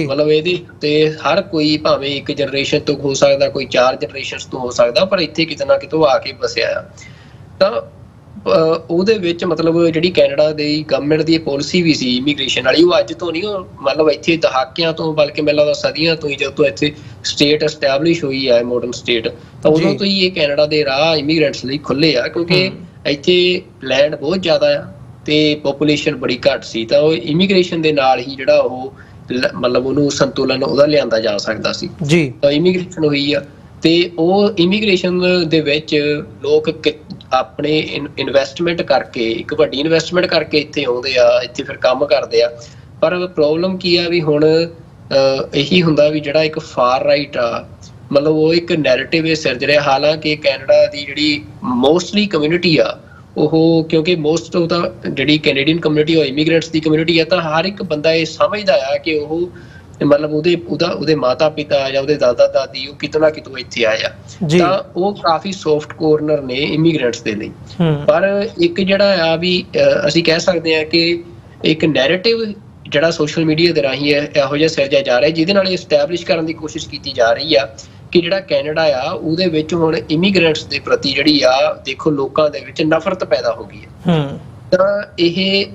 ਮਤਲਬ ਇਹਦੇ ਤੇ ਹਰ ਕੋਈ ਭਾਵੇਂ 1 ਜਨਰੇਸ਼ਨ ਤੋਂ ਹੋ ਸਕਦਾ ਕੋਈ 4 ਜਨਰੇਸ਼ਨਸ ਤੋਂ ਹੋ ਸਕਦਾ ਪਰ ਇੱਥੇ ਕਿਤੇ ਨਾ ਕਿਤੇ ਆ ਕੇ ਵਸਿਆ ਆ। ਤਾਂ ਉਹਦੇ ਵਿੱਚ ਮਤਲਬ ਜਿਹੜੀ ਕੈਨੇਡਾ ਦੀ ਗਵਰਨਮੈਂਟ ਦੀ ਪਾਲਿਸੀ ਵੀ ਸੀ ਇਮੀਗ੍ਰੇਸ਼ਨ ਵਾਲੀ ਉਹ ਅੱਜ ਤੋਂ ਨਹੀਂ ਮਤਲਬ ਇੱਥੇ ਦਹਾਕਿਆਂ ਤੋਂ ਬਲਕਿ ਮੈਨੂੰ ਲੱਗਦਾ ਸਦੀਆਂ ਤੋਂ ਹੀ ਜਦੋਂ ਤੋਂ ਇੱਥੇ ਸਟੇਟ ਐਸਟੈਬਲਿਸ਼ ਹੋਈ ਹੈ ਮਾਡਰਨ ਸਟੇਟ ਤਾਂ ਉਦੋਂ ਤੋਂ ਹੀ ਇਹ ਕੈਨੇਡਾ ਦੇ ਰਾਹ ਇਮੀਗ੍ਰੈਂਟਸ ਲਈ ਖੁੱਲੇ ਆ ਕਿਉਂਕਿ ਇੱਥੇ ਲੈਂਡ ਬਹੁਤ ਜ਼ਿਆਦਾ ਆ ਤੇ ਪੋਪੂਲੇਸ਼ਨ ਬੜੀ ਘੱਟ ਸੀ ਤਾਂ ਉਹ ਇਮੀਗ੍ਰੇਸ਼ਨ ਦੇ ਨਾਲ ਹੀ ਜਿਹੜਾ ਉਹ ਮਤਲਬ ਉਹਨੂੰ ਸੰਤੁਲਨ ਉਹਦਾ ਲਿਆਂਦਾ ਜਾ ਸਕਦਾ ਸੀ ਤਾਂ ਇਮੀਗ੍ਰੇਸ਼ਨ ਹੋਈ ਆ ਤੇ ਉਹ ਇਮੀਗ੍ਰੇਸ਼ਨ ਦੇ ਵਿੱਚ ਲੋਕ ਆਪਣੇ ਇਨਵੈਸਟਮੈਂਟ ਕਰਕੇ ਇੱਕ ਵੱਡੀ ਇਨਵੈਸਟਮੈਂਟ ਕਰਕੇ ਇੱਥੇ ਆਉਂਦੇ ਆ ਇੱਥੇ ਫਿਰ ਕੰਮ ਕਰਦੇ ਆ ਪਰ ਪ੍ਰੋਬਲਮ ਕੀ ਆ ਵੀ ਹੁਣ ਇਹੀ ਹੁੰਦਾ ਵੀ ਜਿਹੜਾ ਇੱਕ ਫਾਰ ਰਾਈਟ ਆ ਮਤਲਬ ਉਹ ਇੱਕ ਨੈਰੇਟਿਵ ਇਹ ਸਿਰਜ ਰਿਹਾ। ਹਾਲਾਂਕਿ ਕੈਨੇਡਾ ਦੀ ਜਿਹੜੀ ਮੋਸਟਲੀ ਕਮਿਊਨਿਟੀ ਆ ਉਹ, ਕਿਉਂਕਿ ਮੋਸਟ ਆਫ ਦਾ ਜਿਹੜੀ ਕੈਨੇਡੀਅਨ ਕਮਿਊਨਿਟੀ ਉਹ ਇਮੀਗ੍ਰੈਂਟਸ ਦੀ ਕਮਿਊਨਿਟੀ ਆ, ਤਾਂ ਹਰ ਇੱਕ ਬੰਦਾ ਇਹ ਸਮਝਦਾ ਆ ਕਿ ਉਹ ਮਤਲਬ ਉਹਦੇ ਮਾਤਾ ਪਿਤਾ ਜਾਂ ਉਹਦੇ ਦਾਦਾ ਦਾਦੀ ਉਹ ਕਿਤੋਂ ਨਾ ਕਿਤੋਂ ਇੱਥੇ ਆਇਆ, ਤਾਂ ਉਹ ਕਾਫੀ ਸੌਫਟ ਕੋਰਨਰ ਨੇ ਇਮੀਗ੍ਰੈਂਟਸ ਦੇ ਲਈ। ਪਰ ਇੱਕ ਜਿਹੜਾ ਆ ਵੀ ਅਸੀਂ ਕਹਿ ਸਕਦੇ ਹਾਂ ਕਿ ਇੱਕ ਨੈਰੇਟਿਵ ਜਿਹੜਾ ਸੋਸ਼ਲ ਮੀਡੀਆ ਦੇ ਰਾਹੀਂ ਇਹੋ ਜਿਹਾ ਸਿਰਜਿਆ ਜਾ ਰਿਹਾ, ਜਿਹਦੇ ਨਾਲ ਐਸਟੈਬਲਿਸ਼ ਕਰਨ ਦੀ ਕੋਸ਼ਿਸ਼ ਕੀਤੀ ਜਾ ਰਹੀ ਆ ਕਿ ਜਿਹੜਾ ਕੈਨੇਡਾ ਆ ਉਹਦੇ ਵਿੱਚ ਹੁਣ ਇਮੀਗ੍ਰੈਂਟਸ ਦੇ ਪ੍ਰਤੀ ਜਿਹੜੀ ਆ ਦੇਖੋ ਲੋਕਾਂ ਦੇ ਵਿੱਚ ਨਫ਼ਰਤ ਪੈਦਾ ਹੋ ਗਈ ਹੈ। ਤਾਂ ਇਹ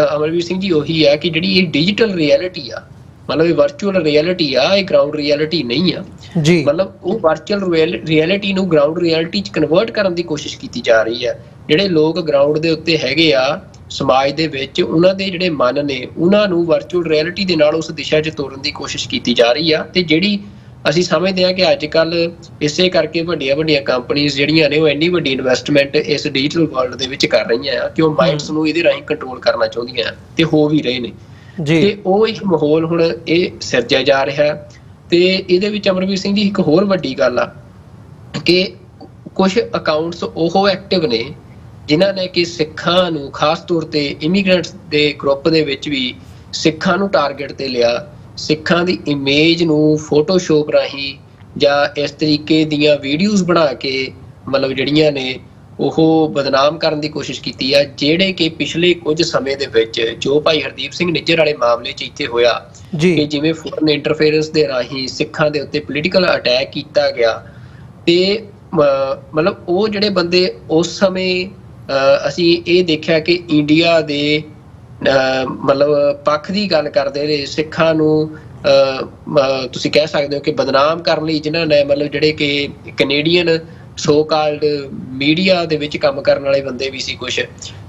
ਅਮਰਵੀਰ ਸਿੰਘ ਜੀ ਉਹੀ ਆ ਕਿ ਜਿਹੜੀ ਇਹ ਡਿਜੀਟਲ ਰਿਐਲਿਟੀ ਆ, ਮਤਲਬ ਇਹ ਵਰਚੁਅਲ ਰਿਐਲਿਟੀ ਆ, ਇਹ ਗਰਾਊਂਡ ਰਿਐਲਿਟੀ ਨਹੀਂ ਆ ਜੀ। ਮਤਲਬ ਉਹ ਵਰਚੁਅਲ ਰਿਐਲਿਟੀ ਨੂੰ ਗਰਾਊਂਡ ਰਿਐਲਿਟੀ 'ਚ ਕਨਵਰਟ ਕਰਨ ਦੀ ਕੋਸ਼ਿਸ਼ ਕੀਤੀ ਜਾ ਰਹੀ ਆ। ਜਿਹੜੇ ਲੋਕ ਗਰਾਊਂਡ ਦੇ ਉੱਤੇ ਹੈਗੇ ਆ ਸਮਾਜ ਦੇ ਵਿੱਚ, ਉਹਨਾਂ ਦੇ ਜਿਹੜੇ ਮਨ ਨੇ ਉਹਨਾਂ ਨੂੰ ਵਰਚੁਅਲ ਰਿਐਲਿਟੀ ਦੇ ਨਾਲ ਉਸ ਦਿਸ਼ਾ 'ਚ ਤੋਰਨ ਦੀ ਕੋਸ਼ਿਸ਼ ਕੀਤੀ ਜਾ ਰਹੀ ਆ। ਤੇ ਜਿਹੜੀ ਅਸੀਂ ਸਮਝਦੇ ਹਾਂ ਕਿ ਅੱਜ ਕੱਲ ਇਸੇ ਕਰਕੇ ਵੱਡੀਆਂ ਕੰਪਨੀਆਂ ਜਿਹੜੀਆਂ ਨੇ ਉਹ ਇੰਨੀ ਵੱਡੀ ਇਨਵੈਸਟਮੈਂਟ ਇਸ ਡਿਜੀਟਲ ਵਰਲਡ ਦੇ ਵਿੱਚ ਕਰ ਰਹੀਆਂ ਆ ਕਿ ਉਹ ਮਾਈਂਡਸ ਨੂੰ ਇਹਦੇ ਰਾਹੀਂ ਕੰਟਰੋਲ ਕਰਨਾ ਚਾਹੁੰਦੀਆਂ ਤੇ ਹੋ ਵੀ ਰਹੇ ਨੇ ਤੇ ਉਹ ਇੱਕ ਮਾਹੌਲ ਹੁਣ ਇਹ ਸਿਰਜਿਆ ਜਾ ਰਿਹਾ। ਤੇ ਇਹਦੇ ਵਿੱਚ ਅਮਰਵੀਰ ਸਿੰਘ ਜੀ ਇੱਕ ਹੋਰ ਵੱਡੀ ਗੱਲ ਆ ਕਿ ਕੁਝ ਅਕਾਊਂਟਸ ਉਹ ਐਕਟਿਵ ਨੇ ਜਿਨ੍ਹਾਂ ਨੇ ਕਿ ਸਿੱਖਾਂ ਨੂੰ, ਖਾਸ ਤੌਰ ਤੇ ਇਮੀਗ੍ਰੈਂਟਸ ਦੇ ਗਰੁੱਪ ਦੇ ਵਿੱਚ ਵੀ ਸਿੱਖਾਂ ਨੂੰ ਟਾਰਗੇਟ ਤੇ ਲਿਆ, ਸਿੱਖਾਂ ਦੀ ਇਮੇਜ ਨੂੰ ਫੋਟੋਸ਼ੋਪ ਰਾਹੀਂ ਜਾਂ ਇਸ ਤਰੀਕੇ ਦੀਆਂ ਵੀਡੀਓਜ਼ ਬਣਾ ਕੇ ਮਤਲਬ ਜਿਹੜੀਆਂ ਨੇ ਉਹ ਬਦਨਾਮ ਕਰਨ ਦੀ ਕੋਸ਼ਿਸ਼ ਕੀਤੀ ਆ, ਜਿਹੜੇ ਕਿ ਪਿਛਲੇ ਕੁਝ ਸਮੇਂ ਦੇ ਵਿੱਚ ਜੋ ਭਾਈ ਹਰਦੀਪ ਸਿੰਘ ਨਿੱਜਰ ਵਾਲੇ ਮਾਮਲੇ 'ਚ ਇੱਥੇ ਹੋਇਆ ਕਿ ਜਿਵੇਂ ਫੋਰਨ ਇੰਟਰਫੇਰੈਂਸ ਦੇ ਰਾਹੀਂ ਸਿੱਖਾਂ ਦੇ ਉੱਤੇ ਪੋਲੀਟੀਕਲ ਅਟੈਕ ਕੀਤਾ ਗਿਆ। ਤੇ ਮਤਲਬ ਉਹ ਜਿਹੜੇ ਬੰਦੇ ਉਸ ਸਮੇਂ ਅਸੀਂ ਇਹ ਦੇਖਿਆ ਕਿ ਇੰਡੀਆ ਦੇ ਮਤਲਬ ਪੱਖ ਦੀ ਗੱਲ ਕਰਦੇ ਨੇ, ਸਿੱਖਾਂ ਨੂੰ ਤੁਸੀਂ ਕਹਿ ਸਕਦੇ ਹੋ ਕਿ ਬਦਨਾਮ ਕਰਨ ਲਈ, ਜਿਨ੍ਹਾਂ ਨੇ ਮਤਲਬ ਜਿਹੜੇ ਕਿ ਕੈਨੇਡੀਅਨ ਸੋ ਕਾਲਡ ਮੀਡੀਆ ਦੇ ਵਿੱਚ ਕੰਮ ਕਰਨ ਵਾਲੇ ਬੰਦੇ ਵੀ ਸੀ ਕੁਛ,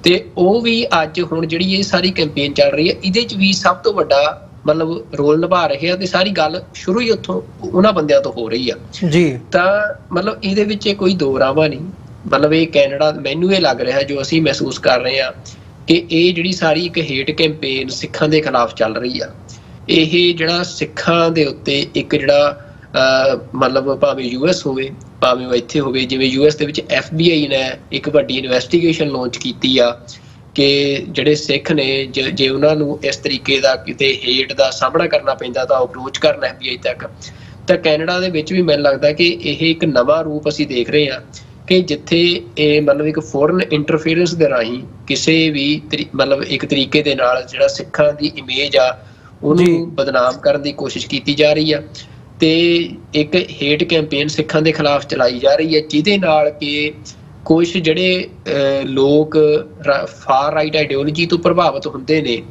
ਤੇ ਉਹ ਵੀ ਅੱਜ ਹੁਣ ਜਿਹੜੀ ਇਹ ਸਾਰੀ ਕੈਂਪੇਨ ਚੱਲ ਰਹੀ ਹੈ ਇਹਦੇ 'ਚ ਵੀ ਸਭ ਤੋਂ ਵੱਡਾ ਮਤਲਬ ਰੋਲ ਨਿਭਾ ਰਹੇ ਆ। ਤੇ ਸਾਰੀ ਗੱਲ ਸ਼ੁਰੂ ਹੀ ਉੱਥੋਂ ਉਹਨਾਂ ਬੰਦਿਆਂ ਤੋਂ ਹੋ ਰਹੀ ਆ ਜੀ। ਤਾਂ ਮਤਲਬ ਇਹਦੇ ਵਿੱਚ ਕੋਈ ਦੋ ਰਾਵਾਂ ਨਹੀਂ, ਮਤਲਬ ਇਹ ਕੈਨੇਡਾ, ਮੈਨੂੰ ਇਹ ਲੱਗ ਰਿਹਾ ਜੋ ਅਸੀਂ ਮਹਿਸੂਸ ਕਰ ਰਹੇ ਆ ਕਿ ਇਹ ਜਿਹੜੀ ਸਾਰੀ ਇੱਕ ਹੇਟ ਕੈਂਪੇਨ ਸਿੱਖਾਂ ਦੇ ਖਿਲਾਫ ਚੱਲ ਰਹੀ ਆ, ਇਹ ਜਿਹੜਾ ਸਿੱਖਾਂ ਦੇ ਉੱਤੇ ਇੱਕ ਜਿਹੜਾ ਮਤਲਬ ਭਾਵੇਂ ਯੂਐਸ ਹੋਵੇ ਭਾਵੇਂ ਉਹ ਇੱਥੇ ਹੋਵੇ, ਜਿਵੇਂ ਯੂਐਸ ਦੇ ਵਿੱਚ FBI ਨੇ ਇੱਕ ਵੱਡੀ ਇਨਵੈਸਟੀਗੇਸ਼ਨ ਲਾਂਚ ਕੀਤੀ ਆ ਕਿ ਜਿਹੜੇ ਸਿੱਖ ਨੇ ਜੇ ਉਹਨਾਂ ਨੂੰ ਇਸ ਤਰੀਕੇ ਦਾ ਕਿਤੇ ਹੇਟ ਦਾ ਸਾਹਮਣਾ ਕਰਨਾ ਪੈਂਦਾ ਤਾਂ ਅਪਰੋਚ ਕਰਨ FBI ਤੱਕ। ਤਾਂ ਕੈਨੇਡਾ ਦੇ ਵਿੱਚ ਵੀ ਮੈਨੂੰ ਲੱਗਦਾ ਕਿ ਇਹ ਇੱਕ ਨਵਾਂ ਰੂਪ ਅਸੀਂ ਦੇਖ ਰਹੇ ਹਾਂ ਕਿ ਜਿੱਥੇ ਇਹ ਮਤਲਬ ਇੱਕ ਫੋਰਨ ਇੰਟਰਫੇਰੈਂਸ ਦੇ ਰਾਹੀਂ ਕਿਸੇ ਵੀ ਮਤਲਬ ਇੱਕ ਤਰੀਕੇ ਦੇ ਨਾਲ ਜਿਹੜਾ ਸਿੱਖਾਂ ਦੀ ਇਮੇਜ ਆ ਉਹਨੂੰ ਬਦਨਾਮ ਕਰਨ ਦੀ ਕੋਸ਼ਿਸ਼ ਕੀਤੀ ਜਾ ਰਹੀ ਆ ਤੇ ਇੱਕ ਹੇਟ ਕੈਂਪੇਨ ਸਿੱਖਾਂ ਦੇ ਖਿਲਾਫ ਚਲਾਈ ਜਾ ਰਹੀ ਹੈ, ਜਿਹਦੇ ਨਾਲ ਕਿ ਕੁਝ ਜਿਹੜੇ ਲੋਕ ਫਾਰ ਰਾਈਟ ਆਈਡੀਓਲੋਜੀ ਤੋਂ ਪ੍ਰਭਾਵਿਤ ਹੁੰਦੇ ਨੇ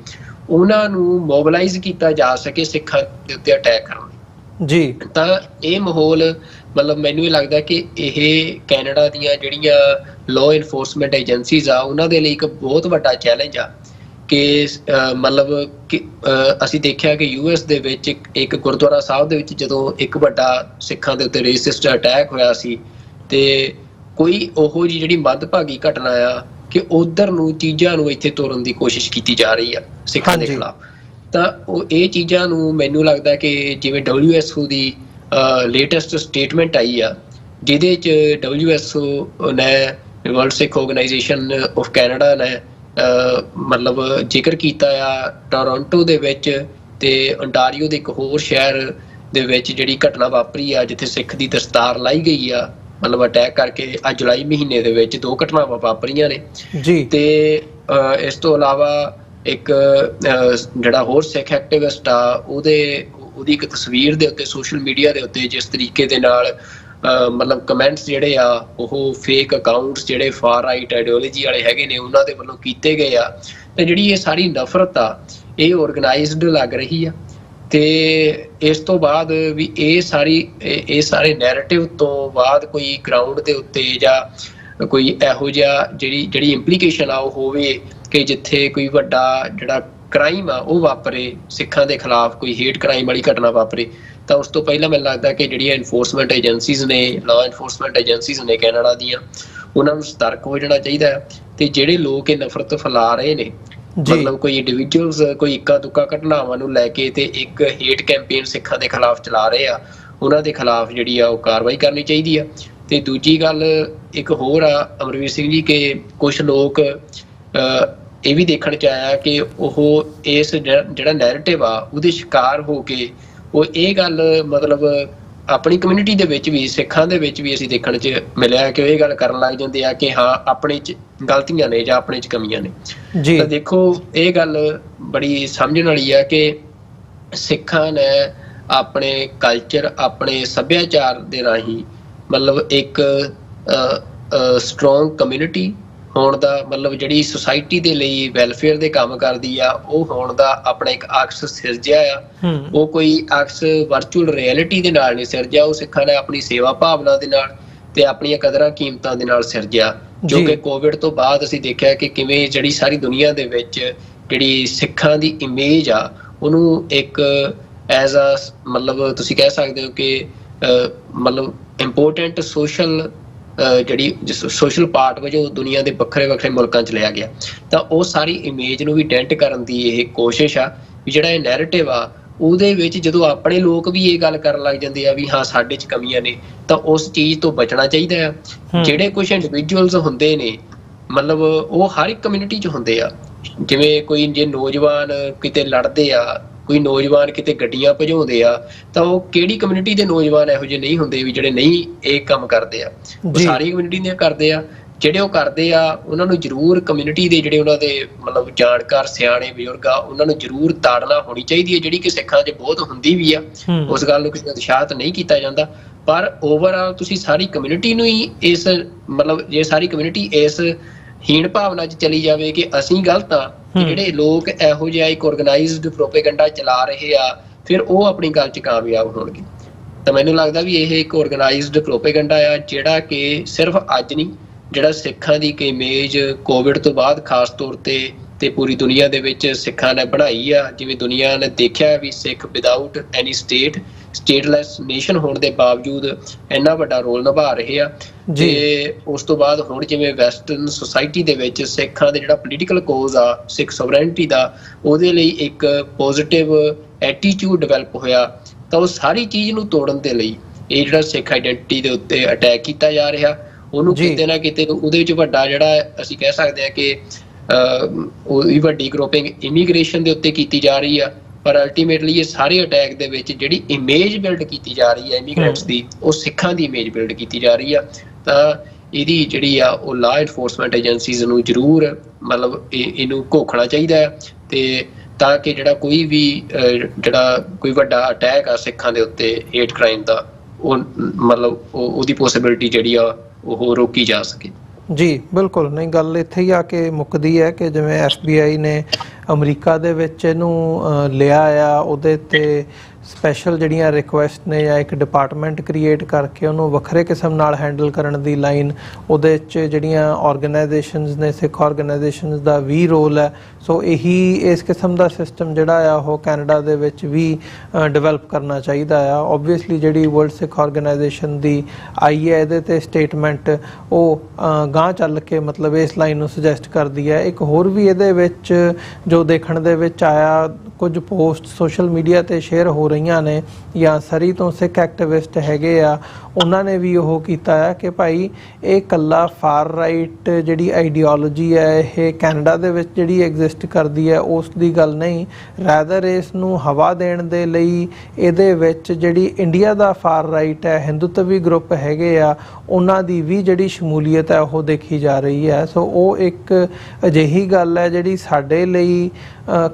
ਉਹਨਾਂ ਨੂੰ ਮੋਬਿਲਾਈਜ਼ ਕੀਤਾ ਜਾ ਸਕੇ ਸਿੱਖਾਂ ਦੇ ਉੱਤੇ ਅਟੈਕ ਕਰਨ ਜੀ। ਤਾਂ ਇਹ ਮਾਹੌਲ ਮਤਲਬ ਮੈਨੂੰ ਇਹ ਲੱਗਦਾ ਕਿ ਇਹ ਕੈਨੇਡਾ ਦੀਆਂ ਜਿਹੜੀਆਂ ਲਾਅ ਇਨਫੋਰਸਮੈਂਟ ਏਜੰਸੀਜ਼ ਆ ਉਹਨਾਂ ਦੇ ਲਈ ਇੱਕ ਬਹੁਤ ਵੱਡਾ ਚੈਲੰਜ ਆ ਕਿ ਮਤਲਬ ਕਿ ਅਸੀਂ ਦੇਖਿਆ ਕਿ US ਦੇ ਵਿੱਚ ਇੱਕ ਗੁਰਦੁਆਰਾ ਸਾਹਿਬ ਦੇ ਵਿੱਚ ਜਦੋਂ ਇੱਕ ਵੱਡਾ ਸਿੱਖਾਂ ਦੇ ਉੱਤੇ ਰੇਸਿਸਟ ਅਟੈਕ ਹੋਇਆ ਸੀ ਤੇ ਕੋਈ ਉਹੋ ਜਿਹੀ ਜਿਹੜੀ ਮੰਦਭਾਗੀ ਘਟਨਾ ਆ ਕਿ ਉਧਰ ਨੂੰ ਚੀਜ਼ਾਂ ਨੂੰ ਇੱਥੇ ਤੋਰਨ ਦੀ ਕੋਸ਼ਿਸ਼ ਕੀਤੀ ਜਾ ਰਹੀ ਆ ਸਿੱਖਾਂ ਦੇ ਖਿਲਾਫ। ਤਾਂ ਉਹ ਇਹ ਚੀਜ਼ਾਂ ਨੂੰ ਮੈਨੂੰ ਲੱਗਦਾ ਕਿ ਜਿਵੇਂ WSO ਦੀ ਲੇਟੈਸਟ ਸਟੇਟਮੈਂਟ ਆਈ ਆ ਜਿਹਦੇ 'ਚ WSO ਨੇ world Sikh organisation of Canada ਨੇ ਮਤਲਬ ਜ਼ਿਕਰ ਕੀਤਾ ਆ ਟੋਰਾਂਟੋ ਦੇ ਵਿੱਚ ਤੇ ontario ਦੇ ਇੱਕ ਹੋਰ ਸ਼ਹਿਰ ਦੇ ਵਿੱਚ ਜਿਹੜੀ ਘਟਨਾ ਵਾਪਰੀ ਆ ਜਿੱਥੇ ਸਿੱਖ ਦੀ ਦਸਤਾਰ ਲਾਈ ਗਈ ਆ ਮਤਲਬ ਅਟੈਕ ਕਰਕੇ। ਅੱਜ ਜੁਲਾਈ ਮਹੀਨੇ ਦੇ ਵਿੱਚ 2 ਘਟਨਾਵਾਂ ਵਾਪਰੀਆਂ ਨੇ ਜੀ। ਤੇ ਇਸ ਤੋਂ ਇਲਾਵਾ ਇੱਕ ਜਿਹੜਾ ਹੋਰ ਸਿੱਖ ਐਕਟਿਵਿਸਟ ਆ ਉਹਦੀ ਇੱਕ ਤਸਵੀਰ ਦੇ ਉੱਤੇ ਸੋਸ਼ਲ ਮੀਡੀਆ ਦੇ ਉੱਤੇ ਜਿਸ ਤਰੀਕੇ ਦੇ ਨਾਲ ਮਤਲਬ ਕਮੈਂਟਸ ਜਿਹੜੇ ਆ ਉਹ ਫੇਕ ਅਕਾਊਂਟਸ ਜਿਹੜੇ ਫਾਰ ਰਾਈਟ ਆਈਡੀਓਲੋਜੀ ਵਾਲੇ ਹੈਗੇ ਨੇ ਉਹਨਾਂ ਦੇ ਵੱਲੋਂ ਕੀਤੇ ਗਏ ਆ। ਤੇ ਜਿਹੜੀ ਇਹ ਸਾਰੀ ਨਫ਼ਰਤ ਆ ਇਹ ਆਰਗੇਨਾਈਜ਼ਡ ਲੱਗ ਰਹੀ ਆ ਤੇ ਇਸ ਤੋਂ ਬਾਅਦ ਵੀ ਇਹ ਸਾਰੇ ਨੈਰੇਟਿਵ ਤੋਂ ਬਾਅਦ ਕੋਈ ਗਰਾਊਂਡ ਦੇ ਉੱਤੇ ਜਾਂ ਕੋਈ ਇਹੋ ਜਿਹਾ ਜਿਹੜੀ ਇੰਪਲੀਕੇਸ਼ਨ ਆ ਉਹ ਹੋਵੇ ਕਿ ਜਿੱਥੇ ਕੋਈ ਵੱਡਾ ਜਿਹੜਾ ਕ੍ਰਾਈਮ ਆ ਉਹ ਵਾਪਰੇ ਸਿੱਖਾਂ ਦੇ ਖਿਲਾਫ, ਕੋਈ ਹੇਟ ਕ੍ਰਾਈਮ ਵਾਲੀ ਘਟਨਾ ਵਾਪਰੇ। ਤਾਂ ਉਸ ਤੋਂ ਪਹਿਲਾਂ ਮੈਨੂੰ ਲੱਗਦਾ ਕਿ ਜਿਹੜੀਆਂ ਇਨਫੋਰਸਮੈਂਟ ਏਜੰਸੀਜ਼ ਨੇ, ਲਾਅ ਇਨਫੋਰਸਮੈਂਟ ਏਜੰਸੀਜ਼ ਨੇ ਕੈਨੇਡਾ ਦੀਆਂ, ਉਹਨਾਂ ਨੂੰ ਸਤਰਕ ਹੋ ਜਾਣਾ ਚਾਹੀਦਾ ਹੈ। ਤੇ ਜਿਹੜੇ ਲੋਕ ਇਹ ਨਫ਼ਰਤ ਫੈਲਾ ਰਹੇ ਨੇ ਮਤਲਬ ਕੋਈ ਇੰਡੀਵਿਜੂਅਲਸ ਕੋਈ ਇੱਕਾ ਦੁੱਕਾ ਘਟਨਾਵਾਂ ਨੂੰ ਲੈ ਕੇ ਤੇ ਇੱਕ ਹੇਟ ਕੈਂਪੇਨ ਸਿੱਖਾਂ ਦੇ ਖਿਲਾਫ ਚਲਾ ਰਹੇ ਆ ਉਹਨਾਂ ਦੇ ਖਿਲਾਫ ਜਿਹੜੀ ਆ ਉਹ ਕਾਰਵਾਈ ਕਰਨੀ ਚਾਹੀਦੀ ਆ। ਤੇ ਦੂਜੀ ਗੱਲ ਇੱਕ ਹੋਰ ਆ ਅਮਰਵੀਰ ਸਿੰਘ ਜੀ ਕਿ ਕੁਝ ਲੋਕ ਇਹ ਵੀ ਦੇਖਣ 'ਚ ਆਇਆ ਕਿ ਉਹ ਇਸ ਜਿਹੜਾ ਨੈਰੇਟਿਵ ਆ ਉਹਦੇ ਸ਼ਿਕਾਰ ਹੋ ਕੇ ਉਹ ਇਹ ਗੱਲ ਮਤਲਬ ਆਪਣੀ ਕਮਿਊਨਿਟੀ ਦੇ ਵਿੱਚ ਵੀ, ਸਿੱਖਾਂ ਦੇ ਵਿੱਚ ਵੀ ਅਸੀਂ ਦੇਖਣ 'ਚ ਮਿਲਿਆ ਕਿ ਉਹ ਇਹ ਗੱਲ ਕਰਨ ਲੱਗ ਜਾਂਦੇ ਆ ਕਿ ਹਾਂ ਆਪਣੇ 'ਚ ਗਲਤੀਆਂ ਨੇ ਜਾਂ ਆਪਣੇ 'ਚ ਕਮੀਆਂ ਨੇ। ਤਾਂ ਦੇਖੋ ਇਹ ਗੱਲ ਬੜੀ ਸਮਝਣ ਵਾਲੀ ਆ ਕਿ ਸਿੱਖਾਂ ਨੇ ਆਪਣੇ ਕਲਚਰ, ਆਪਣੇ ਸੱਭਿਆਚਾਰ ਦੇ ਰਾਹੀਂ ਮਤਲਬ ਇੱਕ ਸਟਰੋਂਗ ਕਮਿਊਨਿਟੀ ਹੋਣ ਦਾ, ਮਤਲਬ ਜਿਹੜੀ ਸੁਸਾਇਟੀ ਦੇ ਲਈ ਵੈਲਫੇਅਰ ਦੇ ਕੰਮ ਕਰਦੀ ਆ ਉਹ ਹੋਣ ਦਾ ਆਪਣਾ ਇੱਕ ਅਕਸ ਸਿਰਜਿਆ ਆ। ਉਹ ਕੋਈ ਅਕਸ ਵਰਚੁਅਲ ਰਿਐਲਿਟੀ ਦੇ ਨਾਲ ਨਹੀਂ ਸਿਰਜਿਆ, ਉਹ ਸਿੱਖਾਂ ਨੇ ਆਪਣੀ ਸੇਵਾ ਭਾਵਨਾ ਦੇ ਨਾਲ ਤੇ ਆਪਣੀਆਂ ਕਦਰਾਂ ਕੀਮਤਾਂ ਦੇ ਨਾਲ ਸਿਰਜਿਆ। ਜੋ ਕਿ ਕੋਵਿਡ ਤੋਂ ਬਾਅਦ ਅਸੀਂ ਦੇਖਿਆ ਕਿ ਕਿਵੇਂ ਜਿਹੜੀ ਸਾਰੀ ਦੁਨੀਆ ਦੇ ਵਿੱਚ ਜਿਹੜੀ ਸਿੱਖਾਂ ਦੀ ਇਮੇਜ ਆ ਉਹਨੂੰ ਇੱਕ ਐਜ਼ ਅ ਮਤਲਬ ਤੁਸੀਂ ਕਹਿ ਸਕਦੇ ਹੋ ਕਿ ਮਤਲਬ ਇੰਪੋਰਟੈਂਟ ਸੋਸ਼ਲ ਜਿਹੜੀ ਸੋਸ਼ਲ ਪਾਰਟ ਵਜੋਂ ਦੁਨੀਆ ਦੇ ਵੱਖਰੇ ਵੱਖਰੇ ਮੁਲਕਾਂ 'ਚ ਲਿਆ ਗਿਆ। ਤਾਂ ਉਹ ਸਾਰੀ ਇਮੇਜ ਨੂੰ ਵੀ ਡੈਂਟ ਕਰਨ ਦੀ ਇਹ ਕੋਸ਼ਿਸ਼ ਆ ਵੀ ਜਿਹੜਾ ਇਹ ਨੈਰੇਟਿਵ ਆ ਉਹਦੇ ਵਿੱਚ ਜਦੋਂ ਆਪਣੇ ਲੋਕ ਵੀ ਇਹ ਗੱਲ ਕਰਨ ਲੱਗ ਜਾਂਦੇ ਆ ਵੀ ਹਾਂ ਸਾਡੇ 'ਚ ਕਮੀਆਂ ਨੇ, ਤਾਂ ਉਸ ਚੀਜ਼ ਤੋਂ ਬਚਣਾ ਚਾਹੀਦਾ ਆ। ਜਿਹੜੇ ਕੁਝ ਇੰਡੀਵਿਜੂਅਲਸ ਹੁੰਦੇ ਨੇ ਮਤਲਬ ਉਹ ਹਰ ਇੱਕ ਕਮਿਊਨਿਟੀ 'ਚ ਹੁੰਦੇ ਆ। ਜਿਵੇਂ ਕੋਈ ਜੇ ਨੌਜਵਾਨ ਕਿਤੇ ਲੜਦੇ ਆ, ਕੋਈ ਨੌਜਵਾਨ ਕਿਤੇ ਗੱਡੀਆਂ ਭਜਾਉਂਦੇ ਆ, ਤਾਂ ਉਹ ਕਿਹੜੀ ਕਮਿਊਨਿਟੀ ਦੇ ਨੌਜਵਾਨ ਇਹੋ ਜਿਹੇ ਨਹੀਂ ਹੁੰਦੇ ਵੀ ਜਿਹੜੇ ਨਹੀਂ ਇਹ ਕੰਮ ਕਰਦੇ ਆ। ਉਹ ਸਾਰੀ ਕਮਿਊਨਿਟੀ ਦੇ ਕਰਦੇ ਆ। ਜਿਹੜੇ ਉਹ ਕਰਦੇ ਆ ਉਹਨਾਂ ਨੂੰ ਜ਼ਰੂਰ ਕਮਿਊਨਿਟੀ ਦੇ ਜਿਹੜੇ ਉਹਨਾਂ ਦੇ ਮਤਲਬ ਜਾਣਕਾਰ ਸਿਆਣੇ ਬਜ਼ੁਰਗ ਆ ਉਹਨਾਂ ਨੂੰ ਜ਼ਰੂਰ ਤਾੜਨਾ ਹੋਣੀ ਚਾਹੀਦੀ ਹੈ, ਜਿਹੜੀ ਕਿ ਸਿੱਖਾਂ 'ਚ ਬਹੁਤ ਹੁੰਦੀ ਵੀ ਆ। ਉਸ ਗੱਲ ਨੂੰ ਕਿਸੇ ਦਾ ਉਤਸ਼ਾਹਿਤ ਨਹੀਂ ਕੀਤਾ ਜਾਂਦਾ, ਪਰ ਓਵਰਆਲ ਤੁਸੀਂ ਸਾਰੀ ਕਮਿਊਨਿਟੀ ਨੂੰ ਹੀ ਇਸ ਮਤਲਬ ਜੇ ਸਾਰੀ ਕਮਿਊਨਿਟੀ ਇਸ ਹੀਣ ਭਾਵਨਾ 'ਚ ਚਲੀ ਜਾਵੇ ਕਿ ਅਸੀਂ ਗਲਤ ਆ, ਜਿਹੜੇ ਲੋਕ ਇਹੋ ਜਿਹਾ ਇੱਕ ਆਰਗੇਨਾਈਜ਼ਡ ਪ੍ਰੋਪੇਗੈਂਡਾ ਚਲਾ ਰਹੇ ਆ ਫਿਰ ਉਹ ਆਪਣੀ ਗੱਲ 'ਚ ਕਾਮਯਾਬ ਹੋਣਗੇ। ਤਾਂ ਮੈਨੂੰ ਲੱਗਦਾ ਵੀ ਇਹ ਇੱਕ ਆਰਗੇਨਾਈਜ਼ਡ ਪ੍ਰੋਪੇਗੈਂਡਾ ਆ ਜਿਹੜਾ ਕਿ ਸਿਰਫ ਅੱਜ ਨਹੀਂ, ਜਿਹੜਾ ਸਿੱਖਾਂ ਦੀ ਇੱਕ ਇਮੇਜ ਕੋਵਿਡ ਤੋਂ ਬਾਅਦ ਖਾਸ ਤੌਰ ਤੇ ਪੂਰੀ ਦੁਨੀਆ ਦੇ ਵਿੱਚ ਸਿੱਖਾਂ ਨੇ ਬਣਾਈ ਆ। ਜਿਵੇਂ ਦੁਨੀਆ ਨੇ ਦੇਖਿਆ ਵੀ ਸਿੱਖ ਵਿਦਆਊਟ ਐਨੀ ਸਟੇਟਲੈਸ ਨੇਸ਼ਨ ਹੋਣ ਦੇ ਬਾਵਜੂਦ ਇੰਨਾ ਵੱਡਾ ਰੋਲ ਨਿਭਾ ਰਹੇ ਆ। ਤੇ ਉਸ ਤੋਂ ਬਾਅਦ ਹੁਣ ਜਿਵੇਂ ਵੈਸਟਰਨ ਸੁਸਾਇਟੀ ਦੇ ਵਿੱਚ ਸਿੱਖਾਂ ਦੇ ਜਿਹੜਾ ਪੋਲੀਟੀਕਲ ਕੋਜ਼ ਆ ਸਿੱਖ ਸੋਵਰੈਨਿਟੀ ਦਾ, ਉਹਦੇ ਲਈ ਇੱਕ ਪੋਜ਼ਿਟਿਵ ਐਟੀਟਿਊਡ ਡਿਵੈਲਪ ਹੋਇਆ। ਤਾਂ ਉਹ ਸਾਰੀ ਚੀਜ਼ ਨੂੰ ਤੋੜਨ ਦੇ ਲਈ ਇਹ ਜਿਹੜਾ ਸਿੱਖ ਆਈਡੈਂਟੀਟੀ ਦੇ ਉੱਤੇ ਅਟੈਕ ਕੀਤਾ ਜਾ ਰਿਹਾ ਉਹਨੂੰ ਕਿਤੇ ਨਾ ਕਿਤੇ ਉਹਦੇ ਵਿੱਚ ਵੱਡਾ ਜਿਹੜਾ ਅਸੀਂ ਕਹਿ ਸਕਦੇ ਹਾਂ ਕਿ ਉਹਦੀ ਵੱਡੀ ਗਰੁੱਪਿੰਗ ਇਮੀਗ੍ਰੇਸ਼ਨ ਦੇ ਉੱਤੇ ਕੀਤੀ ਜਾ ਰਹੀ ਆ। ਪਰ ਅਲਟੀਮੇਟਲੀ ਇਹ ਸਾਰੇ ਅਟੈਕ ਦੇ ਵਿੱਚ ਜਿਹੜੀ ਇਮੇਜ ਬਿਲਡ ਕੀਤੀ ਜਾ ਰਹੀ ਹੈ ਇਮੀਗ੍ਰੈਂਟਸ ਦੀ, ਉਹ ਸਿੱਖਾਂ ਦੀ ਇਮੇਜ ਬਿਲਡ ਕੀਤੀ ਜਾ ਰਹੀ ਆ। ਤਾਂ ਇਹਦੀ ਜਿਹੜੀ ਆ ਉਹ ਲਾਅ ਇਨਫੋਰਸਮੈਂਟ ਏਜੰਸੀਜ਼ ਨੂੰ ਜ਼ਰੂਰ ਮਤਲਬ ਇਹਨੂੰ ਘੋਖਣਾ ਚਾਹੀਦਾ ਹੈ ਤੇ ਤਾਂ ਕਿ ਜਿਹੜਾ ਕੋਈ ਵੀ ਜਿਹੜਾ ਕੋਈ ਵੱਡਾ ਅਟੈਕ ਆ ਸਿੱਖਾਂ ਦੇ ਉੱਤੇ ਹੇਟ ਕ੍ਰਾਈਮ ਦਾ ਉਹ ਮਤਲਬ ਉਹਦੀ ਪੋਸੀਬਿਲਿਟੀ ਜਿਹੜੀ ਆ ਉਹ ਰੋਕੀ ਜਾ ਸਕੇ। ਜੀ ਬਿਲਕੁਲ, ਨਹੀਂ ਗੱਲ ਇੱਥੇ ਹੀ ਆ ਕੇ ਮੁੱਕਦੀ ਹੈ ਕਿ ਜਿਵੇਂ FBI ਨੇ ਅਮਰੀਕਾ ਦੇ ਵਿੱਚ ਇਹਨੂੰ ਲਿਆ ਆ, ਉਹਦੇ 'ਤੇ ਸਪੈਸ਼ਲ ਜਿਹੜੀਆਂ ਰਿਕੁਐਸਟ ਨੇ ਜਾਂ ਇੱਕ ਡਿਪਾਰਟਮੈਂਟ ਕ੍ਰੀਏਟ ਕਰਕੇ ਉਹਨੂੰ ਵੱਖਰੇ ਕਿਸਮ ਨਾਲ ਹੈਂਡਲ ਕਰਨ ਦੀ ਲਾਈਨ, ਉਹਦੇ 'ਚ ਜਿਹੜੀਆਂ ਆਰਗੇਨਾਈਜੇਸ਼ਨਸ ਨੇ ਸਿੱਖ ਆਰਗੇਨਾਈਜੇਸ਼ਨਸ ਦਾ ਵੀ ਰੋਲ ਹੈ। ਸੋ ਇਹੀ ਇਸ ਕਿਸਮ ਦਾ ਸਿਸਟਮ ਜਿਹੜਾ ਆ ਉਹ ਕੈਨੇਡਾ ਦੇ ਵਿੱਚ ਵੀ ਡਿਵੈਲਪ ਕਰਨਾ ਚਾਹੀਦਾ ਆ। ਓਬਵੀਅਸਲੀ ਜਿਹੜੀ ਵਰਲਡ ਸਿੱਖ ਆਰਗੇਨਾਈਜੇਸ਼ਨ ਦੀ ਆਈ ਹੈ ਇਹਦੇ 'ਤੇ ਸਟੇਟਮੈਂਟ ਉਹ ਗਾਂਹ ਚੱਲ ਕੇ ਮਤਲਬ ਇਸ ਲਾਈਨ ਨੂੰ ਸੁਜੈਸਟ ਕਰਦੀ ਹੈ। ਇੱਕ ਹੋਰ ਵੀ ਇਹਦੇ ਵਿੱਚ ਜੋ ਦੇਖਣ ਦੇ ਵਿੱਚ ਆਇਆ, ਕੁਝ ਪੋਸਟ ਸੋਸ਼ਲ ਮੀਡੀਆ 'ਤੇ ਸ਼ੇਅਰ ਹੋ ਰਹੀਆਂ ਨੇ ਜਾਂ ਸਰੀ ਤੋਂ ਸਿੱਖ ਐਕਟਿਵਿਸਟ ਹੈਗੇ ਆ, ਉਹਨਾਂ ਨੇ ਵੀ ਉਹ ਕੀਤਾ ਹੈ ਕਿ ਭਾਈ ਇਹ ਇਕੱਲਾ ਫਾਰ ਰਾਈਟ ਜਿਹੜੀ ਆਈਡੀਓਲੋਜੀ ਹੈ ਇਹ ਕੈਨੇਡਾ ਦੇ ਵਿੱਚ ਜਿਹੜੀ ਐਗਜ਼ਿਸਟ ਕਰਦੀ ਹੈ ਉਸ ਦੀ ਗੱਲ ਨਹੀਂ, ਰੈਦਰ ਇਸ ਨੂੰ ਹਵਾ ਦੇਣ ਦੇ ਲਈ ਇਹਦੇ ਵਿੱਚ ਜਿਹੜੀ ਇੰਡੀਆ ਦਾ ਫਾਰ ਰਾਈਟ ਹੈ, ਹਿੰਦੂਤਵੀ ਗਰੁੱਪ ਹੈਗੇ ਆ, ਉਹਨਾਂ ਦੀ ਵੀ ਜਿਹੜੀ ਸ਼ਮੂਲੀਅਤ ਹੈ ਉਹ ਦੇਖੀ ਜਾ ਰਹੀ ਹੈ। ਸੋ ਉਹ ਇੱਕ ਅਜਿਹੀ ਗੱਲ ਹੈ ਜਿਹੜੀ ਸਾਡੇ ਲਈ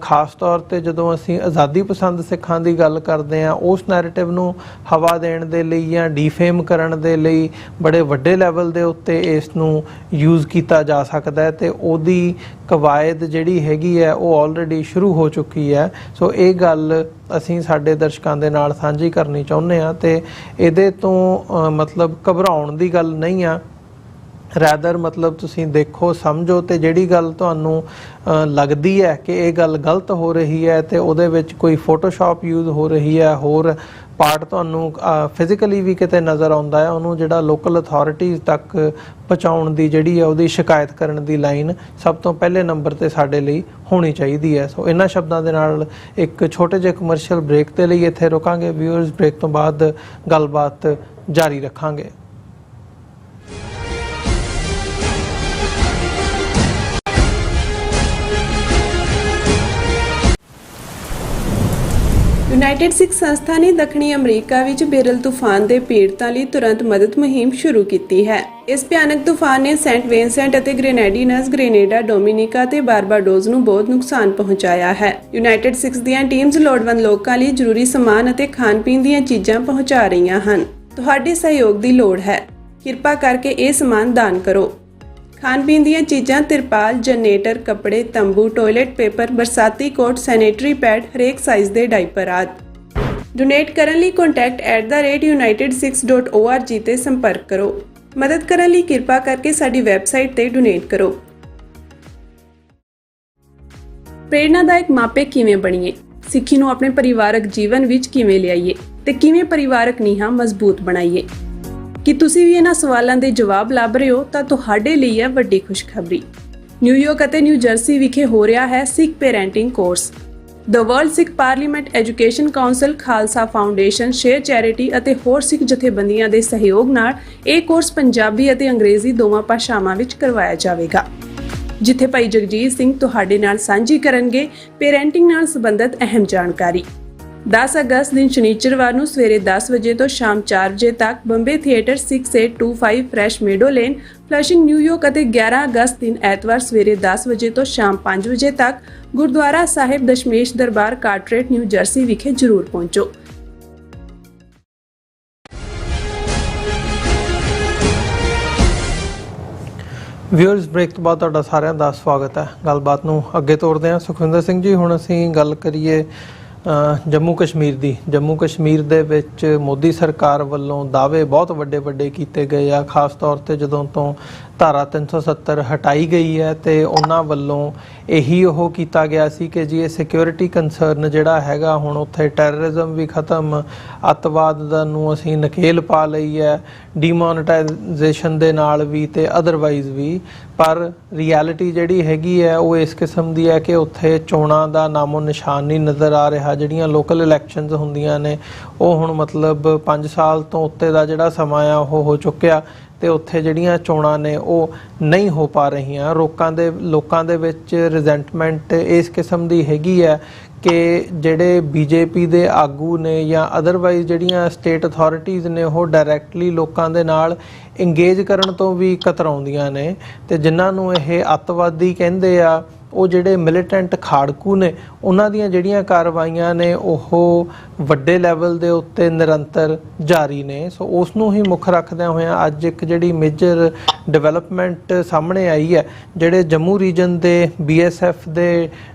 ਖਾਸ ਤੌਰ 'ਤੇ ਜਦੋਂ ਅਸੀਂ ਆਜ਼ਾਦੀ ਪਸੰਦ ਸਿੱਖਾਂ ਦੀ ਗੱਲ ਕਰਦੇ ਹਾਂ ਉਸ ਨੈਰੇਟਿਵ ਨੂੰ ਹਵਾ ਦੇਣ ਦੇ ਲਈ ਜਾਂ ਡੀਫੇਮ ਕਰਨ ਦੇ ਲਈ ਬੜੇ ਵੱਡੇ ਲੈਵਲ ਦੇ ਉੱਤੇ ਇਸ ਨੂੰ ਯੂਜ਼ ਕੀਤਾ ਜਾ ਸਕਦਾ ਹੈ ਤੇ ਉਹਦੀ ਕਵਾਇਦ ਜਿਹੜੀ ਹੈਗੀ ਹੈ ਉਹ ਆਲਰੇਡੀ ਸ਼ੁਰੂ ਹੋ ਚੁੱਕੀ ਹੈ। ਸੋ ਇਹ ਗੱਲ ਅਸੀਂ ਸਾਡੇ ਦਰਸ਼ਕਾਂ ਦੇ ਨਾਲ ਸਾਂਝੀ ਕਰਨੀ ਚਾਹੁੰਦੇ ਹਾਂ ਤੇ ਇਹਦੇ ਤੋਂ ਮਤਲਬ ਘਬਰਾਉਣ ਦੀ ਗੱਲ ਨਹੀਂ ਆ। ਰੈਦਰ ਮਤਲਬ ਤੁਸੀਂ ਦੇਖੋ ਸਮਝੋ ਤੇ ਜਿਹੜੀ ਗੱਲ ਤੁਹਾਨੂੰ ਲੱਗਦੀ ਹੈ ਕਿ ਇਹ ਗੱਲ ਗਲਤ ਹੋ ਰਹੀ ਹੈ ਤੇ ਉਹਦੇ ਵਿੱਚ ਕੋਈ ਫੋਟੋਸ਼ਾਪ ਯੂਜ਼ ਹੋ ਰਹੀ ਹੈ, ਹੋਰ ਪਾਰਟ ਤੁਹਾਨੂੰ ਫਿਜ਼ੀਕਲੀ ਵੀ ਕਿਤੇ ਨਜ਼ਰ ਆਉਂਦਾ ਹੈ, ਉਹਨੂੰ ਜਿਹੜਾ ਲੋਕਲ ਅਥਾਰਟੀਜ਼ ਤੱਕ ਪਹੁੰਚਾਉਣ ਦੀ ਜਿਹੜੀ ਹੈ ਉਹਦੀ ਸ਼ਿਕਾਇਤ ਕਰਨ ਦੀ ਲਾਈਨ ਸਭ ਤੋਂ ਪਹਿਲੇ ਨੰਬਰ ਤੇ ਸਾਡੇ ਲਈ ਹੋਣੀ ਚਾਹੀਦੀ ਹੈ। ਸੋ ਇਹਨਾਂ ਸ਼ਬਦਾਂ ਦੇ ਨਾਲ ਇੱਕ ਛੋਟੇ ਜਿਹੇ ਕਮਰਸ਼ੀਅਲ ਬ੍ਰੇਕ ਦੇ ਲਈ ਇੱਥੇ ਰੁਕਾਂਗੇ। ਵਿਊਅਰਸ, ਬ੍ਰੇਕ ਤੋਂ ਬਾਅਦ ਗੱਲਬਾਤ ਜਾਰੀ ਰੱਖਾਂਗੇ। ਯੂਨਾਈਟਿਡ ਸਿੱਖ ਸੰਸਥਾ ਨੇ ਦੱਖਣੀ ਅਮਰੀਕਾ ਵਿੱਚ ਬੇਰਲ ਤੂਫਾਨ ਦੇ ਪੀੜਤਾਂ ਲਈ ਤੁਰੰਤ ਮਦਦ ਮੁਹਿੰਮ ਸ਼ੁਰੂ ਕੀਤੀ ਹੈ। ਇਸ ਭਿਆਨਕ ਤੂਫਾਨ ਨੇ ਸੈਂਟ ਵਿੰਸੈਂਟ ਅਤੇ ਗ੍ਰੇਨੇਡੀਨਸ, ਗ੍ਰੇਨੇਡਾ, ਡੋਮਿਨਿਕਾ ਅਤੇ ਬਾਰਬਾਡੋਸ ਨੂੰ ਬਹੁਤ ਨੁਕਸਾਨ ਪਹੁੰਚਾਇਆ ਹੈ। ਯੂਨਾਈਟਿਡ ਸਿੱਖਸ ਦੀਆਂ ਟੀਮਸ ਲੋੜਵੰਦ ਲੋਕਾਂ ਲਈ ਜ਼ਰੂਰੀ ਸਮਾਨ ਅਤੇ ਖਾਣ-ਪੀਣ ਦੀਆਂ ਚੀਜ਼ਾਂ ਪਹੁੰਚਾ ਰਹੀਆਂ ਹਨ। ਤੁਹਾਡੇ ਸਹਿਯੋਗ ਦੀ ਲੋੜ ਹੈ। ਕਿਰਪਾ ਕਰਕੇ ਇਹ ਸਮਾਨ ਦਾਨ ਕਰੋ। ਖਾਣ-ਪੀਣ ਦੀਆਂ ਚੀਜ਼ਾਂ, ਤਿਰਪਾਲ, ਜਨਰੇਟਰ, ਕੱਪੜੇ, ਤੰਬੂ, ਟਾਇਲਟ ਪੇਪਰ, ਬਰਸਾਤੀ ਕੋਟ, ਸੈਨੇਟਰੀ ਪੈਡ, ਹਰੇਕ ਸਾਈਜ਼ ਦੇ ਡਾਈਪਰ ਆਦਿ। ਡੋਨੇਟ ਕਰਨ ਲਈ contact@unitedsikhs.org ਤੇ ਸੰਪਰਕ ਕਰੋ। ਮਦਦ ਕਰਨ ਲਈ ਕਿਰਪਾ ਕਰਕੇ ਸਾਡੀ ਵੈਬਸਾਈਟ ਤੇ ਡੋਨੇਟ ਕਰੋ। ਪ੍ਰੇਰਨਾਦਾਇਕ ਮਾਪੇ ਕਿਵੇਂ ਬਣੀਏ? ਸਿੱਖੀ ਨੂੰ ਆਪਣੇ ਪਰਿਵਾਰਕ ਜੀਵਨ ਵਿੱਚ ਕਿਵੇਂ ਲਿਆਈਏ ਤੇ ਕਿਵੇਂ ਪਰਿਵਾਰਕ ਨੀਹਾਂ ਮਜ਼ਬੂਤ ਬਣਾਈਏ? ਕਿ ਤੁਸੀਂ ਵੀ ਇਹਨਾਂ ਸਵਾਲਾਂ ਦੇ ਜਵਾਬ ਲੱਭ ਰਹੇ ਹੋ ਤਾਂ ਤੁਹਾਡੇ ਲਈ ਹੈ ਵੱਡੀ ਖੁਸ਼ਖਬਰੀ। ਨਿਊਯਾਰਕ ਅਤੇ ਨਿਊ ਜਰਸੀ ਵਿਖੇ ਹੋ ਰਿਹਾ ਹੈ Sikh parenting course. The World Sikh Parliament Education Council, Khalsa Foundation, Share Charity ਅਤੇ ਹੋਰ ਸਿੱਖ ਜਥੇਬੰਦੀਆਂ ਦੇ ਸਹਿਯੋਗ ਨਾਲ ਇਹ ਕੋਰਸ ਪੰਜਾਬੀ ਅਤੇ ਅੰਗਰੇਜ਼ੀ ਦੋਵਾਂ ਭਾਸ਼ਾਵਾਂ ਵਿੱਚ ਕਰਵਾਇਆ ਜਾਵੇਗਾ, ਜਿੱਥੇ ਭਾਈ ਜਗਜੀਤ ਸਿੰਘ ਤੁਹਾਡੇ ਨਾਲ ਸਾਂਝੀ ਕਰਨਗੇ ਪੇਰੈਂਟਿੰਗ ਨਾਲ ਸੰਬੰਧਿਤ ਅਹਿਮ ਜਾਣਕਾਰੀ। 10 ਅਗਸਤ ਦਿਨ ਸ਼ਨੀਚਰਵਾਰ ਨੂੰ ਸਵੇਰੇ 10 ਵਜੇ ਤੋਂ ਸ਼ਾਮ 4 ਵਜੇ ਤੱਕ Bombay Theatre 6825 Fresh Meadow Lane, Flushing, New York ਅਤੇ 11 ਅਗਸਤ ਦਿਨ ਐਤਵਾਰ ਸਵੇਰੇ 10 ਵਜੇ ਤੋਂ ਸ਼ਾਮ 5 ਵਜੇ ਤੱਕ ਗੁਰਦੁਆਰਾ ਸਾਹਿਬ ਦਸ਼ਮੇਸ਼ ਦਰਬਾਰ, ਕਾਰਟਰੇਟ, ਨਿਊ ਜਰਸੀ ਵਿਖੇ ਜ਼ਰੂਰ ਪਹੁੰਚੋ। ਵਿਊਅਰਸ, ਬ੍ਰੇਕ ਤੋਂ ਬਾਅਦ ਤੁਹਾਡਾ ਸਾਰਿਆਂ ਦਾ ਸਵਾਗਤ ਹੈ। ਗੱਲਬਾਤ ਨੂੰ ਅੱਗੇ ਤੋਰਦੇ ਹਾਂ। ਸੁਖਵਿੰਦਰ ਸਿੰਘ ਜੀ, ਹੁਣ ਅਸੀਂ ਗੱਲ ਕਰੀਏ ਜੰਮੂ ਕਸ਼ਮੀਰ ਦੀ। ਜੰਮੂ ਕਸ਼ਮੀਰ ਦੇ ਵਿੱਚ ਮੋਦੀ ਸਰਕਾਰ ਵੱਲੋਂ ਦਾਅਵੇ ਬਹੁਤ ਵੱਡੇ ਕੀਤੇ ਗਏ ਆ, ਖਾਸ ਤੌਰ ਤੇ ਜਦੋਂ ਤੋਂ ਧਾਰਾ 370 ਹਟਾਈ ਗਈ ਹੈ ਤੇ ਉਹਨਾਂ ਵੱਲੋਂ ਇਹੀ ਉਹ ਕੀਤਾ ਗਿਆ ਸੀ ਕਿ ਜੀ ਇਹ ਸਿਕਿਉਰਿਟੀ ਕੰਸਰਨ ਜਿਹੜਾ ਹੈਗਾ, ਹੁਣ ਉੱਥੇ ਟੈਰਰਿਜ਼ਮ ਵੀ ਖਤਮ, ਅੱਤਵਾਦ ਨੂੰ ਅਸੀਂ ਨਕੇਲ ਪਾ ਲਈ ਹੈ, ਡੀਮੋਨਟਾਈਜੇਸ਼ਨ ਦੇ ਨਾਲ ਵੀ ਤੇ ਅਦਰਵਾਈਜ਼ ਵੀ। ਪਰ ਰਿਐਲਿਟੀ ਜਿਹੜੀ ਹੈਗੀ ਹੈ ਉਹ ਇਸ ਕਿਸਮ ਦੀ ਹੈ ਕਿ ਉੱਥੇ ਚੋਣਾਂ ਦਾ ਨਾਮੋ ਨਿਸ਼ਾਨ ਨਹੀਂ ਨਜ਼ਰ ਆ ਰਿਹਾ। ਜਿਹੜੀਆਂ ਲੋਕਲ ਇਲੈਕਸ਼ਨਸ ਹੁੰਦੀਆਂ ਨੇ ਉਹ ਹੁਣ ਮਤਲਬ 5 ਸਾਲ ਤੋਂ ਉੱਤੇ ਦਾ ਜਿਹੜਾ ਸਮਾਂ ਆ ਉਹ ਹੋ ਚੁੱਕਿਆ ਤੇ ਉੱਥੇ ਜਿਹੜੀਆਂ ਚੋਣਾਂ ਨੇ ਉਹ ਨਹੀਂ ਹੋ ਪਾ ਰਹੀਆਂ। ਲੋਕਾਂ ਦੇ ਵਿੱਚ ਰਿਜ਼ੈਂਟਮੈਂਟ ਇਸ ਕਿਸਮ ਦੀ ਹੈਗੀ ਹੈ ਕਿ ਜਿਹੜੇ ਬੀਜੇਪੀ ਦੇ ਆਗੂ ਨੇ ਜਾਂ ਅਦਰਵਾਈਜ਼ ਜਿਹੜੀਆਂ ਸਟੇਟ ਅਥਾਰਟੀਜ਼ ਨੇ ਉਹ ਡਾਇਰੈਕਟਲੀ ਲੋਕਾਂ ਦੇ ਨਾਲ ਇੰਗੇਜ ਕਰਨ ਤੋਂ ਵੀ ਕਤਰਾਉਂਦੀਆਂ ਨੇ ਤੇ ਜਿਨ੍ਹਾਂ ਨੂੰ ਇਹ ਅੱਤਵਾਦੀ ਕਹਿੰਦੇ ਆ, ਉਹ ਜਿਹੜੇ ਮਿਲੀਟੈਂਟ ਖਾੜਕੂ ਨੇ, ਉਹਨਾਂ ਦੀਆਂ ਜਿਹੜੀਆਂ ਕਾਰਵਾਈਆਂ ਨੇ ਉਹ ਵੱਡੇ ਲੈਵਲ ਦੇ ਉੱਤੇ ਨਿਰੰਤਰ ਜਾਰੀ ਨੇ। ਸੋ ਉਸ ਨੂੰ ਹੀ ਮੁੱਖ ਰੱਖਦਿਆਂ ਹੋਇਆਂ ਅੱਜ ਇੱਕ ਜਿਹੜੀ ਮੇਜਰ ਡਿਵੈਲਪਮੈਂਟ ਸਾਹਮਣੇ ਆਈ ਹੈ, ਜਿਹੜੇ ਜੰਮੂ ਰੀਜਨ ਦੇ BSF ਦੇ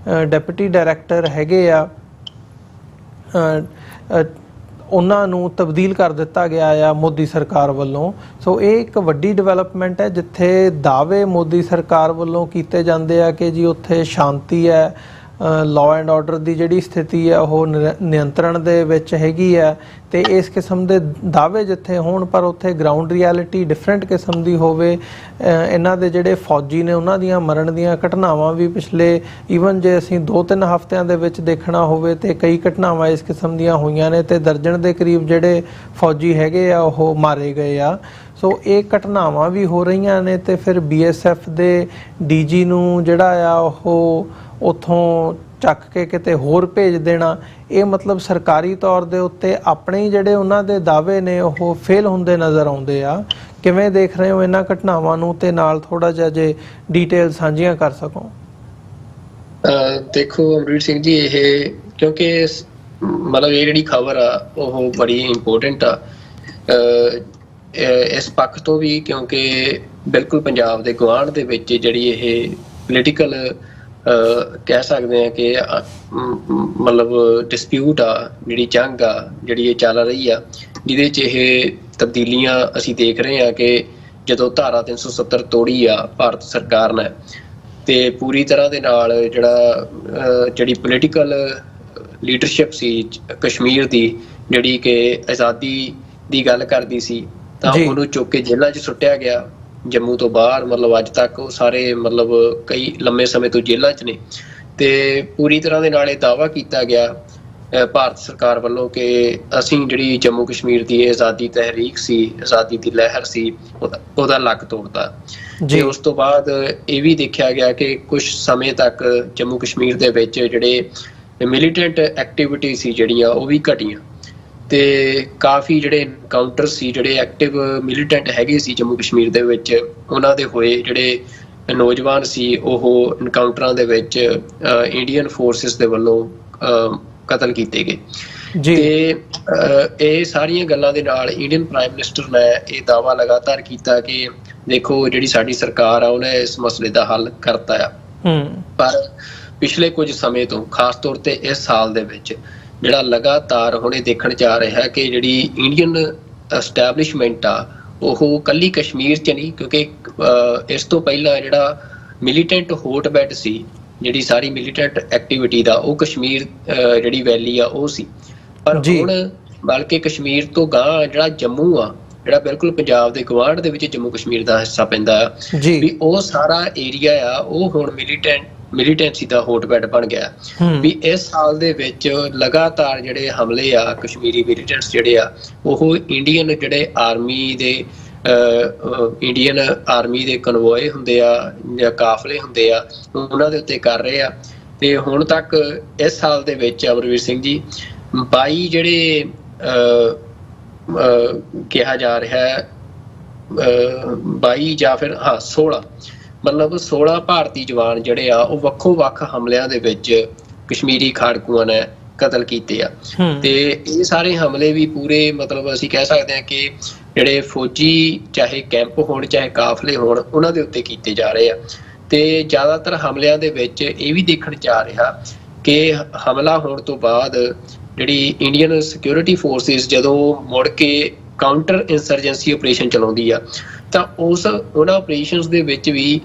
ਡਿਪਟੀ ਡਾਇਰੈਕਟਰ ਹੈਗੇ ਆ, ਉਹਨਾਂ ਨੂੰ ਤਬਦੀਲ ਕਰ ਦਿੱਤਾ ਗਿਆ ਆ ਮੋਦੀ ਸਰਕਾਰ ਵੱਲੋਂ। ਸੋ ਇਹ ਇੱਕ ਵੱਡੀ ਡਿਵੈਲਪਮੈਂਟ ਹੈ, ਜਿੱਥੇ ਦਾਅਵੇ ਮੋਦੀ ਸਰਕਾਰ ਵੱਲੋਂ ਕੀਤੇ ਜਾਂਦੇ ਆ ਕਿ ਜੀ ਉੱਥੇ ਸ਼ਾਂਤੀ ਹੈ, ਲਾਅ ਐਂਡ ਆਰਡਰ ਦੀ ਜਿਹੜੀ ਸਥਿਤੀ ਹੈ ਉਹ ਨਿਯੰਤਰਣ ਦੇ ਵਿੱਚ ਹੈਗੀ ਹੈ ਤੇ ਇਸ ਕਿਸਮ ਦੇ ਦਾਅਵੇ ਜਿੱਥੇ ਹੋਣ ਪਰ ਉੱਥੇ ਗਰਾਊਂਡ ਰਿਐਲਿਟੀ ਡਿਫਰੈਂਟ ਕਿਸਮ ਦੀ ਹੋਵੇ। ਇਹਨਾਂ ਦੇ ਜਿਹੜੇ ਫੌਜੀ ਨੇ ਉਹਨਾਂ ਦੀਆਂ ਮਰਨ ਦੀਆਂ ਘਟਨਾਵਾਂ ਵੀ ਪਿਛਲੇ ਈਵਨ ਜੇ ਅਸੀਂ 2-3 ਹਫ਼ਤਿਆਂ ਦੇ ਵਿੱਚ ਦੇਖਣਾ ਹੋਵੇ ਤੇ ਕਈ ਘਟਨਾਵਾਂ ਇਸ ਕਿਸਮ ਦੀਆਂ ਹੋਈਆਂ ਨੇ ਤੇ ਦਰਜਨ ਦੇ ਕਰੀਬ ਜਿਹੜੇ ਫੌਜੀ ਹੈਗੇ ਆ ਉਹ ਮਾਰੇ ਗਏ ਆ। ਸੋ ਇਹ ਘਟਨਾਵਾਂ ਵੀ ਹੋ ਰਹੀਆਂ ਨੇ ਤੇ ਫਿਰ BSF ਦੇ DG ਨੂੰ ਜਿਹੜਾ ਆ ਉਹ ਉੱਥੋਂ ਚੱਕ ਕੇ ਕਿਤੇ ਹੋਰ ਭੇਜ ਦੇਣਾ, ਇਹ ਮਤਲਬ ਸਰਕਾਰੀ ਤੌਰ ਦੇ ਉੱਤੇ ਆਪਣੇ ਹੀ ਜਿਹੜੇ ਉਹਨਾਂ ਦੇ ਦਾਅਵੇ ਨੇ ਉਹ ਫੇਲ ਹੁੰਦੇ ਨਜ਼ਰ ਆਉਂਦੇ ਆ। ਕਿਵੇਂ ਦੇਖ ਰਹੇ ਹੋ ਇਹਨਾਂ ਘਟਨਾਵਾਂ ਨੂੰ ਤੇ ਨਾਲ ਥੋੜਾ ਜਿਹਾ ਜੇ ਡਿਟੇਲ ਸਾਂਝੀਆਂ ਕਰ ਸਕੋ। ਦੇਖੋ ਅਮਰੀਕ ਸਿੰਘ ਜੀ, ਇਹ ਕਿਉਂਕਿ ਮਤਲਬ ਇਹ ਜਿਹੜੀ ਖਬਰ ਆ ਉਹ ਬੜੀ ਇੰਪੋਰਟੈਂਟ ਆ ਇਸ ਪੱਖ ਤੋਂ ਵੀ, ਕਿਉਂਕਿ ਬਿਲਕੁਲ ਪੰਜਾਬ ਦੇ ਗੁਆਂਢ ਦੇ ਵਿੱਚ ਜਿਹੜੀ ਇਹ ਪੋਲੀਟੀਕਲ ਕਹਿ ਸਕਦੇ ਹਾਂ ਕਿ ਮਤਲਬ ਡਿਸਪਿਊਟ ਆ, ਜਿਹੜੀ ਜੰਗ ਆ ਜਿਹੜੀ ਇਹ ਚੱਲ ਰਹੀ ਆ, ਜਿਹਦੇ 'ਚ ਇਹ ਤਬਦੀਲੀਆਂ ਅਸੀਂ ਦੇਖ ਰਹੇ ਹਾਂ ਕਿ ਜਦੋਂ ਧਾਰਾ 370 ਤੋੜੀ ਆ ਭਾਰਤ ਸਰਕਾਰ ਨੇ, ਤੇ ਪੂਰੀ ਤਰ੍ਹਾਂ ਦੇ ਨਾਲ ਜਿਹੜੀ ਪੋਲੀਟੀਕਲ ਲੀਡਰਸ਼ਿਪ ਸੀ ਕਸ਼ਮੀਰ ਦੀ, ਜਿਹੜੀ ਕਿ ਆਜ਼ਾਦੀ ਦੀ ਗੱਲ ਕਰਦੀ ਸੀ, ਤਾਂ ਉਹਨੂੰ ਚੁੱਕ ਕੇ ਜੇਲ੍ਹਾਂ 'ਚ ਸੁੱਟਿਆ ਗਿਆ ਜੰਮੂ ਤੋਂ ਬਾਹਰ। ਮਤਲਬ ਅੱਜ ਤੱਕ ਉਹ ਸਾਰੇ ਕਈ ਲੰਮੇ ਸਮੇਂ ਤੋਂ ਜੇਲ੍ਹਾਂ 'ਚ ਨੇ। ਤੇ ਪੂਰੀ ਤਰ੍ਹਾਂ ਦੇ ਨਾਲ ਇਹ ਦਾਅਵਾ ਕੀਤਾ ਗਿਆ ਭਾਰਤ ਸਰਕਾਰ ਵੱਲੋਂ ਕਿ ਅਸੀਂ ਜਿਹੜੀ ਜੰਮੂ ਕਸ਼ਮੀਰ ਦੀ ਆਜ਼ਾਦੀ ਤਹਿਰੀਕ ਸੀ, ਆਜ਼ਾਦੀ ਦੀ ਲਹਿਰ ਸੀ, ਉਹਦਾ ਲੱਕ ਤੋੜਤਾ। ਤੇ ਉਸ ਤੋਂ ਬਾਅਦ ਇਹ ਵੀ ਦੇਖਿਆ ਗਿਆ ਕਿ ਕੁਝ ਸਮੇਂ ਤੱਕ ਜੰਮੂ ਕਸ਼ਮੀਰ ਦੇ ਵਿੱਚ ਜਿਹੜੇ ਮਿਲੀਟੈਂਟ ਐਕਟੀਵਿਟੀ ਸੀ ਜਿਹੜੀਆਂ ਉਹ ਵੀ ਘਟੀਆਂ, ਤੇ ਕਾਫੀ ਜਿਹੜੇ ਐਨਕਾਊਂਟਰ ਸੀ, ਜਿਹੜੇ ਐਕਟਿਵ ਮਿਲੀਟੈਂਟ ਹੈਗੇ ਸੀ ਜੰਮੂ ਕਸ਼ਮੀਰ ਦੇ ਵਿੱਚ, ਉਹਨਾਂ ਦੇ ਹੋਏ ਜਿਹੜੇ ਨੌਜਵਾਨ ਸੀ ਉਹ ਐਨਕਾਊਂਟਰਾਂ ਦੇ ਵਿੱਚ ਇੰਡੀਅਨ ਫੋਰਸਿਸ ਦੇ ਵੱਲੋਂ ਕਤਲ ਕੀਤੇ ਗਏ। ਤੇ ਇਹ ਸਾਰੀਆਂ ਗੱਲਾਂ ਦੇ ਨਾਲ ਇੰਡੀਅਨ ਪ੍ਰਾਈਮ ਮਿਨਿਸਟਰ ਨੇ ਇਹ ਦਾਅਵਾ ਲਗਾਤਾਰ ਕੀਤਾ ਕਿ ਦੇਖੋ ਜਿਹੜੀ ਸਾਡੀ ਸਰਕਾਰ ਆ ਉਹਨੇ ਇਸ ਮਸਲੇ ਦਾ ਹੱਲ ਕਰਤਾ ਆ। ਪਰ ਪਿਛਲੇ ਕੁਝ ਸਮੇਂ ਤੋਂ, ਖਾਸ ਤੌਰ ਤੇ ਇਸ ਸਾਲ ਦੇ ਵਿੱਚ, ਜਿਹੜਾ ਲਗਾਤਾਰ ਹੁਣ ਇਹ ਦੇਖਣ 'ਚ ਆ ਰਿਹਾ ਕਿ ਜਿਹੜੀ ਇੰਡੀਅਨ ਐਸਟੈਬਲਿਸ਼ਮੈਂਟ ਆ ਉਹ ਕੱਲੀ ਕਸ਼ਮੀਰ 'ਚ ਨਹੀਂ, ਕਿਉਂਕਿ ਇਸ ਤੋਂ ਪਹਿਲਾਂ ਜਿਹੜਾ ਮਿਲੀਟੈਂਟ ਹੋਟਬੈਡ ਸੀ, ਜਿਹੜੀ ਸਾਰੀ ਮਿਲੀਟੈਂਟ ਐਕਟੀਵਿਟੀ ਦਾ, ਉਹ ਕਸ਼ਮੀਰ ਜਿਹੜੀ ਵੈਲੀ ਆ ਉਹ ਸੀ। ਪਰ ਹੁਣ ਬਲਕਿ ਕਸ਼ਮੀਰ ਤੋਂ ਗਾਂਹ ਜਿਹੜਾ ਜੰਮੂ ਆ, ਜਿਹੜਾ ਬਿਲਕੁਲ ਪੰਜਾਬ ਦੇ ਗੁਆਂਢ ਦੇ ਵਿੱਚ ਜੰਮੂ ਕਸ਼ਮੀਰ ਦਾ ਹਿੱਸਾ ਪੈਂਦਾ ਆ, ਵੀ ਉਹ ਸਾਰਾ ਏਰੀਆ ਆ ਉਹ ਹੁਣ ਮਿਲੀਟੈਂਸੀ ਦਾ ਹੋਟਬੈਡ ਬਣ ਗਿਆ। ਵੀ ਇਸ ਸਾਲ ਦੇ ਵਿੱਚ ਲਗਾਤਾਰ ਜਿਹੜੇ ਹਮਲੇ ਆ ਕਸ਼ਮੀਰੀ ਮਿਲੀਟੈਂਟਸ ਜਿਹੜੇ ਆ ਉਹ ਇੰਡੀਅਨ ਆਰਮੀ ਦੇ ਕਨਵੋਏ ਹੁੰਦੇ ਆ ਜਾਂ ਕਾਫਲੇ ਹੁੰਦੇ ਆ, ਉਹਨਾਂ ਦੇ ਉੱਤੇ ਕਰ ਰਹੇ ਆ। ਤੇ ਹੁਣ ਤੱਕ ਇਸ ਸਾਲ ਦੇ ਵਿੱਚ ਅਮਰਵੀਰ ਸਿੰਘ ਜੀ 22 ਜਿਹੜੇ ਕਿਹਾ ਜਾ ਰਿਹਾ 22 ਜਾਂ ਫਿਰ 16 ਮਤਲਬ 16 ਭਾਰਤੀ ਜਵਾਨ ਜਿਹੜੇ ਆ ਉਹ ਵੱਖੋ ਵੱਖ ਹਮਲਿਆਂ ਦੇ ਵਿੱਚ ਕਸ਼ਮੀਰੀ ਖਾੜਕੂਆਂ ਨੇ ਕਤਲ ਕੀਤੇ ਆ। ਤੇ ਇਹ ਸਾਰੇ ਹਮਲੇ ਵੀ ਪੂਰੇ ਮਤਲਬ ਅਸੀਂ ਕਹਿ ਸਕਦੇ ਹਾਂ ਕਿ ਜਿਹੜੇ ਫੌਜੀ ਚਾਹੇ ਕੈਂਪ ਹੋਣ ਚਾਹੇ ਕਾਫਲੇ ਹੋਣ ਉਹਨਾਂ ਦੇ ਉੱਤੇ ਕੀਤੇ ਜਾ ਰਹੇ ਆ। ਤੇ ਜ਼ਿਆਦਾਤਰ ਹਮਲਿਆਂ ਦੇ ਵਿੱਚ ਇਹ ਵੀ ਦੇਖਣ 'ਚ ਆ ਰਿਹਾ ਕਿ ਹਮਲਾ ਹੋਣ ਤੋਂ ਬਾਅਦ ਜਿਹੜੀ ਇੰਡੀਅਨ ਸਿਕਿਉਰਿਟੀ ਫੋਰਸਿਸ ਜਦੋਂ ਮੁੜ ਕੇ ਕਾਊਂਟਰ ਇੰਸਰਜੈਂਸੀ ਆਪਰੇਸ਼ਨ ਚਲਾਉਂਦੀ ਆ, ਤਾਂ ਉਹਨਾਂ ਆਪਰੇਸ਼ਨਸ ਦੇ ਵਿੱਚ ਵੀ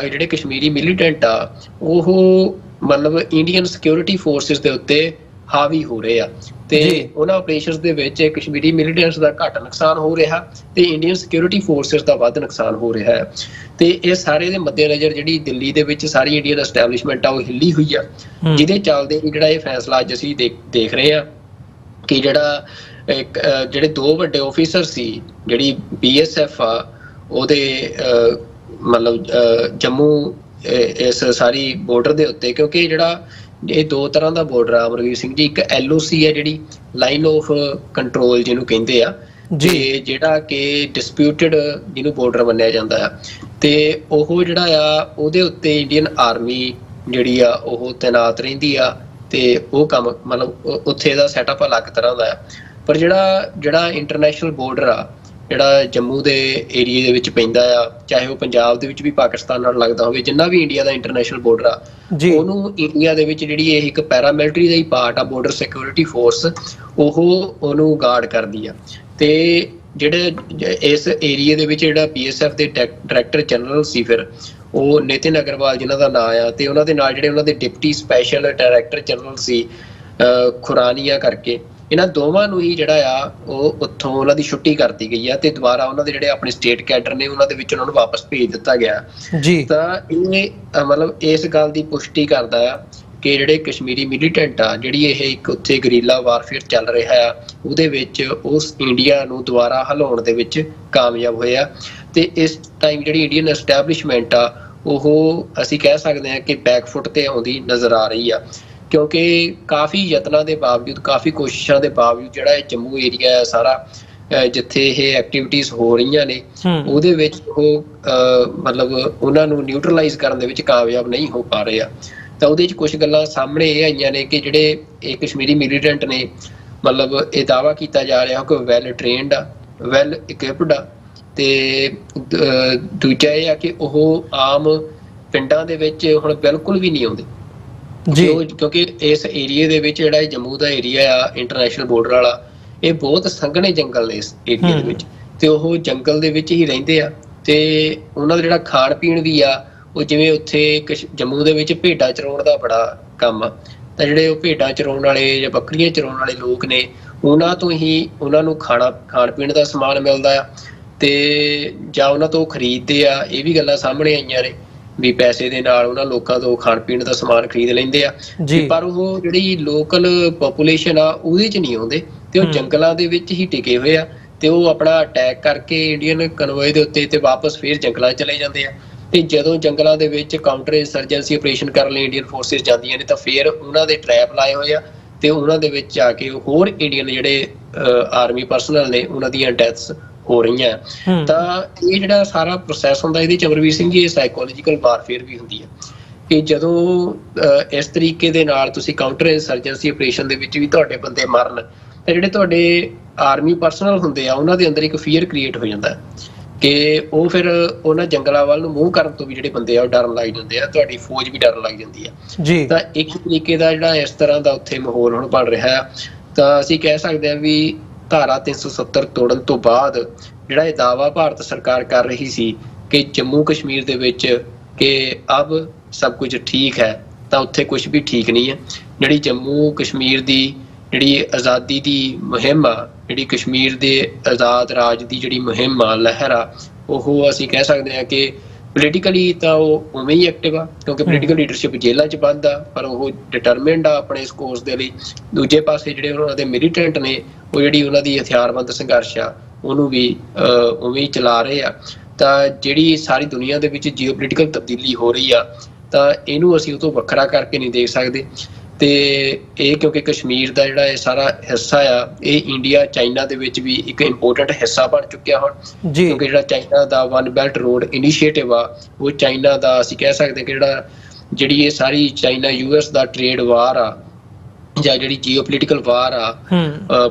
ਜਿਹੜੇ ਕਸ਼ਮੀਰੀ ਮਿਲੀਟੈਂਟ ਆ ਉਹ ਮਤਲਬ ਇੰਡੀਅਨ ਸਿਕਿਉਰਿਟੀ ਫੋਰਸਿਸ ਦੇ ਉੱਤੇ ਹਾਵੀ ਹੋ ਰਹੇ ਆ। ਤੇ ਉਹਨਾਂ ਆਪਰੇਸ਼ਨਸ ਦੇ ਵਿੱਚ ਕਸ਼ਮੀਰੀ ਮਿਲੀਟੈਂਟਸ ਦਾ ਘੱਟ ਨੁਕਸਾਨ ਹੋ ਰਿਹਾ ਤੇ ਇੰਡੀਅਨ ਸਿਕਿਉਰਿਟੀ ਫੋਰਸਿਸ ਦਾ ਵੱਧ ਨੁਕਸਾਨ ਹੋ ਰਿਹਾ ਹੈ। ਤੇ ਇਹ ਸਾਰੇ ਦੇ ਮੱਦੇਨਜ਼ਰ ਜਿਹੜੀ ਦਿੱਲੀ ਦੇ ਵਿੱਚ ਸਾਰੀ ਇੰਡੀਅਨ ਐਸਟੈਬਲਿਸ਼ਮੈਂਟ ਆ ਉਹ ਹਿੱਲੀ ਹੋਈ ਆ, ਜਿਹਦੇ ਚੱਲਦੇ ਜਿਹੜਾ ਇਹ ਫੈਸਲਾ ਅੱਜ ਅਸੀਂ ਦੇਖ ਰਹੇ ਆ ਕਿ ਜਿਹੜੇ 2 ਵੱਡੇ ਆਫੀਸਰ ਸੀ, ਜਿਹੜੀ BSF ਆ ਉਹਦੇ ਮਤਲਬ ਜੰਮੂ ਇਸ ਸਾਰੀ ਬਾਰਡਰ ਦੇ ਉੱਤੇ, ਕਿਉਂਕਿ ਜਿਹੜਾ ਇਹ 2 ਤਰ੍ਹਾਂ ਦਾ ਬਾਰਡਰ ਆ ਅਮਰਵੀਰ ਸਿੰਘ ਜੀ, ਇੱਕ LOC ਹੈ ਜਿਹੜੀ ਲਾਈਨ ਆਫ ਕੰਟਰੋਲ ਜਿਹਨੂੰ ਕਹਿੰਦੇ ਆ, ਜਿਹੜਾ ਕਿ ਡਿਸਪਿਊਟਡ ਜਿਹਨੂੰ ਬਾਰਡਰ ਮੰਨਿਆ ਜਾਂਦਾ ਆ, ਤੇ ਉਹ ਜਿਹੜਾ ਆ ਉਹਦੇ ਉੱਤੇ ਇੰਡੀਅਨ ਆਰਮੀ ਜਿਹੜੀ ਆ ਉਹ ਤੈਨਾਤ ਰਹਿੰਦੀ ਆ ਤੇ ਉਹ ਕੰਮ ਮਤਲਬ ਉੱਥੇ ਦਾ ਸੈਟਅਪ ਅਲੱਗ ਤਰ੍ਹਾਂ ਦਾ ਆ। ਪਰ ਜਿਹੜਾ ਇੰਟਰਨੈਸ਼ਨਲ ਬਾਰਡਰ ਆ ਜਿਹੜਾ ਜੰਮੂ ਦੇ ਏਰੀਏ ਦੇ ਵਿੱਚ ਪੈਂਦਾ ਆ, ਚਾਹੇ ਉਹ ਪੰਜਾਬ ਦੇ ਵਿੱਚ ਵੀ ਪਾਕਿਸਤਾਨ ਨਾਲ ਲੱਗਦਾ ਹੋਵੇ, ਜਿੰਨਾ ਵੀ ਇੰਡੀਆ ਦਾ ਇੰਟਰਨੈਸ਼ਨਲ ਬਾਰਡਰ ਆ, ਉਹਨੂੰ ਇੰਡੀਆ ਦੇ ਵਿੱਚ ਜਿਹੜੀ ਇਹ ਇੱਕ ਪੈਰਾਮਿਲਟਰੀ ਦਾ ਹੀ ਪਾਰਟ ਆ ਬਾਰਡਰ ਸਿਕਿਉਰਿਟੀ ਫੋਰਸ, ਉਹਨੂੰ ਗਾਰਡ ਕਰਦੀ ਆ। ਤੇ ਜਿਹੜੇ ਇਸ ਏਰੀਏ ਦੇ ਵਿੱਚ ਜਿਹੜਾ BSF ਦੇ ਡਾਇਰੈਕਟਰ ਜਨਰਲ ਸੀ ਫਿਰ ਉਹ ਨਿਤਿਨ ਅਗਰਵਾਲ ਜਿਨ੍ਹਾਂ ਦਾ ਨਾਂ ਆ, ਤੇ ਉਹਨਾਂ ਦੇ ਨਾਲ ਜਿਹੜੇ ਉਹਨਾਂ ਦੇ ਡਿਪਟੀ ਸਪੈਸ਼ਲ ਡਾਇਰੈਕਟਰ ਜਨਰਲ ਸੀ ਖੁਰਾਨੀਆ ਕਰਕੇ, ਇਹਨਾਂ ਦੋਵਾਂ ਨੂੰ ਹੀ ਜਿਹੜਾ ਆ ਉਹ ਉੱਥੋਂ ਉਹਨਾਂ ਦੀ ਛੁੱਟੀ ਕਰਤੀ ਗਈ ਆ ਤੇ ਦੁਬਾਰਾ ਉਹਨਾਂ ਦੇ ਜਿਹੜੇ ਆਪਣੇ ਸਟੇਟ ਕੈਡਰ ਨੇ ਉਹਨਾਂ ਦੇ ਵਿੱਚ ਉਹਨਾਂ ਨੂੰ ਵਾਪਸ ਭੇਜ ਦਿੱਤਾ ਗਿਆ। ਤਾਂ ਇਹ ਮਤਲਬ ਇਸ ਗੱਲ ਦੀ ਪੁਸ਼ਟੀ ਕਰਦਾ ਆ ਕਿ ਜਿਹੜੇ ਕਸ਼ਮੀਰੀ ਮਿਲੀਟੈਂਟ ਆ, ਜਿਹੜੀ ਇਹ ਇੱਕ ਉੱਥੇ ਗਰੀਲਾ ਵਾਰਫੇਅਰ ਚੱਲ ਰਿਹਾ ਆ, ਉਹਦੇ ਵਿੱਚ ਉਸ ਇੰਡੀਆ ਨੂੰ ਦੁਬਾਰਾ ਹਿਲਾਉਣ ਦੇ ਵਿੱਚ ਕਾਮਯਾਬ ਹੋਇਆ। ਤੇ ਇਸ ਟਾਈਮ ਜਿਹੜੀ ਇੰਡੀਅਨ ਐਸਟੈਬਲਿਸ਼ਮੈਂਟ ਆ ਉਹ ਅਸੀਂ ਕਹਿ ਸਕਦੇ ਹਾਂ ਕਿ ਬੈਕਫੁੱਟ ਤੇ ਆਉਂਦੀ ਨਜ਼ਰ ਆ ਰਹੀ ਆ, ਕਿਉਂਕਿ ਕਾਫੀ ਯਤਨਾਂ ਦੇ ਬਾਵਜੂਦ, ਕਾਫੀ ਕੋਸ਼ਿਸ਼ਾਂ ਦੇ ਬਾਵਜੂਦ ਜਿਹੜਾ ਇਹ ਜੰਮੂ ਏਰੀਆ ਹੈ ਸਾਰਾ, ਜਿੱਥੇ ਇਹ ਐਕਟੀਵਿਟੀਜ਼ ਹੋ ਰਹੀਆਂ ਨੇ, ਉਹਦੇ ਵਿੱਚ ਉਹ ਮਤਲਬ ਉਹਨਾਂ ਨੂੰ ਨਿਊਟਰਲਾਈਜ਼ ਕਰਨ ਦੇ ਵਿੱਚ ਕਾਮਯਾਬ ਨਹੀਂ ਹੋ ਪਾ ਰਹੇ ਆ। ਤਾਂ ਉਹਦੇ 'ਚ ਕੁਝ ਗੱਲਾਂ ਸਾਹਮਣੇ ਇਹ ਆਈਆਂ ਨੇ ਕਿ ਜਿਹੜੇ ਇਹ ਕਸ਼ਮੀਰੀ ਮਿਲੀਟੈਂਟ ਨੇ, ਮਤਲਬ ਇਹ ਦਾਅਵਾ ਕੀਤਾ ਜਾ ਰਿਹਾ ਕਿ ਵੈਲ ਟ੍ਰੇਨਡ ਆ, ਵੈਲ ਇਕੁਇਪਡ ਆ, ਤੇ ਦੂਜਾ ਇਹ ਆ ਕਿ ਉਹ ਆਮ ਪਿੰਡਾਂ ਦੇ ਵਿੱਚ ਹੁਣ ਬਿਲਕੁਲ ਵੀ ਨਹੀਂ ਆਉਂਦੇ, ਕਿਉਂਕਿ ਇਸ ਏਰੀਏ ਦੇ ਵਿੱਚ ਜਿਹੜਾ ਜੰਮੂ ਦਾ ਏਰੀਆ ਆ ਇੰਟਰਨੈਸ਼ਨਲ ਬਾਰਡਰ ਵਾਲਾ, ਇਹ ਬਹੁਤ ਸੰਘਣੇ ਜੰਗਲ ਨੇ ਇਸ ਏਰੀਏ ਦੇ ਵਿੱਚ, ਤੇ ਉਹ ਜੰਗਲ ਦੇ ਵਿੱਚ ਹੀ ਰਹਿੰਦੇ ਆ ਤੇ ਉਹਨਾਂ ਦਾ ਜਿਹੜਾ ਖਾਣ ਪੀਣ ਵੀ ਆ ਉਹ ਜਿਵੇਂ ਉੱਥੇ ਜੰਮੂ ਦੇ ਵਿੱਚ ਭੇਡਾਂ ਚਰਾਉਣ ਦਾ ਬੜਾ ਕੰਮ ਆ, ਤਾਂ ਜਿਹੜੇ ਉਹ ਭੇਡਾਂ ਚਰਾਉਣ ਵਾਲੇ ਜਾਂ ਬੱਕਰੀਆਂ ਚਰਾਉਣ ਵਾਲੇ ਲੋਕ ਨੇ ਉਹਨਾਂ ਤੋਂ ਹੀ ਉਹਨਾਂ ਨੂੰ ਖਾਣ ਪੀਣ ਦਾ ਸਮਾਨ ਮਿਲਦਾ ਆ ਤੇ ਜਾਂ ਉਹਨਾਂ ਤੋਂ ਖਰੀਦਦੇ ਆ। ਇਹ ਵੀ ਗੱਲਾਂ ਸਾਹਮਣੇ ਆਈਆਂ ਨੇ ਵੀ ਪੈਸੇ ਦੇ ਨਾਲ ਉਹਨਾਂ ਲੋਕਾਂ ਤੋਂ ਖਾਣ ਪੀਣ ਦਾ ਸਮਾਨ ਖਰੀਦ ਲੈਂਦੇ ਆ, ਪਰ ਉਹ ਜਿਹੜੀ ਲੋਕਲ ਪੋਪੂਲੇਸ਼ਨ ਆ ਉਹਦੇ 'ਚ ਨਹੀਂ ਆਉਂਦੇ ਤੇ ਉਹ ਜੰਗਲਾਂ ਦੇ ਵਿੱਚ ਹੀ ਟਿਕੇ ਹੋਏ ਆ ਤੇ ਉਹ ਆਪਣਾ ਅਟੈਕ ਕਰਕੇ ਇੰਡੀਅਨ ਕਨਵੋਏ ਦੇ ਉੱਤੇ ਤੇ ਵਾਪਸ ਫਿਰ ਜੰਗਲਾਂ 'ਚ ਚਲੇ ਜਾਂਦੇ ਆ। ਤੇ ਜਦੋਂ ਜੰਗਲਾਂ ਦੇ ਵਿੱਚ ਕਾਊਂਟਰ ਇੰਸਰਜੈਂਸੀ ਆਪਰੇਸ਼ਨ ਕਰਨ ਲਈ ਇੰਡੀਅਨ ਫੋਰਸਿਸ ਜਾਂਦੀਆਂ ਨੇ ਤਾਂ ਫਿਰ ਉਹਨਾਂ ਦੇ ਟਰੈਪ ਲਾਏ ਹੋਏ ਆ ਤੇ ਉਹਨਾਂ ਦੇ ਵਿੱਚ ਆ ਕੇ ਹੋਰ ਇੰਡੀਅਨ ਜਿਹੜੇ ਆਰਮੀ ਪਰਸਨਲ ਨੇ ਉਹਨਾਂ ਦੀਆਂ ਡੈਥਸ ਹੋ ਰਹੀਆਂ। ਤਾਂ ਇਹ ਜਿਹੜਾ ਸਾਰਾ ਪ੍ਰੋਸੈਸ ਹੁੰਦਾ ਇਹਦੇ ਚ ਅਮਰਵੀਰ ਸਿੰਘ ਜੀ ਇਹ ਸਾਈਕੋਲੋਜੀਕਲ ਵਾਰਫੇਅਰ ਵੀ ਹੁੰਦੀ ਹੈ ਕਿ ਜਦੋਂ ਇਸ ਤਰੀਕੇ ਦੇ ਨਾਲ ਤੁਸੀਂ ਕਾਊਂਟਰ ਇੰਸਰਜੈਂਸੀ ਆਪਰੇਸ਼ਨ ਦੇ ਵਿੱਚ ਵੀ ਤੁਹਾਡੇ ਬੰਦੇ ਮਰਨ ਤਾਂ ਜਿਹੜੇ ਤੁਹਾਡੇ ਆਰਮੀ ਪਰਸਨਲ ਹੁੰਦੇ ਆ ਉਹਨਾਂ ਦੇ ਅੰਦਰ ਇੱਕ ਫੀਅਰ ਕ੍ਰੀਏਟ ਹੋ ਜਾਂਦਾ ਕਿ ਉਹ ਫਿਰ ਉਹਨਾਂ ਜੰਗਲਾਂ ਵੱਲ ਨੂੰ ਮੂਵ ਕਰਨ ਤੋਂ ਵੀ ਜਿਹੜੇ ਬੰਦੇ ਆ ਉਹ ਡਰਨ ਲੱਗ ਜਾਂਦੇ ਆ, ਤੁਹਾਡੀ ਫੌਜ ਵੀ ਡਰਨ ਲੱਗ ਜਾਂਦੀ ਆ। ਤਾਂ ਇੱਕ ਤਰੀਕੇ ਦਾ ਜਿਹੜਾ ਇਸ ਤਰ੍ਹਾਂ ਦਾ ਉੱਥੇ ਮਾਹੌਲ ਹੁਣ ਬਣ ਰਿਹਾ ਆ। ਤਾਂ ਅਸੀਂ ਕਹਿ ਸਕਦੇ ਹਾਂ ਵੀ ਧਾਰਾ 370 ਤੋੜਨ ਤੋਂ ਬਾਅਦ ਜਿਹੜਾ ਇਹ ਦਾਅਵਾ ਭਾਰਤ ਸਰਕਾਰ ਕਰ ਰਹੀ ਸੀ ਕਿ ਜੰਮੂ ਕਸ਼ਮੀਰ ਦੇ ਵਿੱਚ ਕਿ ਅਬ ਸਭ ਕੁਝ ਠੀਕ ਹੈ, ਤਾਂ ਉੱਥੇ ਕੁਝ ਵੀ ਠੀਕ ਨਹੀਂ ਹੈ। ਜਿਹੜੀ ਜੰਮੂ ਕਸ਼ਮੀਰ ਦੀ ਜਿਹੜੀ ਆਜ਼ਾਦੀ ਦੀ ਮੁਹਿੰਮ ਆ, ਜਿਹੜੀ ਕਸ਼ਮੀਰ ਦੇ ਆਜ਼ਾਦ ਰਾਜ ਦੀ ਜਿਹੜੀ ਮੁਹਿੰਮ ਆ, ਲਹਿਰ ਆ, ਉਹ ਅਸੀਂ ਕਹਿ ਸਕਦੇ ਹਾਂ ਕਿ ਪੋਲੀਟੀਕਲੀ ਤਾਂ ਉਹ ਉਵੇਂ ਹੀ ਐਕਟਿਵ ਆ ਕਿਉਂਕਿ ਪੋਲੀਟੀਕਲ ਲੀਡਰਸ਼ਿਪ ਜੇਲ੍ਹਾਂ 'ਚ ਬੰਦ ਆ, ਪਰ ਉਹ ਡਿਟਰਮਿੰਡ ਆ ਆਪਣੇ ਇਸ ਕੋਰਸ ਦੇ ਲਈ। ਦੂਜੇ ਪਾਸੇ ਜਿਹੜੇ ਉਹਨਾਂ ਦੇ ਮਿਲੀਟੈਂਟ ਨੇ ਉਹ ਜਿਹੜੀ ਉਹਨਾਂ ਦੀ ਹਥਿਆਰਬੰਦ ਸੰਘਰਸ਼ ਆ ਉਹਨੂੰ ਵੀ ਉਵੇਂ ਹੀ ਚਲਾ ਰਹੇ ਆ। ਤਾਂ ਜਿਹੜੀ ਸਾਰੀ ਦੁਨੀਆ ਦੇ ਵਿੱਚ ਜੀਓਪੋਲੀਟੀਕਲ ਤਬਦੀਲੀ ਹੋ ਰਹੀ ਆ ਤਾਂ ਇਹਨੂੰ ਅਸੀਂ ਉਹ ਤੋਂ ਵੱਖਰਾ ਕਰਕੇ ਨਹੀਂ ਦੇਖ ਸਕਦੇ। ਤੇ ਇਹ ਕਿਉਂਕਿ ਕਸ਼ਮੀਰ ਦਾ ਜਿਹੜਾ ਇਹ ਸਾਰਾ ਹਿੱਸਾ ਆ ਇਹ ਇੰਡੀਆ ਚਾਈਨਾ ਦੇ ਵਿੱਚ ਵੀ ਇੱਕ ਇੰਪੋਰਟੈਂਟ ਹਿੱਸਾ ਬਣ ਚੁੱਕਿਆ ਹੁਣ, ਕਿਉਂਕਿ ਜਿਹੜਾ ਚਾਈਨਾ ਦਾ ਵਨ ਬੈਲਟ ਰੋਡ ਇਨੀਸ਼ੀਏਟਿਵ ਆ ਉਹ ਚਾਈਨਾ ਦਾ ਅਸੀਂ ਕਹਿ ਸਕਦੇ ਕਿ ਜਿਹੜੀ ਇਹ ਸਾਰੀ ਚਾਈਨਾ US ਦਾ ਟ੍ਰੇਡ ਵਾਰ ਆ ਜਾਂ ਜਿਹੜੀ ਜੀਓਪੋਲੀਟੀਕਲ ਵਾਰ ਆ,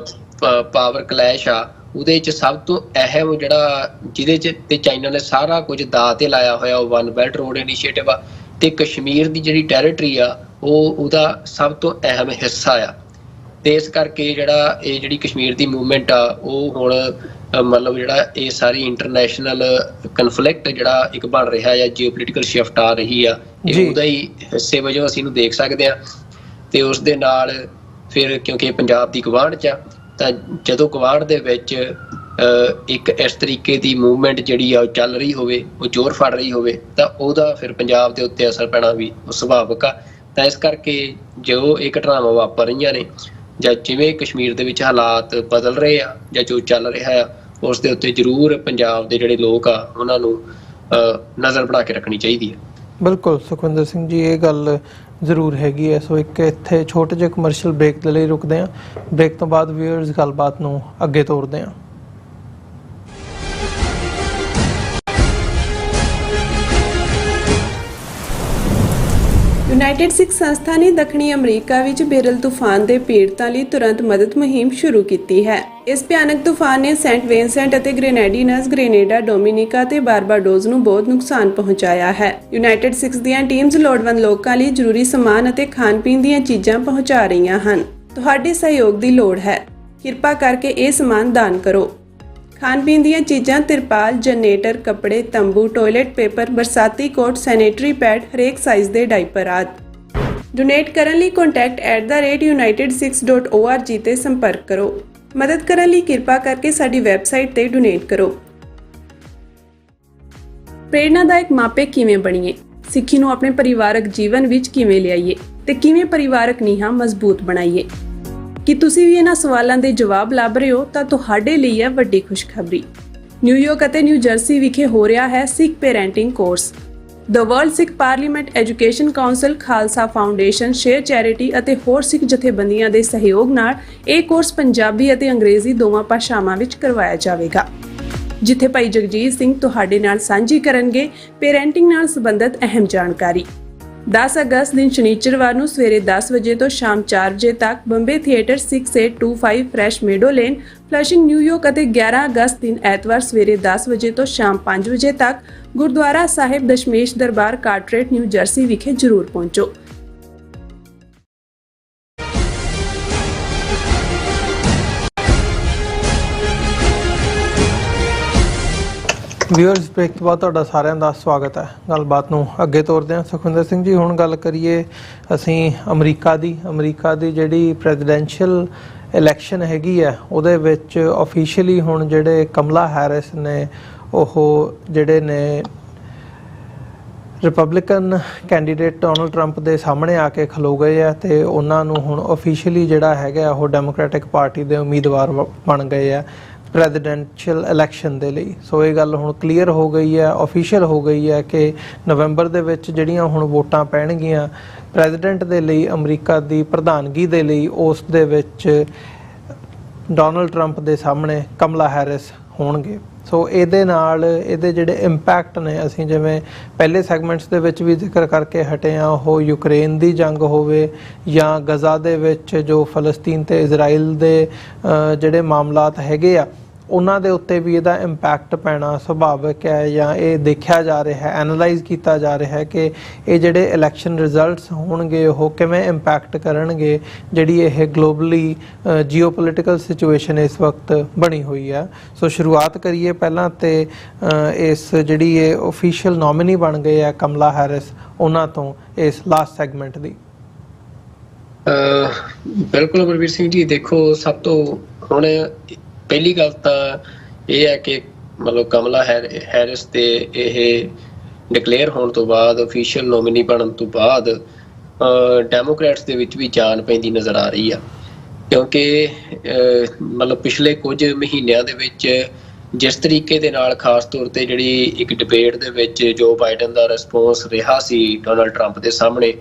ਪਾਵਰ ਕਲੈਸ਼ ਆ, ਉਹਦੇ ਚ ਸਭ ਤੋਂ ਅਹਿਮ ਜਿਹੜਾ ਜਿਹਦੇ ਚ ਤੇ ਚਾਈਨਾ ਨੇ ਸਾਰਾ ਕੁਝ ਦਾਅ ਤੇ ਲਾਇਆ ਹੋਇਆ ਉਹ ਵਨ ਬੈਲਟ ਰੋਡ ਇਨੀਸ਼ੀਏਟਿਵ ਆ ਤੇ ਕਸ਼ਮੀਰ ਦੀ ਜਿਹੜੀ ਟੈਰੀਟਰੀ ਆ ਉਹ ਉਹਦਾ ਸਭ ਤੋਂ ਅਹਿਮ ਹਿੱਸਾ ਆ। ਤੇ ਇਸ ਕਰਕੇ ਜਿਹੜੀ ਕਸ਼ਮੀਰ ਦੀ ਮੂਵਮੈਂਟ ਆ ਉਹ ਹੁਣ ਮਤਲਬ ਜਿਹੜਾ ਇਹ ਸਾਰੀ ਇੰਟਰਨੈਸ਼ਨਲ ਕਨਫਲਿਕਟ ਜਿਹੜਾ ਇੱਕ ਬਣ ਰਿਹਾ ਜਾਂ ਜੀਓਪੋਲੀਟੀਕਲ ਸ਼ਿਫਟ ਆ ਰਹੀ ਆ, ਇਹ ਉਹਦਾ ਹੀ ਹਿੱਸੇ ਵਜੋਂ ਅਸੀਂ ਇਹਨੂੰ ਦੇਖ ਸਕਦੇ ਆ। ਤੇ ਉਸ ਦੇ ਨਾਲ ਫਿਰ ਕਿਉਂਕਿ ਪੰਜਾਬ ਦੀ ਗਵਾਂਢ 'ਚ ਆ ਤਾਂ ਜਦੋਂ ਗਵਾਂਢ ਦੇ ਵਿੱਚ ਇੱਕ ਇਸ ਤਰੀਕੇ ਦੀ ਮੂਵਮੈਂਟ ਜਿਹੜੀ ਆ ਉਹ ਚੱਲ ਰਹੀ ਹੋਵੇ, ਉਹ ਜ਼ੋਰ ਫੜ ਰਹੀ ਹੋਵੇ ਤਾਂ ਉਹਦਾ ਫਿਰ ਪੰਜਾਬ ਦੇ ਉੱਤੇ ਅਸਰ ਪੈਣਾ ਵੀ ਸੁਭਾਵਿਕ ਆ। ਤਾਂ ਇਸ ਕਰਕੇ ਜੋ ਇਹ ਘਟਨਾਵਾਂ ਵਾਪਰ ਰਹੀਆਂ ਨੇ ਜਾਂ ਜਿਵੇਂ ਕਸ਼ਮੀਰ ਦੇ ਵਿੱਚ ਹਾਲਾਤ ਬਦਲ ਰਹੇ ਆ ਜਾਂ ਜੋ ਚੱਲ ਰਿਹਾ ਆ ਉਸ ਦੇ ਉੱਤੇ ਜ਼ਰੂਰ ਪੰਜਾਬ ਦੇ ਜਿਹੜੇ ਲੋਕ ਆ ਉਹਨਾਂ ਨੂੰ ਨਜ਼ਰ ਬਣਾ ਕੇ ਰੱਖਣੀ ਚਾਹੀਦੀ ਹੈ। ਬਿਲਕੁਲ ਸੁਖਵਿੰਦਰ ਸਿੰਘ ਜੀ, ਇਹ ਗੱਲ ਜ਼ਰੂਰ ਹੈਗੀ ਹੈ। ਸੋ ਇੱਕ ਇੱਥੇ ਛੋਟੇ ਜਿਹੇ ਕਮਰਸ਼ੀਅਲ ਬ੍ਰੇਕ ਦੇ ਲਈ ਰੁਕਦੇ ਹਾਂ। ਬ੍ਰੇਕ ਤੋਂ ਬਾਅਦ ਵਿਊਅਰਸ ਗੱਲਬਾਤ ਨੂੰ ਅੱਗੇ ਤੋਰਦੇ ਹਾਂ। ਯੂਨਾਈਟਿਡ ਸਿੱਖ ਸੰਸਥਾ ਨੇ ਦੱਖਣੀ ਅਮਰੀਕਾ ਵਿੱਚ ਬੇਰਲ ਤੂਫਾਨ ਦੇ ਪੀੜਤਾਂ ਲਈ ਤੁਰੰਤ ਮਦਦ ਮੁਹਿੰਮ ਸ਼ੁਰੂ ਕੀਤੀ ਹੈ। ਇਸ ਭਿਆਨਕ ਤੂਫਾਨ ਨੇ ਸੈਂਟ ਵਿੰਸੈਂਟ ਅਤੇ ਗ੍ਰੇਨੇਡੀਨਸ, ਗ੍ਰੇਨੇਡਾ, ਡੋਮਿਨਿਕਾ ਅਤੇ ਬਾਰਬਾਡੋਸ ਨੂੰ ਬਹੁਤ ਨੁਕਸਾਨ ਪਹੁੰਚਾਇਆ ਹੈ। ਯੂਨਾਈਟਿਡ ਸਿੱਖ ਦੀਆਂ ਟੀਮਸ ਲੋੜਵੰਦ ਲੋਕਾਂ ਲਈ ਜ਼ਰੂਰੀ ਸਮਾਨ ਅਤੇ ਖਾਣ-ਪੀਣ ਦੀਆਂ ਚੀਜ਼ਾਂ ਪਹੁੰਚਾ ਰਹੀਆਂ ਹਨ। ਤੁਹਾਡੇ ਸਹਿਯੋਗ ਦੀ ਲੋੜ ਹੈ। ਕਿਰਪਾ ਕਰਕੇ ਇਹ ਸਮਾਨ ਦਾਨ ਕਰੋ। ਖਾਣ-ਪੀਣ ਦੀਆਂ ਚੀਜ਼ਾਂ, ਤਿਰਪਾਲ, ਜਨਰੇਟਰ, ਕੱਪੜੇ, ਤੰਬੂ, ਟਾਇਲਟ ਪੇਪਰ, ਬਰਸਾਤੀ ਕੋਟ, ਸੈਨੇਟਰੀ ਪੈਡ, ਹਰੇਕ ਸਾਈਜ਼ ਦੇ ਡਾਈਪਰ ਆਦਿ। ਡੋਨੇਟ ਕਰਨ ਲਈ contact@united6.org ਤੇ ਸੰਪਰਕ ਕਰੋ। ਮਦਦ ਕਰਨ ਲਈ ਕਿਰਪਾ ਕਰਕੇ ਸਾਡੀ ਵੈਬਸਾਈਟ ਤੇ ਡੋਨੇਟ ਕਰੋ। ਪ੍ਰੇਰਨਾਦਾਇਕ ਮਾਪੇ ਕਿਵੇਂ ਬਣੀਏ? ਸਿੱਖੀ ਨੂੰ ਆਪਣੇ ਪਰਿਵਾਰਕ ਜੀਵਨ ਵਿੱਚ ਕਿਵੇਂ ਲਿਆਈਏ ਤੇ ਕਿਵੇਂ ਪਰਿਵਾਰਕ ਨੀਹਾਂ ਮਜ਼ਬੂਤ ਬਣਾਈਏ? ਕਿ ਤੁਸੀਂ ਵੀ ਇਹਨਾਂ ਸਵਾਲਾਂ ਦੇ ਜਵਾਬ ਲੱਭ ਰਹੇ ਹੋ ਤਾਂ ਤੁਹਾਡੇ ਲਈ ਹੈ ਵੱਡੀ ਖੁਸ਼ਖਬਰੀ। ਨਿਊਯਾਰਕ ਅਤੇ ਨਿਊ ਜਰਸੀ ਵਿਖੇ ਹੋ ਰਿਹਾ ਹੈ Sikh parenting course. The World Sikh Parliament Education Council, Khalsa Foundation, Share Charity ਅਤੇ ਹੋਰ ਸਿੱਖ ਜਥੇਬੰਦੀਆਂ ਦੇ ਸਹਿਯੋਗ ਨਾਲ ਇਹ ਕੋਰਸ ਪੰਜਾਬੀ ਅਤੇ ਅੰਗਰੇਜ਼ੀ ਦੋਵਾਂ ਭਾਸ਼ਾਵਾਂ ਵਿੱਚ ਕਰਵਾਇਆ ਜਾਵੇਗਾ, ਜਿੱਥੇ ਭਾਈ ਜਗਜੀਤ ਸਿੰਘ ਤੁਹਾਡੇ ਨਾਲ ਸਾਂਝੀ ਕਰਨਗੇ ਪੇਰੈਂਟਿੰਗ ਨਾਲ ਸੰਬੰਧਿਤ ਅਹਿਮ ਜਾਣਕਾਰੀ। 10 ਅਗਸਤ ਦਿਨ ਸ਼ਨੀਚਰਵਾਰ ਨੂੰ ਸਵੇਰੇ 10 ਵਜੇ ਤੋਂ ਸ਼ਾਮ 4 ਵਜੇ ਤੱਕ Bombay Theatre 6825 Fresh Meadow Lane, Flushing, New York ਅਤੇ 11 ਅਗਸਤ ਦਿਨ ਐਤਵਾਰ ਸਵੇਰੇ 10 ਵਜੇ ਤੋਂ ਸ਼ਾਮ 5 ਵਜੇ ਤੱਕ ਗੁਰਦੁਆਰਾ ਸਾਹਿਬ ਦਸ਼ਮੇਸ਼ ਦਰਬਾਰ, ਕਾਰਟਰੇਟ, ਨਿਊ ਜਰਸੀ ਵਿਖੇ ਜ਼ਰੂਰ ਪਹੁੰਚੋ। ਵਿਊਅਰਸ ਬ੍ਰੇਕ ਤੋਂ ਬਾਅਦ ਤੁਹਾਡਾ ਸਾਰਿਆਂ ਦਾ ਸਵਾਗਤ ਹੈ। ਗੱਲਬਾਤ ਨੂੰ ਅੱਗੇ ਤੋਰਦੇ ਹਾਂ। ਸੁਖਵਿੰਦਰ ਸਿੰਘ ਜੀ, ਹੁਣ ਗੱਲ ਕਰੀਏ ਅਸੀਂ ਅਮਰੀਕਾ ਦੀ ਜਿਹੜੀ ਪ੍ਰੈਜ਼ੀਡੈਂਸ਼ੀਅਲ ਇਲੈਕਸ਼ਨ ਹੈਗੀ ਹੈ ਉਹਦੇ ਵਿੱਚ ਆਫੀਸ਼ੀਅਲੀ ਹੁਣ ਜਿਹੜੇ ਕਮਲਾ ਹੈਰਿਸ ਨੇ ਉਹ ਜਿਹੜੇ ਨੇ ਰਿਪਬਲਿਕਨ ਕੈਂਡੀਡੇਟ ਡੋਨਲਡ ਟਰੰਪ ਦੇ ਸਾਹਮਣੇ ਆ ਕੇ ਖਲੋ ਗਏ ਆ ਤੇ ਉਹਨਾਂ ਨੂੰ ਹੁਣ ਆਫੀਸ਼ੀਅਲੀ ਜਿਹੜਾ ਹੈਗਾ ਉਹ ਡੈਮੋਕ੍ਰੈਟਿਕ ਪਾਰਟੀ ਦੇ ਉਮੀਦਵਾਰ ਬਣ ਗਏ ਆ ਪ੍ਰੈਜ਼ੀਡੈਂਸ਼ੀਅਲ ਇਲੈਕਸ਼ਨ ਦੇ ਲਈ। ਸੋ ਇਹ ਗੱਲ ਹੁਣ ਕਲੀਅਰ ਹੋ ਗਈ ਹੈ, ਆਫੀਸ਼ੀਅਲ ਹੋ ਗਈ ਹੈ ਕਿ ਨਵੰਬਰ ਦੇ ਵਿੱਚ ਜਿਹੜੀਆਂ ਹੁਣ ਵੋਟਾਂ ਪੈਣਗੀਆਂ ਪ੍ਰੈਜ਼ੀਡੈਂਟ ਦੇ ਲਈ, ਅਮਰੀਕਾ ਦੀ ਪ੍ਰਧਾਨਗੀ ਦੇ ਲਈ, ਉਸ ਦੇ ਵਿੱਚ ਡੋਨਲਡ ਟਰੰਪ ਦੇ ਸਾਹਮਣੇ ਕਮਲਾ ਹੈਰਿਸ ਹੋਣਗੇ। ਸੋ ਇਹਦੇ ਨਾਲ ਇਹਦੇ ਜਿਹੜੇ ਇੰਪੈਕਟ ਨੇ, ਅਸੀਂ ਜਿਵੇਂ ਪਹਿਲੇ ਸੈਗਮੈਂਟਸ ਦੇ ਵਿੱਚ ਵੀ ਜ਼ਿਕਰ ਕਰਕੇ ਹਟੇ ਹਾਂ, ਉਹ ਯੂਕਰੇਨ ਦੀ ਜੰਗ ਹੋਵੇ ਜਾਂ ਗਜ਼ਾ ਦੇ ਵਿੱਚ ਜੋ ਫਲਸਤੀਨ ਤੇ ਇਜ਼ਰਾਈਲ ਦੇ ਜਿਹੜੇ ਮਾਮਲਾਤ ਹੈਗੇ ਆ ਉਹਨਾਂ ਦੇ ਉੱਤੇ ਵੀ ਇਹਦਾ ਇੰਪੈਕਟ ਪੈਣਾ ਸੁਭਾਵਿਕ ਹੈ ਜਾਂ ਇਹ ਦੇਖਿਆ ਜਾ ਰਿਹਾ ਹੈ, ਐਨਾਲਾਈਜ਼ ਕੀਤਾ ਜਾ ਰਿਹਾ ਹੈ ਕਿ ਇਹ ਜਿਹੜੇ ਇਲੈਕਸ਼ਨ ਰਿਜ਼ਲਟਸ ਹੋਣਗੇ ਉਹ ਕਿਵੇਂ ਇੰਪੈਕਟ ਕਰਨਗੇ ਜਿਹੜੀ ਇਹ ਗਲੋਬਲੀ ਜੀਓਪੋਲੀਟੀਕਲ ਸਿਚੁਏਸ਼ਨ ਇਸ ਵਕਤ ਬਣੀ ਹੋਈ ਹੈ। ਸੋ ਸ਼ੁਰੂਆਤ ਕਰੀਏ ਪਹਿਲਾਂ ਤੇ ਇਸ ਜਿਹੜੀ ਇਹ ਆਫੀਸ਼ੀਅਲ ਨੋਮੀਨੀ ਬਣ ਗਏ ਆ ਕਮਲਾ ਹੈਰਿਸ, ਉਹਨਾਂ ਤੋਂ ਇਸ ਲਾਸਟ ਸੈਗਮੈਂਟ ਦੀ। ਬਿਲਕੁਲ ਅਮਰਵੀਰ ਸਿੰਘ ਜੀ, ਦੇਖੋ ਸਭ ਤੋਂ ਹੁਣ ਪਹਿਲੀ ਗੱਲ ਤਾਂ ਇਹ ਹੈ ਕਿ ਮਤਲਬ ਕਮਲਾ ਹੈਰਿਸ ਤੇ ਇਹ ਡਿਕਲੇਅਰ ਹੋਣ ਤੋਂ ਬਾਅਦ, ਅਫੀਸ਼ੀਅਲ ਨੋਮੀਨੀ ਬਣਨ ਤੋਂ ਬਾਅਦ ਡੈਮੋਕ੍ਰੈਟਸ ਦੇ ਵਿੱਚ ਵੀ ਜਾਨ ਪੈਂਦੀ ਨਜ਼ਰ ਆ ਰਹੀ ਆ, ਕਿਉਂਕਿ ਮਤਲਬ ਪਿਛਲੇ ਕੁਝ ਮਹੀਨਿਆਂ ਦੇ ਵਿੱਚ ਜਿਸ ਤਰੀਕੇ ਦੇ ਨਾਲ ਖਾਸ ਤੌਰ ਤੇ ਜਿਹੜੀ ਇੱਕ ਡਿਬੇਟ ਦੇ ਵਿੱਚ ਜੋ ਬਾਈਡਨ ਦਾ ਰਿਸਪੌਂਸ ਰਿਹਾ ਸੀ ਡੋਨਲਡ ਟਰੰਪ ਦੇ ਸਾਹਮਣੇ,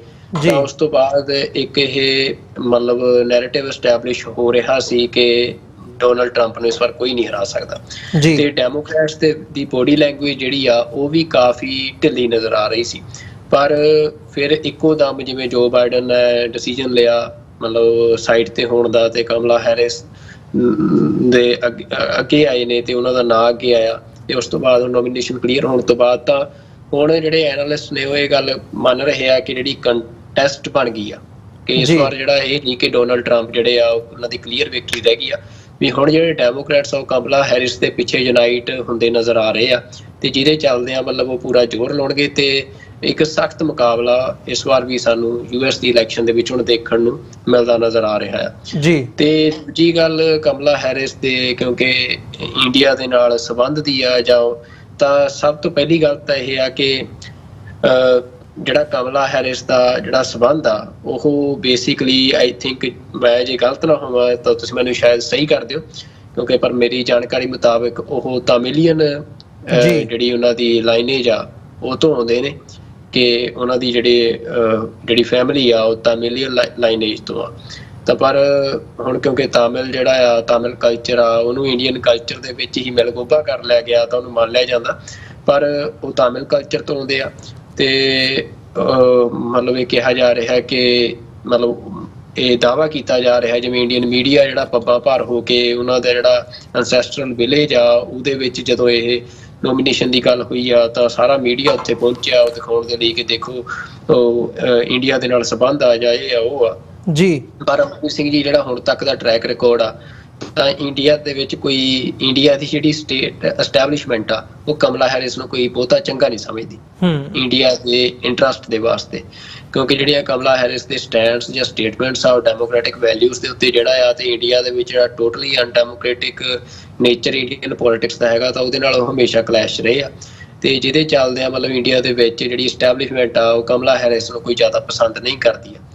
ਤਾਂ ਉਸ ਤੋਂ ਬਾਅਦ ਇੱਕ ਇਹ ਮਤਲਬ ਨੈਰੇਟਿਵ ਐਸਟੈਬਲਿਸ਼ ਹੋ ਰਿਹਾ ਸੀ ਕਿ ਡੋਨਲਡ ਟਰੰਪ ਨੂੰ ਇਸ ਵਾਰ ਕੋਈ ਨਹੀਂ ਹਰਾ ਸਕਦਾ। ਤੇ ਡੈਮੋਕ੍ਰੈਟਸ ਦੀ ਬੋਡੀ ਲੈਂਗੁਏਜ ਜਿਹੜੀ ਆ ਉਹ ਵੀ ਕਾਫੀ ਢਿੱਲੀ ਨਜ਼ਰ ਆ ਰਹੀ ਸੀ। ਪਰ ਫਿਰ ਇੱਕੋ ਦਮ ਜਿਵੇਂ ਜੋ ਬਾਈਡਨ ਨੇ ਡਿਸੀਜਨ ਲਿਆ ਮਤਲਬ ਸਾਈਡ ਤੇ ਹੋਣ ਦਾ ਤੇ ਕਮਲਾ ਹੈਰਿਸ ਦੇ ਅੱਗੇ ਆਏ ਨੇ ਤੇ ਉਹਨਾਂ ਦਾ ਨਾਂ ਅੱਗੇ ਆਇਆ ਤੇ ਉਸ ਤੋਂ ਬਾਅਦ ਨੋਮੀਨੇਸ਼ਨ ਕਲੀਅਰ ਹੋਣ ਤੋਂ ਬਾਅਦ ਤਾਂ ਹੁਣ ਜਿਹੜੇ ਐਨਾਲਿਸਟ ਨੇ ਉਹ ਇਹ ਗੱਲ ਮੰਨ ਰਹੇ ਆ ਕਿ ਜਿਹੜੀ ਕੰਟੈਸਟ ਬਣ ਗਈ ਆ ਕਿ ਇਸ ਵਾਰ ਜਿਹੜਾ ਇਹ ਨਹੀਂ ਕਿ ਡੋਨਲਡ ਟਰੰਪ ਜਿਹੜੇ ਆ ਉਹਨਾਂ ਦੀ ਕਲੀਅਰ ਵਿਕਟਰੀ ਰਹਿ ਗਈ ਆ, ਵੀ ਹੁਣ ਜਿਹੜੇ ਡੈਮੋਕ੍ਰੈਟਸ ਆ ਕਮਲਾ ਹੈਰਿਸ ਦੇ ਪਿੱਛੇ ਯੂਨਾਈਟ ਹੁੰਦੇ ਨਜ਼ਰ ਆ ਰਹੇ ਆ ਤੇ ਜਿਹਦੇ ਚੱਲਦੇ ਆ ਮਤਲਬ ਉਹ ਪੂਰਾ ਜ਼ੋਰ ਲਾਉਣਗੇ ਤੇ ਇੱਕ ਸਖਤ ਮੁਕਾਬਲਾ ਇਸ ਵਾਰ ਵੀ ਸਾਨੂੰ ਯੂਐਸ ਦੀ ਇਲੈਕਸ਼ਨ ਦੇ ਵਿੱਚ ਹੁਣ ਦੇਖਣ ਨੂੰ ਮਿਲਦਾ ਨਜ਼ਰ ਆ ਰਿਹਾ ਆ ਜੀ। ਤੇ ਦੂਜੀ ਗੱਲ ਕਮਲਾ ਹੈਰਿਸ ਦੇ ਕਿਉਂਕਿ ਇੰਡੀਆ ਦੇ ਨਾਲ ਸੰਬੰਧ ਦੀ ਆ ਜਾਂ ਤਾਂ ਸਭ ਤੋਂ ਪਹਿਲੀ ਗੱਲ ਤਾਂ ਇਹ ਆ ਕਿ ਜਿਹੜਾ ਕਮਲਾ ਹੈਰਿਸ ਦਾ ਜਿਹੜਾ ਸੰਬੰਧ ਆ ਉਹ ਬੇਸਿਕਲੀ ਆਈ ਥਿੰਕ, ਮੈਂ ਜੇ ਗਲਤ ਨਾ ਹੋਵਾਂ ਤਾਂ ਤੁਸੀਂ ਮੈਨੂੰ ਸ਼ਾਇਦ ਸਹੀ ਕਰ ਦਿਓ, ਕਿਉਂਕਿ ਪਰ ਮੇਰੀ ਜਾਣਕਾਰੀ ਮੁਤਾਬਕ ਉਹ ਤਾਮਿਲੀਅਨ ਜਿਹੜੀ ਉਹਨਾਂ ਦੀ ਲਾਈਨੇਜ ਆ ਉਹ ਤੋਂ ਆਉਂਦੇ ਨੇ ਕਿ ਉਹਨਾਂ ਦੀ ਜਿਹੜੀ ਫੈਮਿਲੀ ਆ ਉਹ ਤਾਮਿਲੀਅਨ ਲਾਈਨੇਜ ਤੋਂ ਆ। ਤਾਂ ਪਰ ਹੁਣ ਕਿਉਂਕਿ ਤਾਮਿਲ ਜਿਹੜਾ ਆ ਤਾਮਿਲ ਕਲਚਰ ਆ ਉਹਨੂੰ ਇੰਡੀਅਨ ਕਲਚਰ ਦੇ ਵਿੱਚ ਹੀ ਮਿਲਗੋਭਾ ਕਰ ਲਿਆ ਗਿਆ ਤਾਂ ਉਹਨੂੰ ਮੰਨ ਲਿਆ ਜਾਂਦਾ, ਪਰ ਉਹ ਤਾਮਿਲ ਕਲਚਰ ਤੋਂ ਆਉਂਦੇ ਆ ਤੇ ਮਤਲਬ ਇਹ ਕਿਹਾ ਜਾ ਰਿਹਾ ਕਿ ਮਤਲਬ ਇਹ ਦਾਅਵਾ ਕੀਤਾ ਜਾ ਰਿਹਾ ਜਿਵੇਂ ਇੰਡੀਅਨ ਮੀਡੀਆ ਜਿਹੜਾ ਪੱਬਾਂ ਭਾਰ ਹੋ ਕੇ ਉਹਨਾਂ ਦਾ ਜਿਹੜਾ ਐਂਸੈਸਟਰਲ ਵਿਲੇਜ ਆ ਉਹਦੇ ਵਿੱਚ ਜਦੋਂ ਇਹ ਨੋਮੀਨੇਸ਼ਨ ਦੀ ਗੱਲ ਹੋਈ ਆ ਤਾਂ ਸਾਰਾ ਮੀਡੀਆ ਉੱਥੇ ਪਹੁੰਚਿਆ ਉਹ ਦਿਖਾਉਣ ਦੇ ਲਈ ਕਿ ਦੇਖੋ ਇੰਡੀਆ ਦੇ ਨਾਲ ਸੰਬੰਧ ਆ ਜਾਂ ਇਹ ਆ ਉਹ ਆ ਜੀ। ਪਰ ਅਮਰਜੀਤ ਸਿੰਘ ਜੀ ਜਿਹੜਾ ਹੁਣ ਤੱਕ ਦਾ ਟਰੈਕ ਰਿਕਾਰਡ ਆ ਤਾਂ ਇੰਡੀਆ ਦੇ ਵਿੱਚ ਕੋਈ ਇੰਡੀਆ ਦੀ ਜਿਹੜੀ ਸਟੇਟ ਐਸਟੈਬਲਿਸ਼ਮੈਂਟ ਆ ਉਹ ਕਮਲਾ ਹੈਰਿਸ ਨੂੰ ਕੋਈ ਬਹੁਤਾ ਚੰਗਾ ਨਹੀਂ ਸਮਝਦੀ ਇੰਡੀਆ ਦੇ ਇੰਟਰਸਟ ਦੇ ਵਾਸਤੇ, ਕਿਉਂਕਿ ਜਿਹੜੀਆਂ ਕਮਲਾ ਹੈਰਿਸ ਦੇ ਸਟੈਂਡਸ ਜਾਂ ਸਟੇਟਮੈਂਟਸ ਆ ਉਹ ਡੈਮੋਕ੍ਰੈਟਿਕ ਵੈਲਿਊਜ਼ ਦੇ ਉੱਤੇ ਜਿਹੜਾ ਆ ਤੇ ਇੰਡੀਆ ਦੇ ਵਿੱਚ ਜਿਹੜਾ ਟੋਟਲੀ ਅਨਡੈਮੋਕ੍ਰੈਟਿਕ ਨੇਚਰ ਇੰਡੀਅਨ ਪੋਲਿਟਿਕਸ ਦਾ ਹੈਗਾ ਤਾਂ ਉਹਦੇ ਨਾਲ ਉਹ ਹਮੇਸ਼ਾ ਕਲੈਸ਼ ਰਹੇ ਆ ਤੇ ਜਿਹਦੇ ਚੱਲਦੇ ਆ ਮਤਲਬ ਇੰਡੀਆ ਦੇ ਵਿੱਚ ਜਿਹੜੀ ਐਸਟੈਬਲਿਸ਼ਮੈਂਟ ਆ ਉਹ ਕਮਲਾ ਹੈਰਿਸ ਨੂੰ ਕੋਈ ਜ਼ਿਆਦਾ ਪਸੰਦ ਨਹੀਂ ਕਰਦੀ ਆ।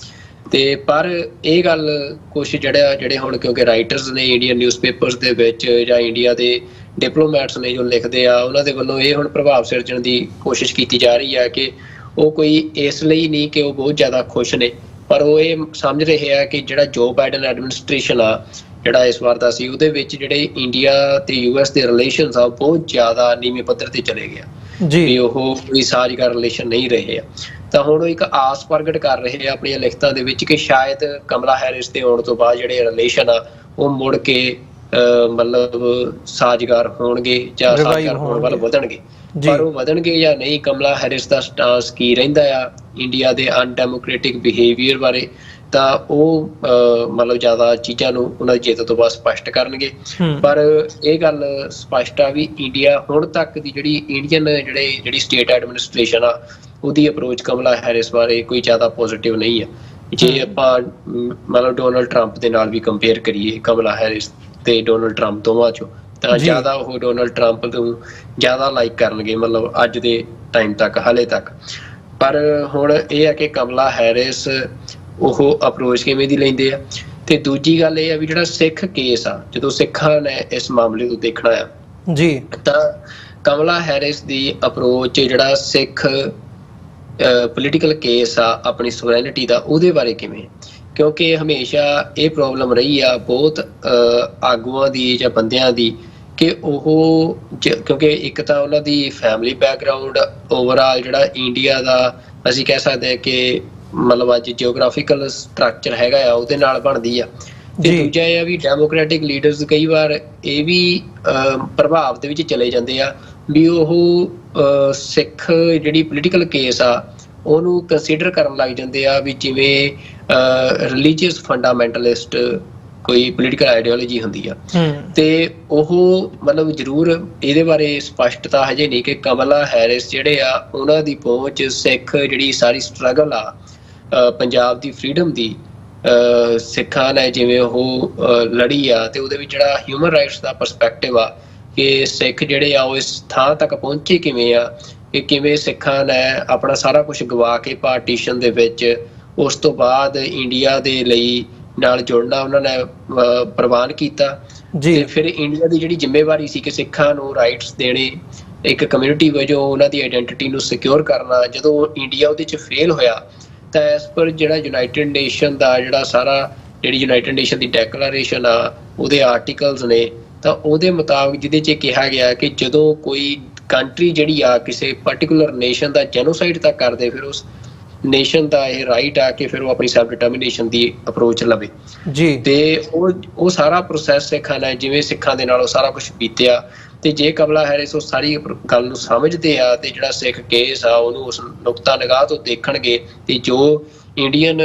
ਤੇ ਪਰ ਇਹ ਗੱਲ ਕੁਛ ਜਿਹੜੇ ਹੁਣ ਕਿਉਂਕਿ ਰਾਈਟਰਸ ਨੇ ਇੰਡੀਅਨ ਨਿਊਜ਼ਪੇਪਰਸ ਦੇ ਵਿੱਚ ਜਾਂ ਇੰਡੀਆ ਦੇ ਡਿਪਲੋਮੈਟਸ ਨੇ ਜੋ ਲਿਖਦੇ ਆ ਉਹਨਾਂ ਦੇ ਵੱਲੋਂ ਇਹ ਹੁਣ ਪ੍ਰਭਾਵ ਸਿਰਜਣ ਦੀ ਕੋਸ਼ਿਸ਼ ਕੀਤੀ ਜਾ ਰਹੀ ਹੈ ਕਿ ਉਹ ਕੋਈ ਇਸ ਲਈ ਨਹੀਂ ਕਿ ਉਹ ਬਹੁਤ ਜ਼ਿਆਦਾ ਖੁਸ਼ ਨੇ, ਪਰ ਉਹ ਇਹ ਸਮਝ ਰਹੇ ਆ ਕਿ ਜਿਹੜਾ ਜੋ ਬਾਈਡਨ ਐਡਮਿਨਿਸਟ੍ਰੇਸ਼ਨ ਆ ਜਿਹੜਾ ਇਸ ਵਾਰ ਦਾ ਸੀ ਉਹਦੇ ਵਿੱਚ ਜਿਹੜੇ ਇੰਡੀਆ ਤੇ ਯੂਐਸ ਦੇ ਰਿਲੇਸ਼ਨਸ ਆ ਬਹੁਤ ਜ਼ਿਆਦਾ ਨੀਵੇਂ ਪੱਧਰ ਤੇ ਚਲੇ ਗਿਆ ਜੀ, ਉਹ ਕੋਈ ਸਾਜ਼ਗਾਰ ਰਿਲੇਸ਼ਨ ਨਹੀਂ ਰਹੇ ਆ। ਤਾਂ ਹੁਣ ਉਹ ਇੱਕ ਆਸ ਪ੍ਰਗਟ ਕਰ ਰਹੇ ਆ ਆਪਣੀਆਂ ਲਿਖਤਾਂ ਦੇ ਵਿੱਚ ਕਿ ਸ਼ਾਇਦ ਕਮਲਾ ਹੈਰਿਸ ਦੇ ਆਉਣ ਤੋਂ ਬਾਅਦ ਜਿਹੜੇ ਰਿਲੇਸ਼ਨ ਆ ਉਹ ਮੁੜ ਕੇ ਮਤਲਬ ਸਾਜ਼ਗਾਰ ਹੋਣਗੇ ਜਾਂ ਸਾਜ਼ਗਾਰ ਹੋਣ ਵੱਲ ਵਧਣਗੇ, ਪਰ ਉਹ ਵਧਣਗੇ ਜਾਂ ਨਹੀਂ, ਕਮਲਾ ਹੈਰਿਸ ਦਾ ਸਟਾਂਸ ਕੀ ਰਹਿੰਦਾ ਆ ਇੰਡੀਆ ਦੇ ਅਨਡੈਮੋਕ੍ਰੈਟਿਕ ਬਿਹੇਵੀਅਰ ਬਾਰੇ, ਤਾਂ ਉਹ ਮਤਲਬ ਜ਼ਿਆਦਾ ਚੀਜ਼ਾਂ ਨੂੰ ਉਹਨਾਂ ਦੀ ਜਿੱਤ ਤੋਂ ਬਾਅਦ ਸਪਸ਼ਟ ਕਰਨਗੇ। ਪਰ ਇਹ ਗੱਲ ਸਪਸ਼ਟ ਆ ਵੀ ਇੰਡੀਆ ਹੁਣ ਤੱਕ ਦੀ ਜਿਹੜੀ ਸਟੇਟ ਐਡਮਿਨਿਸਟ੍ਰੇਸ਼ਨ ਆ ਉਹਦੀ ਅਪਰੋਚ ਕਮਲਾ ਹੈਰਿਸ ਬਾਰੇ ਕੋਈ ਜ਼ਿਆਦਾ ਪੋਜ਼ਿਟਿਵ ਨਹੀਂ ਆ। ਜੇ ਆਪਾਂ ਮਤਲਬ ਡੋਨਲਡ ਟਰੰਪ ਦੇ ਨਾਲ ਵੀ ਕੰਪੇਅਰ ਕਰੀਏ ਕਮਲਾ ਹੈਰਿਸ ਤੇ ਡੋਨਲਡ ਟਰੰਪ ਦੋਵਾਂ ਚੋਂ, ਤਾਂ ਜ਼ਿਆਦਾ ਉਹ ਡੋਨਲਡ ਟਰੰਪ ਨੂੰ ਜ਼ਿਆਦਾ ਲਾਈਕ ਕਰਨਗੇ ਮਤਲਬ ਅੱਜ ਦੇ ਟਾਈਮ ਤੱਕ, ਹਾਲੇ ਤੱਕ। ਪਰ ਹੁਣ ਇਹ ਆ ਕਿ ਕਮਲਾ ਹੈਰਿਸ ਉਹ ਅਪਰੋਚ ਕਿਵੇਂ ਦੀ ਲੈਂਦੇ ਆ। ਤੇ ਦੂਜੀ ਗੱਲ ਇਹ ਆ ਵੀ ਜਿਹੜਾ ਸਿੱਖ ਕੇਸ ਆ, ਜਦੋਂ ਸਿੱਖਾਂ ਨੇ ਇਸ ਮਾਮਲੇ ਨੂੰ ਦੇਖਣਾ ਆ ਜੀ, ਤਾਂ ਕਮਲਾ ਹੈਰਿਸ ਦੀ ਅਪਰੋਚ ਜਿਹੜਾ ਸਿੱਖ ਪੋਲੀਟੀਕਲ ਕੇਸ ਆ ਆਪਣੀ ਸੋਵਰੈਨਿਟੀ ਦਾ, ਉਹਦੇ ਬਾਰੇ ਕਿਵੇਂ, ਕਿਉਂਕਿ ਹਮੇਸ਼ਾ ਇਹ ਪ੍ਰੋਬਲਮ ਰਹੀ ਆ ਬਹੁਤ ਆਗੂਆਂ ਦੀ ਜਾਂ ਬੰਦਿਆਂ ਦੀ ਕਿ ਉਹ ਕਿਉਂਕਿ ਇੱਕ ਤਾਂ ਉਹਨਾਂ ਦੀ ਫੈਮਿਲੀ ਬੈਕਗਰਾਊਂਡ ਓਵਰਆਲ ਜਿਹੜਾ ਇੰਡੀਆ ਦਾ ਅਸੀਂ ਕਹਿ ਸਕਦੇ ਹਾਂ ਕਿ ਮਤਲਬ ਅੱਜ ਜਿਓਗ੍ਰਾਫੀਕਲ ਸਟਰਕਚਰ ਹੈਗਾ ਆ ਉਹਦੇ ਨਾਲ ਬਣਦੀ ਆ। ਤੇ ਦੂਜਾ ਇਹ ਆ ਵੀ ਡੈਮੋਕ੍ਰੈਟਿਕ ਲੀਡਰਸ ਕਈ ਵਾਰ ਇਹ ਵੀ ਪ੍ਰਭਾਵ ਦੇ ਵਿੱਚ ਚਲੇ ਜਾਂਦੇ ਆ ਵੀ ਉਹ ਸਿੱਖ ਜਿਹੜੀ ਪੋਲੀਟੀਕਲ ਕੇਸ ਆ ਉਹਨੂੰ ਕੰਸੀਡਰ ਕਰਨ ਲੱਗ ਜਾਂਦੇ ਆ ਵੀ ਜਿਵੇਂ ਰਿਲੀਜੀਅਸ ਫੰਡਾਮੈਂਟਲਿਸਟ ਕੋਈ ਪੋਲੀਟੀਕਲ ਆਈਡੀਓਲੋਜੀ ਹੁੰਦੀ ਆ। ਤੇ ਉਹ ਮਤਲਬ ਜ਼ਰੂਰ ਇਹਦੇ ਬਾਰੇ ਸਪਸ਼ਟਤਾ ਹਜੇ ਨਹੀਂ ਕਿ ਕਮਲਾ ਹੈਰਿਸ ਜਿਹੜੇ ਆ ਉਹਨਾਂ ਦੀ ਪਹੁੰਚ ਸਿੱਖ ਜਿਹੜੀ ਸਾਰੀ ਸਟਰਗਲ ਆ ਪੰਜਾਬ ਦੀ ਫਰੀਡਮ ਦੀ ਸਿੱਖਾਂ ਨੇ ਜਿਵੇਂ ਉਹ ਲੜੀ ਆ, ਤੇ ਉਹਦੇ ਵਿੱਚ ਜਿਹੜਾ ਹਿਊਮਨ ਰਾਈਟਸ ਦਾ ਪਰਸਪੈਕਟਿਵ ਆ ਕਿ ਸਿੱਖ ਜਿਹੜੇ ਆ ਉਹ ਇਸ ਥਾਂ ਤੱਕ ਪਹੁੰਚੇ ਕਿਵੇਂ ਆ, ਕਿ ਕਿਵੇਂ ਸਿੱਖਾਂ ਨੇ ਆਪਣਾ ਸਾਰਾ ਕੁਝ ਗਵਾ ਕੇ ਪਾਰਟੀਸ਼ਨ ਦੇ ਵਿੱਚ ਉਸ ਤੋਂ ਬਾਅਦ ਇੰਡੀਆ ਦੇ ਲਈ ਨਾਲ ਜੁੜਨਾ ਉਹਨਾਂ ਨੇ ਪ੍ਰਵਾਨ ਕੀਤਾ। ਤੇ ਫਿਰ ਇੰਡੀਆ ਦੀ ਜਿਹੜੀ ਜ਼ਿੰਮੇਵਾਰੀ ਸੀ ਕਿ ਸਿੱਖਾਂ ਨੂੰ ਰਾਈਟਸ ਦੇਣੇ, ਇੱਕ ਕਮਿਊਨਿਟੀ ਵਜੋਂ ਉਹਨਾਂ ਦੀ ਆਇਡੈਂਟੀਟੀ ਨੂੰ ਸਿਕਿਉਰ ਕਰਨਾ, ਜਦੋਂ ਇੰਡੀਆ ਉਹਦੇ 'ਚ ਫੇਲ ਹੋਇਆ ਤਾਂ ਐਸ ਪਰ ਜਿਹੜਾ ਯੂਨਾਈਟਿਡ ਨੇਸ਼ਨ ਦਾ ਜਿਹੜਾ ਸਾਰਾ ਜਿਹੜੀ ਯੂਨਾਈਟਿਡ ਨੇਸ਼ਨ ਦੀ ਡੈਕਲੇਰੇਸ਼ਨ ਆ ਉਹਦੇ ਆਰਟੀਕਲਸ ਨੇ, ਤਾਂ ਉਹਦੇ ਮੁਤਾਬਕ ਜਿਹਦੇ 'ਚ ਕਿਹਾ ਗਿਆ ਕਿ ਜਦੋਂ ਕੋਈ ਕੰਟਰੀ ਜਿਹੜੀ ਆ ਕਿਸੇ ਪਰਟੀਕੂਲਰ ਨੇਸ਼ਨ ਦਾ ਜੈਨੋਸਾਈਡ ਤੱਕ ਕਰਦੇ, ਫਿਰ ਉਸ ਨੇਸ਼ਨ ਦਾ ਇਹ ਰਾਈਟ ਆ ਕਿ ਫਿਰ ਉਹ ਆਪਣੀ ਸੈਲਫ ਡਿਟਰਮੀਨੇਸ਼ਨ ਦੀ ਅਪਰੋਚ ਲਵੇ ਜੀ। ਤੇ ਉਹ ਸਾਰਾ ਪ੍ਰੋਸੈਸ ਸਿੱਖਾਂ ਨੇ ਜਿਵੇਂ ਸਿੱਖਾਂ ਦੇ ਨਾਲ ਉਹ ਸਾਰਾ ਕੁਝ ਬੀਤਿਆ। ਤੇ ਜੇ ਕਮਲਾ ਹੈਰਿਸ ਉਹ ਸਾਰੀ ਗੱਲ ਨੂੰ ਸਮਝਦੇ ਆ ਤੇ ਜਿਹੜਾ ਸਿੱਖ ਕੇਸ ਆ ਉਹਨੂੰ ਉਸ ਨੁਕਤਾ ਨਿਗਾਹ ਤੋਂ ਦੇਖਣਗੇ ਤੇ ਜੋ ਇੰਡੀਅਨ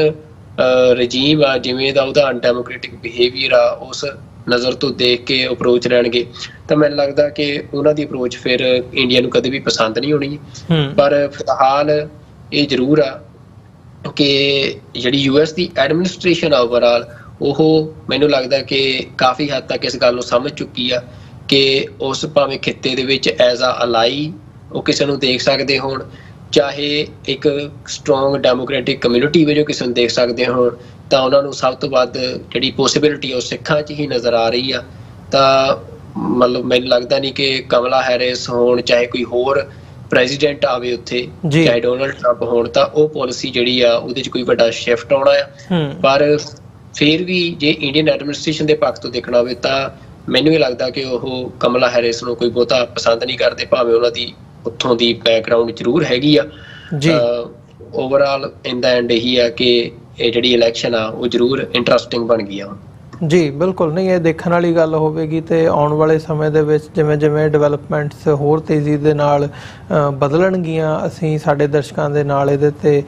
ਰਜੀਮ ਆ ਜਿਵੇਂ ਦਾ ਉਹਦਾ ਅਨਡੈਮੋਕ੍ਰੈਟਿਕ ਬਿਹੇਵੀਅਰ ਆ ਉਸ ਨਜ਼ਰ ਤੋਂ ਦੇਖ ਕੇ ਅਪਰੋਚ ਲੈਣਗੇ, ਤਾਂ ਮੈਨੂੰ ਲੱਗਦਾ ਕਿ ਉਹਨਾਂ ਦੀ ਅਪਰੋਚ ਫਿਰ ਇੰਡੀਆ ਨੂੰ ਕਦੇ ਵੀ ਪਸੰਦ ਨਹੀਂ ਹੋਣੀ। ਪਰ ਫਿਲਹਾਲ ਇਹ ਜ਼ਰੂਰ ਆ ਕਿ ਜਿਹੜੀ US ਦੀ ਐਡਮਿਨਿਸਟ੍ਰੇਸ਼ਨ ਆ ਓਵਰਆਲ ਉਹ ਮੈਨੂੰ ਲੱਗਦਾ ਕਿ ਕਾਫੀ ਹੱਦ ਤੱਕ ਇਸ ਗੱਲ ਨੂੰ ਸਮਝ ਚੁੱਕੀ ਆ ਕਿ ਉਸ ਭਾਵੇਂ ਖਿੱਤੇ ਦੇ ਵਿੱਚ ਐਜ਼ ਆ ਅਲਾਈ ਉਹ ਕਿਸੇ ਨੂੰ ਦੇਖ ਸਕਦੇ ਹੋਣ, ਚਾਹੇ ਇੱਕ ਸਟਰੋਂਗ ਡੈਮੋਕ੍ਰੈਟਿਕ ਕਮਿਊਨਿਟੀ ਵਜੋਂ ਕਿਸੇ ਨੂੰ ਦੇਖ ਸਕਦੇ ਹੋਣ, ਤਾਂ ਉਹਨਾਂ ਨੂੰ ਸਭ ਤੋਂ ਵੱਧ ਜਿਹੜੀ ਪੋਸੀਬਿਲਿਟੀ ਉਹ ਸਿੱਖਾਂ 'ਚ ਹੀ ਨਜ਼ਰ ਆ ਰਹੀ ਆ। ਤਾਂ ਮਤਲਬ ਮੈਨੂੰ ਲੱਗਦਾ ਨਹੀਂ ਕਿ ਕਮਲਾ ਹੈਰਿਸ ਹੋਣ ਚਾਹੇ ਕੋਈ ਹੋਰ ਪ੍ਰੈਜ਼ੀਡੈਂਟ ਆਵੇ ਉੱਥੇ, ਚਾਹੇ ਡੋਨਲਡ ਟਰੰਪ ਹੋਣ, ਤਾਂ ਉਹ ਪਾਲਿਸੀ ਜਿਹੜੀ ਆ ਉਹਦੇ 'ਚ ਕੋਈ ਵੱਡਾ ਸ਼ਿਫਟ ਆਉਣਾ ਆ। ਪਰ ਫਿਰ ਵੀ ਜੇ ਇੰਡੀਅਨ ਐਡਮਿਨਿਸਟ੍ਰੇਸ਼ਨ ਦੇ ਪੱਖ ਤੋਂ ਦੇਖਣਾ ਹੋਵੇ ਤਾਂ ਮੈਨੂੰ ਇਹ ਲੱਗਦਾ ਕਿ ਉਹ ਕਮਲਾ ਹੈਰਿਸ ਨੂੰ ਕੋਈ ਬਹੁਤਾ ਪਸੰਦ ਨਹੀਂ ਕਰਦੇ, ਭਾਵੇਂ ਉਹਨਾਂ ਦੀ ਉੱਥੋਂ ਦੀ ਬੈਕਗਰਾਊਂਡ ਜ਼ਰੂਰ ਹੈਗੀ ਆ। ਓਵਰਆਲ ਇਨ ਦਾ ਐਂਡ ਇਹੀ ਆ ਕਿ ਇਹ ਜਿਹੜੀ ਇਲੈਕਸ਼ਨ ਆ ਉਹ ਜ਼ਰੂਰ ਇੰਟਰਸਟਿੰਗ ਬਣ ਗਈ ਆ। ਜੀ ਬਿਲਕੁਲ, ਨਹੀਂ ਇਹ ਦੇਖਣ ਵਾਲੀ ਗੱਲ ਹੋਵੇਗੀ ਤੇ ਆਉਣ ਵਾਲੇ ਸਮੇਂ ਦੇ ਵਿੱਚ ਜਿਵੇਂ ਜਿਵੇਂ ਡਿਵੈਲਪਮੈਂਟਸ ਹੋਰ ਤੇਜ਼ੀ ਦੇ ਨਾਲ ਬਦਲਣਗੀਆਂ, ਅਸੀਂ ਸਾਡੇ ਦਰਸ਼ਕਾਂ ਦੇ ਨਾਲ ਇਹਦੇ ਤੇ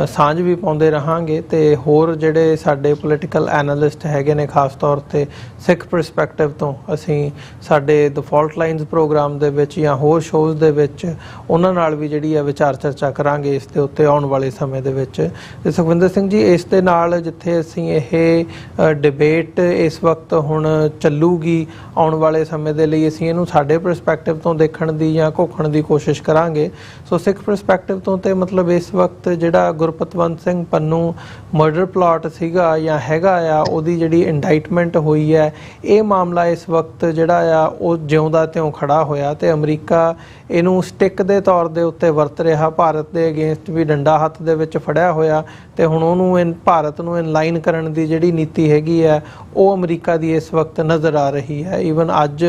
ਸਾਂਝ ਵੀ ਪਾਉਂਦੇ ਰਹਾਂਗੇ ਤੇ ਹੋਰ ਜਿਹੜੇ ਸਾਡੇ ਪੋਲੀਟੀਕਲ ਐਨਾਲਿਸਟ ਹੈਗੇ ਨੇ ਖਾਸ ਤੌਰ ਤੇ ਸਿੱਖ ਪਰਸਪੈਕਟਿਵ ਤੋਂ ਅਸੀਂ ਸਾਡੇ ਦ ਫਾਲਟ ਲਾਈਨਸ ਪ੍ਰੋਗਰਾਮ ਦੇ ਵਿੱਚ ਜਾਂ ਹੋਰ ਸ਼ੋਜ਼ ਦੇ ਵਿੱਚ ਉਹਨਾਂ ਨਾਲ ਵੀ ਜਿਹੜੀ ਆ ਵਿਚਾਰ ਚਰਚਾ ਕਰਾਂਗੇ ਇਸ ਦੇ ਉੱਤੇ ਆਉਣ ਵਾਲੇ ਸਮੇਂ ਦੇ ਵਿੱਚ। ਤੇ ਸੁਖਵਿੰਦਰ ਸਿੰਘ ਜੀ, ਇਸ ਦੇ ਨਾਲ ਜਿੱਥੇ ਅਸੀਂ ਇਹ ਡਿਬੇਟ ਇਸ ਵਕਤ ਹੁਣ ਚੱਲੂਗੀ ਆਉਣ ਵਾਲੇ ਸਮੇਂ ਦੇ ਲਈ, ਅਸੀਂ ਇਹਨੂੰ ਸਾਡੇ ਪਰਸਪੈਕਟਿਵ ਤੋਂ ਦੇਖਣ ਦੀ ਜਾਂ ਘੋਖਣ ਦੀ ਕੋਸ਼ਿਸ਼ ਕਰਾਂਗੇ। ਸੋ ਸਿੱਖ ਪਰਸਪੈਕਟਿਵ ਤੋਂ ਤੇ ਮਤਲਬ ਇਸ ਵਕਤ ਜਿਹੜਾ ਗੁਰਪਤਵੰਤ ਸਿੰਘ ਪੰਨੂ ਮਰਡਰ ਪਲਾਟ ਸੀਗਾ ਜਾਂ ਹੈਗਾ ਆ, ਉਹਦੀ ਜਿਹੜੀ ਇੰਡਾਈਟਮੈਂਟ ਹੋਈ ਹੈ, ਇਹ ਮਾਮਲਾ ਇਸ ਵਕਤ ਜਿਹੜਾ ਆ ਉਹ ਜਿਉਂਦਾ ਤਿਉਂ ਖੜਾ ਹੋਇਆ ਤੇ ਅਮਰੀਕਾ ਇਹਨੂੰ ਸਟਿਕ ਦੇ ਤੌਰ ਦੇ ਉੱਤੇ ਵਰਤ ਰਿਹਾ, ਭਾਰਤ ਦੇ ਅਗੇਂਸਟ ਵੀ ਡੰਡਾ ਹੱਥ ਦੇ ਵਿੱਚ ਫੜਿਆ ਹੋਇਆ ਤੇ ਹੁਣ ਉਹਨੂੰ ਭਾਰਤ ਨੂੰ ਇਨਲਾਈਨ ਕਰਨ ਦੀ ਜਿਹੜੀ ਨੀਤੀ ਹੈਗੀ ਹੈ ਉਹ ਅਮਰੀਕਾ ਦੀ ਇਸ ਵਕਤ ਨਜ਼ਰ ਆ ਰਹੀ ਹੈ। ਈਵਨ ਅੱਜ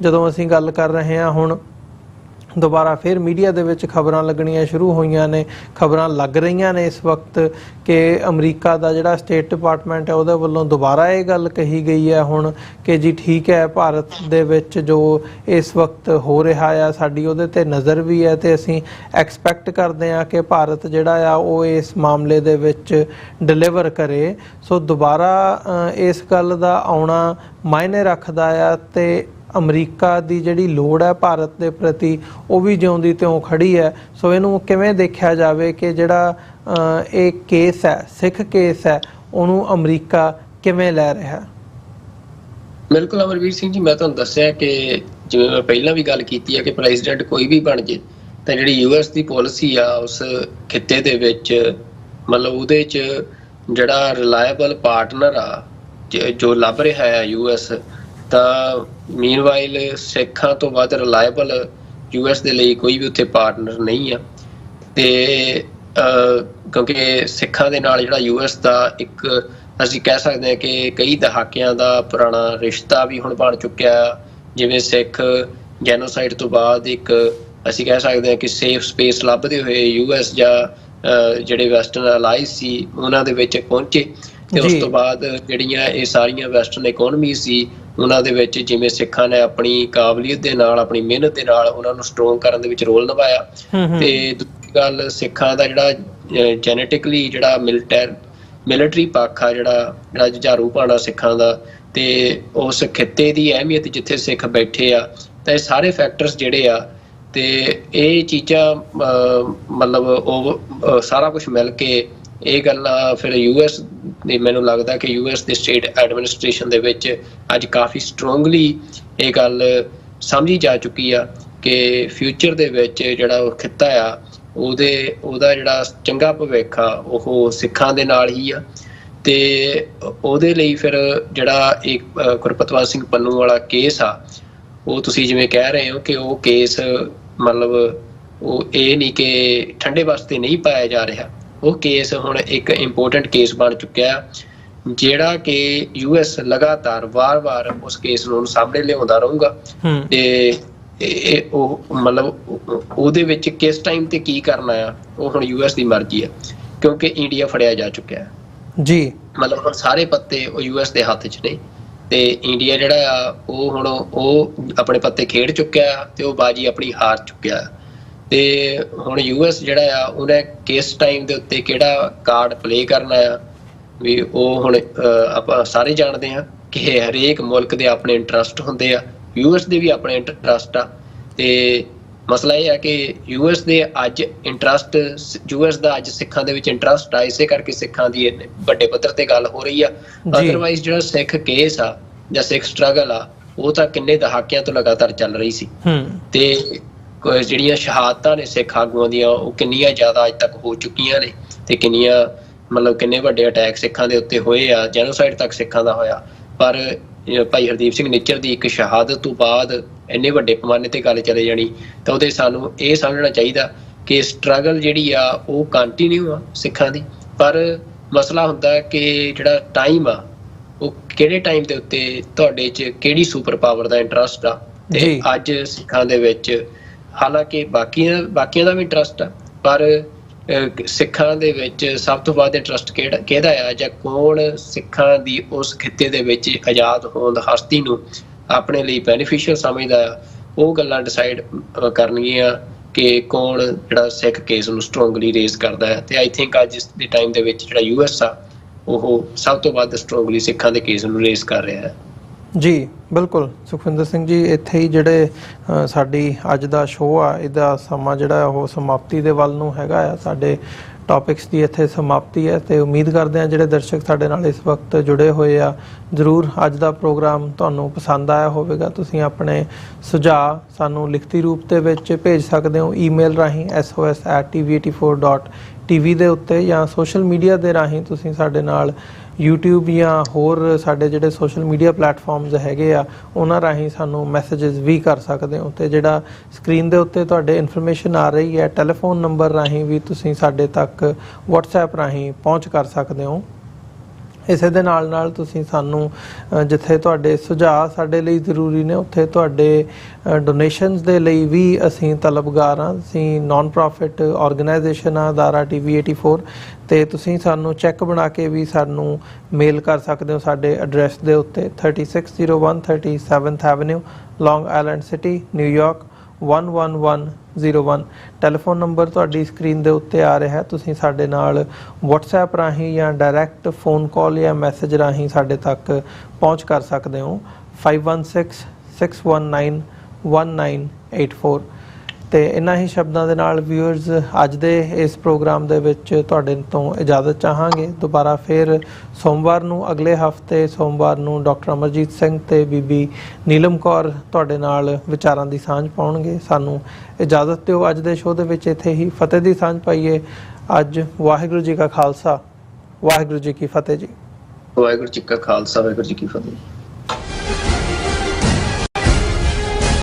ਜਦੋਂ ਅਸੀਂ ਗੱਲ ਕਰ ਰਹੇ ਹਾਂ ਹੁਣ ਦੁਬਾਰਾ ਫਿਰ ਮੀਡੀਆ ਦੇ ਵਿੱਚ ਖਬਰਾਂ ਲੱਗਣੀਆਂ ਸ਼ੁਰੂ ਹੋਈਆਂ ਨੇ, ਖਬਰਾਂ ਲੱਗ ਰਹੀਆਂ ਨੇ ਇਸ ਵਕਤ ਕਿ ਅਮਰੀਕਾ ਦਾ ਜਿਹੜਾ ਸਟੇਟ ਡਿਪਾਰਟਮੈਂਟ ਹੈ ਉਹਦੇ ਵੱਲੋਂ ਦੁਬਾਰਾ ਇਹ ਗੱਲ ਕਹੀ ਗਈ ਹੈ ਹੁਣ ਕਿ ਜੀ ਠੀਕ ਹੈ, ਭਾਰਤ ਦੇ ਵਿੱਚ ਜੋ ਇਸ ਵਕਤ ਹੋ ਰਿਹਾ ਆ ਸਾਡੀ ਉਹਦੇ ਤੇ ਨਜ਼ਰ ਵੀ ਹੈ ਤੇ ਅਸੀਂ ਐਕਸਪੈਕਟ ਕਰਦੇ ਹਾਂ ਕਿ ਭਾਰਤ ਜਿਹੜਾ ਆ ਉਹ ਇਸ ਮਾਮਲੇ ਦੇ ਵਿੱਚ ਡਿਲੀਵਰ ਕਰੇ। ਸੋ ਦੁਬਾਰਾ ਇਸ ਗੱਲ ਦਾ ਆਉਣਾ ਮਾਇਨੇ ਰੱਖਦਾ ਆ ਤੇ ਅਮਰੀਕਾ ਦੀ ਜਿਹੜੀ ਲੋੜ ਹੈ ਭਾਰਤ ਦੇ ਪ੍ਰਤੀ ਉਹ ਵੀ ਜਿਉਂਦੀ ਤਿਉਂ ਖੜੀ ਹੈ। ਸੋ ਇਹਨੂੰ ਕਿਵੇਂ ਦੇਖਿਆ ਜਾਵੇ ਕਿ ਜਿਹੜਾ ਇਹ ਕੇਸ ਹੈ, ਸਿੱਖ ਕੇਸ ਹੈ, ਉਹਨੂੰ ਅਮਰੀਕਾ ਕਿਵੇਂ ਲੈ ਰਿਹਾ? ਬਿਲਕੁਲ ਅਮਰਵੀਰ ਸਿੰਘ ਜੀ, ਮੈਂ ਤੁਹਾਨੂੰ ਦੱਸਿਆ ਕਿ ਜਿਵੇਂ ਮੈਂ ਪਹਿਲਾਂ ਵੀ ਗੱਲ ਕੀਤੀ ਹੈ ਕਿ ਪ੍ਰੈਜ਼ੀਡੈਂਟ ਕੋਈ ਵੀ ਬਣ ਜੇ ਤਾਂ ਜਿਹੜੀ US ਦੀ ਪਾਲਿਸੀ ਆ ਉਸ ਖਿੱਤੇ ਦੇ ਵਿੱਚ ਮਤਲਬ ਉਹਦੇ 'ਚ ਜਿਹੜਾ ਰਿਲਾਇਬਲ ਪਾਰਟਨਰ ਆ ਜੋ ਲੱਭ ਰਿਹਾ ਹੈ US, ਤਾਂ ਮੀਨਵਾਈਲ ਸਿੱਖਾਂ ਤੋਂ ਵੱਧ ਰਿਲਾਇਬਲ US ਦੇ ਲਈ ਕੋਈ ਵੀ ਉੱਥੇ ਪਾਰਟਨਰ ਨਹੀਂ ਆ। ਤੇ ਕਿਉਂਕਿ ਸਿੱਖਾਂ ਦੇ ਨਾਲ ਜਿਹੜਾ US ਦਾ ਇੱਕ ਅਸੀਂ ਕਹਿ ਸਕਦੇ ਹਾਂ ਕਿ ਕਈ ਦਹਾਕਿਆਂ ਦਾ ਪੁਰਾਣਾ ਰਿਸ਼ਤਾ ਵੀ ਹੁਣ ਬਣ ਚੁੱਕਿਆ। ਜਿਵੇਂ ਸਿੱਖ ਜੈਨੋਸਾਈਡ ਤੋਂ ਬਾਅਦ ਇੱਕ ਅਸੀਂ ਕਹਿ ਸਕਦੇ ਹਾਂ ਕਿ ਸੇਫ ਸਪੇਸ ਲੱਭਦੇ ਹੋਏ US ਜਾਂ ਜਿਹੜੇ ਵੈਸਟਰਨ ਅਲਾਈਜ਼ ਸੀ ਉਹਨਾਂ ਦੇ ਵਿੱਚ ਪਹੁੰਚੇ ਤੇ ਉਸ ਤੋਂ ਬਾਅਦ ਜਿਹੜੀਆਂ ਇਹ ਸਾਰੀਆਂ ਵੈਸਟਰਨ ਇਕੋਨਮੀ ਸੀ ਉਹਨਾਂ ਦੇ ਵਿੱਚ ਜਿਵੇਂ ਸਿੱਖਾਂ ਨੇ ਆਪਣੀ ਕਾਬਲੀਅਤ ਦੇ ਨਾਲ, ਆਪਣੀ ਮਿਹਨਤ ਦੇ ਨਾਲ ਉਹਨਾਂ ਨੂੰ ਸਟਰੋਂਗ ਕਰਨ ਦੇ ਵਿੱਚ ਰੋਲ ਨਿਭਾਇਆ। ਤੇ ਦੂਜੀ ਗੱਲ, ਸਿੱਖਾਂ ਦਾ ਜਿਹੜਾ ਜੈਨੇਟਿਕਲੀ ਜਿਹੜਾ ਮਿਲਟਰੀ ਪੱਖ ਆ, ਜਿਹੜਾ ਜੁਝਾਰੂ ਭਾਣਾ ਸਿੱਖਾਂ ਦਾ, ਤੇ ਉਸ ਖਿੱਤੇ ਦੀ ਅਹਿਮੀਅਤ ਜਿੱਥੇ ਸਿੱਖ ਬੈਠੇ ਆ, ਤਾਂ ਇਹ ਸਾਰੇ ਫੈਕਟਰਸ ਜਿਹੜੇ ਆ ਤੇ ਇਹ ਚੀਜ਼ਾਂ ਮਤਲਬ ਉਹ ਸਾਰਾ ਕੁਝ ਮਿਲ ਕੇ ਇਹ ਗੱਲਾਂ ਫਿਰ US ਦੇ, ਮੈਨੂੰ ਲੱਗਦਾ ਕਿ US ਦੇ ਸਟੇਟ ਐਡਮਿਨਿਸਟ੍ਰੇਸ਼ਨ ਦੇ ਵਿੱਚ ਅੱਜ ਕਾਫੀ ਸਟਰੋਂਗਲੀ ਇਹ ਗੱਲ ਸਮਝੀ ਜਾ ਚੁੱਕੀ ਆ ਕਿ ਫਿਊਚਰ ਦੇ ਵਿੱਚ ਜਿਹੜਾ ਉਹ ਖਿੱਤਾ ਆ ਉਹਦਾ ਜਿਹੜਾ ਚੰਗਾ ਭਵਿੱਖ ਆ ਉਹ ਸਿੱਖਾਂ ਦੇ ਨਾਲ ਹੀ ਆ। ਤੇ ਉਹਦੇ ਲਈ ਫਿਰ ਜਿਹੜਾ ਇੱਕ ਗੁਰਪਤਵੰਤ ਸਿੰਘ ਪੰਨੂ ਵਾਲਾ ਕੇਸ ਆ, ਉਹ ਤੁਸੀਂ ਜਿਵੇਂ ਕਹਿ ਰਹੇ ਹੋ ਕਿ ਉਹ ਕੇਸ ਮਤਲਬ ਉਹ ਇਹ ਨਹੀਂ ਕਿ ਠੰਡੇ ਵਾਸਤੇ ਨਹੀਂ ਪਾਇਆ ਜਾ ਰਿਹਾ, ਉਹ ਕੇਸ ਹੁਣ ਇੱਕ ਇੰਪੋਰਟੈਂਟ ਕੇਸ ਬਣ ਚੁੱਕਿਆ ਜਿਹੜਾ ਕਿ US ਲਗਾਤਾਰ ਵਾਰ-ਵਾਰ ਉਸ ਕੇਸ ਨੂੰ ਸਾਹਮਣੇ ਲਿਆਉਂਦਾ ਰਹੂਗਾ। ਤੇ ਇਹ ਉਹ ਮਤਲਬ ਉਹਦੇ ਵਿੱਚ ਕਿਸ ਟਾਈਮ ਤੇ ਕੀ ਕਰਨਾ ਆ ਉਹ ਹੁਣ US ਦੀ ਮਰਜ਼ੀ ਆ, ਕਿਉਂਕਿ ਇੰਡੀਆ ਫੜਿਆ ਜਾ ਚੁੱਕਿਆ ਜੀ। ਮਤਲਬ ਹੁਣ ਸਾਰੇ ਪੱਤੇ ਉਹ US ਦੇ ਹੱਥ 'ਚ ਨੇ ਤੇ ਇੰਡੀਆ ਜਿਹੜਾ ਆ ਉਹ ਹੁਣ ਉਹ ਆਪਣੇ ਪੱਤੇ ਖੇਡ ਚੁੱਕਿਆ ਤੇ ਉਹ ਬਾਜੀ ਆਪਣੀ ਹਾਰ ਚੁੱਕਿਆ। ਤੇ ਹੁਣ US ਜਿਹੜਾ ਆ ਉਹਨੇ ਕਿਸ ਟਾਈਮ ਦੇ ਉੱਤੇ ਕਿਹੜਾ ਕਾਰਡ ਪਲੇ ਕਰਨਾ ਆ ਵੀ ਉਹ ਹੁਣ ਆਪਾਂ ਸਾਰੇ ਜਾਣਦੇ ਹਾਂ ਕਿ ਹਰੇਕ ਮੁਲਕ ਦੇ ਆਪਣੇ ਇੰਟਰਸਟ ਹੁੰਦੇ ਆ, US ਦੇ ਵੀ ਆਪਣੇ ਇੰਟਰਸਟ ਆ। ਤੇ ਮਸਲਾ ਇਹ ਹੈ ਕਿ US ਦੇ ਅੱਜ ਇੰਟਰਸਟ, US ਦਾ ਅੱਜ ਸਿੱਖਾਂ ਦੇ ਵਿੱਚ ਇੰਟਰਸਟ ਆ, ਇਸੇ ਕਰਕੇ ਸਿੱਖਾਂ ਦੀ ਵੱਡੇ ਪੱਧਰ ਤੇ ਗੱਲ ਹੋ ਰਹੀ ਆ। ਅਦਰਵਾਈਜ਼ ਜਿਹੜਾ ਸਿੱਖ ਕੇਸ ਆ ਜਾਂ ਸਿੱਖ ਸਟਰਗਲ ਆ ਉਹ ਤਾਂ ਕਿੰਨੇ ਦਹਾਕਿਆਂ ਤੋਂ ਲਗਾਤਾਰ ਚੱਲ ਰਹੀ ਸੀ। ਤੇ ਜਿਹੜੀਆਂ ਸ਼ਹਾਦਤਾਂ ਨੇ ਸਿੱਖ ਆਗੂਆਂ ਦੀਆਂ ਉਹ ਕਿੰਨੀਆਂ ਜ਼ਿਆਦਾ ਅੱਜ ਤੱਕ ਹੋ ਚੁੱਕੀਆਂ ਨੇ ਤੇ ਕਿੰਨੀਆਂ ਮਤਲਬ ਕਿੰਨੇ ਵੱਡੇ ਅਟੈਕ ਸਿੱਖਾਂ ਦੇ ਉੱਤੇ ਹੋਏ ਆ, ਜੈਨੋਸਾਈਡ ਤੱਕ ਸਿੱਖਾਂ ਦਾ ਹੋਇਆ। ਪਰ ਭਾਈ ਹਰਦੀਪ ਸਿੰਘ ਨਿੱਚਰ ਦੀ ਇੱਕ ਸ਼ਹਾਦਤ ਤੋਂ ਬਾਅਦ ਇੰਨੇ ਵੱਡੇ ਪੈਮਾਨੇ ਤੇ ਗੱਲ ਚਲੇ ਜਾਣੀ ਤਾਂ ਉਹਦੇ ਸਾਨੂੰ ਇਹ ਸਮਝਣਾ ਚਾਹੀਦਾ ਕਿ ਸਟਰਗਲ ਜਿਹੜੀ ਆ ਉਹ ਕੰਟੀਨਿਊ ਆ ਸਿੱਖਾਂ ਦੀ। ਪਰ ਮਸਲਾ ਹੁੰਦਾ ਕਿ ਜਿਹੜਾ ਟਾਈਮ ਆ ਉਹ ਕਿਹੜੇ ਟਾਈਮ ਦੇ ਉੱਤੇ ਤੁਹਾਡੇ 'ਚ ਕਿਹੜੀ ਸੁਪਰ ਪਾਵਰ ਦਾ ਇੰਟਰਸਟ ਆ। ਤੇ ਅੱਜ ਸਿੱਖਾਂ ਦੇ ਵਿੱਚ ਹਾਲਾਂਕਿ ਬਾਕੀਆਂ ਦਾ ਵੀ ਇੰਟਰਸਟ ਆ, ਪਰ ਸਿੱਖਾਂ ਦੇ ਵਿੱਚ ਸਭ ਤੋਂ ਵੱਧ ਇੰਟਰਸਟ ਕਿਹਦਾ ਆ ਜਾਂ ਕੌਣ ਸਿੱਖਾਂ ਦੀ ਉਸ ਖਿੱਤੇ ਦੇ ਵਿੱਚ ਆਜ਼ਾਦ ਹੋਂਦ ਹਸਤੀ ਨੂੰ ਆਪਣੇ ਲਈ ਬੈਨੀਫੀਸ਼ੀਅਲ ਸਮਝਦਾ ਆ, ਉਹ ਗੱਲਾਂ ਡਿਸਾਈਡ ਕਰਨਗੀਆਂ ਕਿ ਕੌਣ ਜਿਹੜਾ ਸਿੱਖ ਕੇਸ ਨੂੰ ਸਟਰੋਂਗਲੀ ਰੇਜ਼ ਕਰਦਾ ਹੈ। ਤੇ ਆਈ ਥਿੰਕ ਅੱਜ ਦੇ ਟਾਈਮ ਦੇ ਵਿੱਚ ਜਿਹੜਾ US ਆ ਉਹ ਸਭ ਤੋਂ ਵੱਧ ਸਟਰੋਂਗਲੀ ਸਿੱਖਾਂ ਦੇ ਕੇਸ ਨੂੰ ਰੇਜ਼ ਕਰ ਰਿਹਾ ਹੈ। ਜੀ ਬਿਲਕੁਲ ਸੁਖਵਿੰਦਰ ਸਿੰਘ ਜੀ, ਇੱਥੇ ਹੀ ਜਿਹੜੇ ਸਾਡੀ ਅੱਜ ਦਾ ਸ਼ੋਅ ਆ ਇਹਦਾ ਸਮਾਂ ਜਿਹੜਾ ਉਹ ਸਮਾਪਤੀ ਦੇ ਵੱਲ ਨੂੰ ਹੈਗਾ ਆ। ਸਾਡੇ ਟੌਪਿਕਸ ਦੀ ਇੱਥੇ ਸਮਾਪਤੀ ਹੈ ਤੇ ਉਮੀਦ ਕਰਦੇ ਹਾਂ ਜਿਹੜੇ ਦਰਸ਼ਕ ਸਾਡੇ ਨਾਲ ਇਸ ਵਕਤ ਜੁੜੇ ਹੋਏ ਆ ਜ਼ਰੂਰ ਅੱਜ ਦਾ ਪ੍ਰੋਗਰਾਮ ਤੁਹਾਨੂੰ ਪਸੰਦ ਆਇਆ ਹੋਵੇਗਾ। ਤੁਸੀਂ ਆਪਣੇ ਸੁਝਾਅ ਸਾਨੂੰ ਲਿਖਤੀ ਰੂਪ ਦੇ ਵਿੱਚ ਭੇਜ ਸਕਦੇ ਹੋ ਈਮੇਲ ਰਾਹੀਂ sos@tv84.tv ਦੇ ਉੱਤੇ, ਜਾਂ ਸੋਸ਼ਲ ਮੀਡੀਆ ਦੇ ਰਾਹੀਂ ਤੁਸੀਂ ਸਾਡੇ ਨਾਲ YouTube ਜਾਂ ਹੋਰ ਸਾਡੇ ਜਿਹੜੇ ਸੋਸ਼ਲ ਮੀਡੀਆ ਪਲੇਟਫਾਰਮਸ ਹੈਗੇ ਆ ਉਹਨਾਂ ਰਾਹੀਂ ਸਾਨੂੰ ਮੈਸੇजेस ਵੀ ਕਰ ਸਕਦੇ ਹੋ। ਤੇ ਜਿਹੜਾ ਸਕਰੀਨ ਦੇ ਉੱਤੇ ਤੁਹਾਡੇ ਇਨਫੋਰਮੇਸ਼ਨ ਆ ਰਹੀ ਹੈ ਟੈਲੀਫੋਨ ਨੰਬਰ ਰਾਹੀਂ ਵੀ ਤੁਸੀਂ ਸਾਡੇ ਤੱਕ WhatsApp ਰਾਹੀਂ ਪਹੁੰਚ ਕਰ ਸਕਦੇ ਹੋ। ਇਸੇ ਦੇ ਨਾਲ ਤੁਸੀਂ ਸਾਨੂੰ ਜਿੱਥੇ ਤੁਹਾਡੇ ਸੁਝਾਅ ਸਾਡੇ ਲਈ ਜ਼ਰੂਰੀ ਨੇ ਉੱਥੇ ਤੁਹਾਡੇ ਡੋਨੇਸ਼ਨਸ ਦੇ ਲਈ ਵੀ ਅਸੀਂ ਤਲਬਗਾਰ ਹਾਂ। ਅਸੀਂ ਨਾਨ ਪ੍ਰੋਫਿਟ ਆਰਗੇਨਾਈਜੇਸ਼ਨ ਆ ਦਾਰਾ TV 84 ਤੇ ਤੁਸੀਂ ਸਾਨੂੰ ਚੈੱਕ ਬਣਾ ਕੇ ਵੀ ਸਾਨੂੰ ਮੇਲ ਕਰ ਸਕਦੇ ਹੋ ਸਾਡੇ ਐਡਰੈਸ ਦੇ ਉੱਤੇ 3601 37th Avenue Long Island City New York 11101। Telephone number ਤੁਹਾਡੀ ਸਕਰੀਨ ਦੇ ਉੱਤੇ ਆ ਰਿਹਾ ਹੈ। ਤੁਸੀਂ ਸਾਡੇ ਨਾਲ WhatsApp ਰਾਹੀਂ ਜਾਂ ਡਾਇਰੈਕਟ ਫੋਨ ਕਾਲ ਜਾਂ ਮੈਸੇਜ ਰਾਹੀਂ ਸਾਡੇ ਤੱਕ ਪਹੁੰਚ ਕਰ ਸਕਦੇ ਹੋ 5166191984। ਤੇ ਇਹਨਾਂ ਹੀ ਸ਼ਬਦਾਂ ਦੇ ਨਾਲ ਵਿਊਅਰਸ ਅੱਜ ਦੇ ਇਸ ਪ੍ਰੋਗਰਾਮ ਦੇ ਵਿੱਚ ਤੁਹਾਡੇ ਤੋਂ ਇਜਾਜ਼ਤ ਚਾਹਾਂਗੇ। ਦੁਬਾਰਾ ਫਿਰ ਸੋਮਵਾਰ ਨੂੰ ਅਗਲੇ ਹਫਤੇ ਸੋਮਵਾਰ ਨੂੰ ਡਾਕਟਰ ਅਮਰਜੀਤ ਸਿੰਘ ਤੇ ਬੀਬੀ ਨੀਲਮ ਕੌਰ ਤੁਹਾਡੇ ਨਾਲ ਵਿਚਾਰਾਂ ਦੀ ਸਾਂਝ ਪਾਉਣਗੇ। ਸਾਨੂੰ ਇਜਾਜ਼ਤ ਦਿਓ ਅੱਜ ਦੇ ਸ਼ੋਅ ਦੇ ਵਿੱਚ ਇੱਥੇ ਹੀ ਫਤਿਹ ਦੀ ਸਾਂਝ ਪਾਈਏ। ਅੱਜ ਵਾਹਿਗੁਰੂ ਜੀ ਕਾ ਖਾਲਸਾ ਵਾਹਿਗੁਰੂ ਜੀ ਕੀ ਫਤਿਹ ਜੀ। ਵਾਹਿਗੁਰੂ ਜੀ ਕਾ ਖਾਲਸਾ ਵਾਹਿਗੁਰੂ ਜੀ ਕੀ ਫਤਿਹ।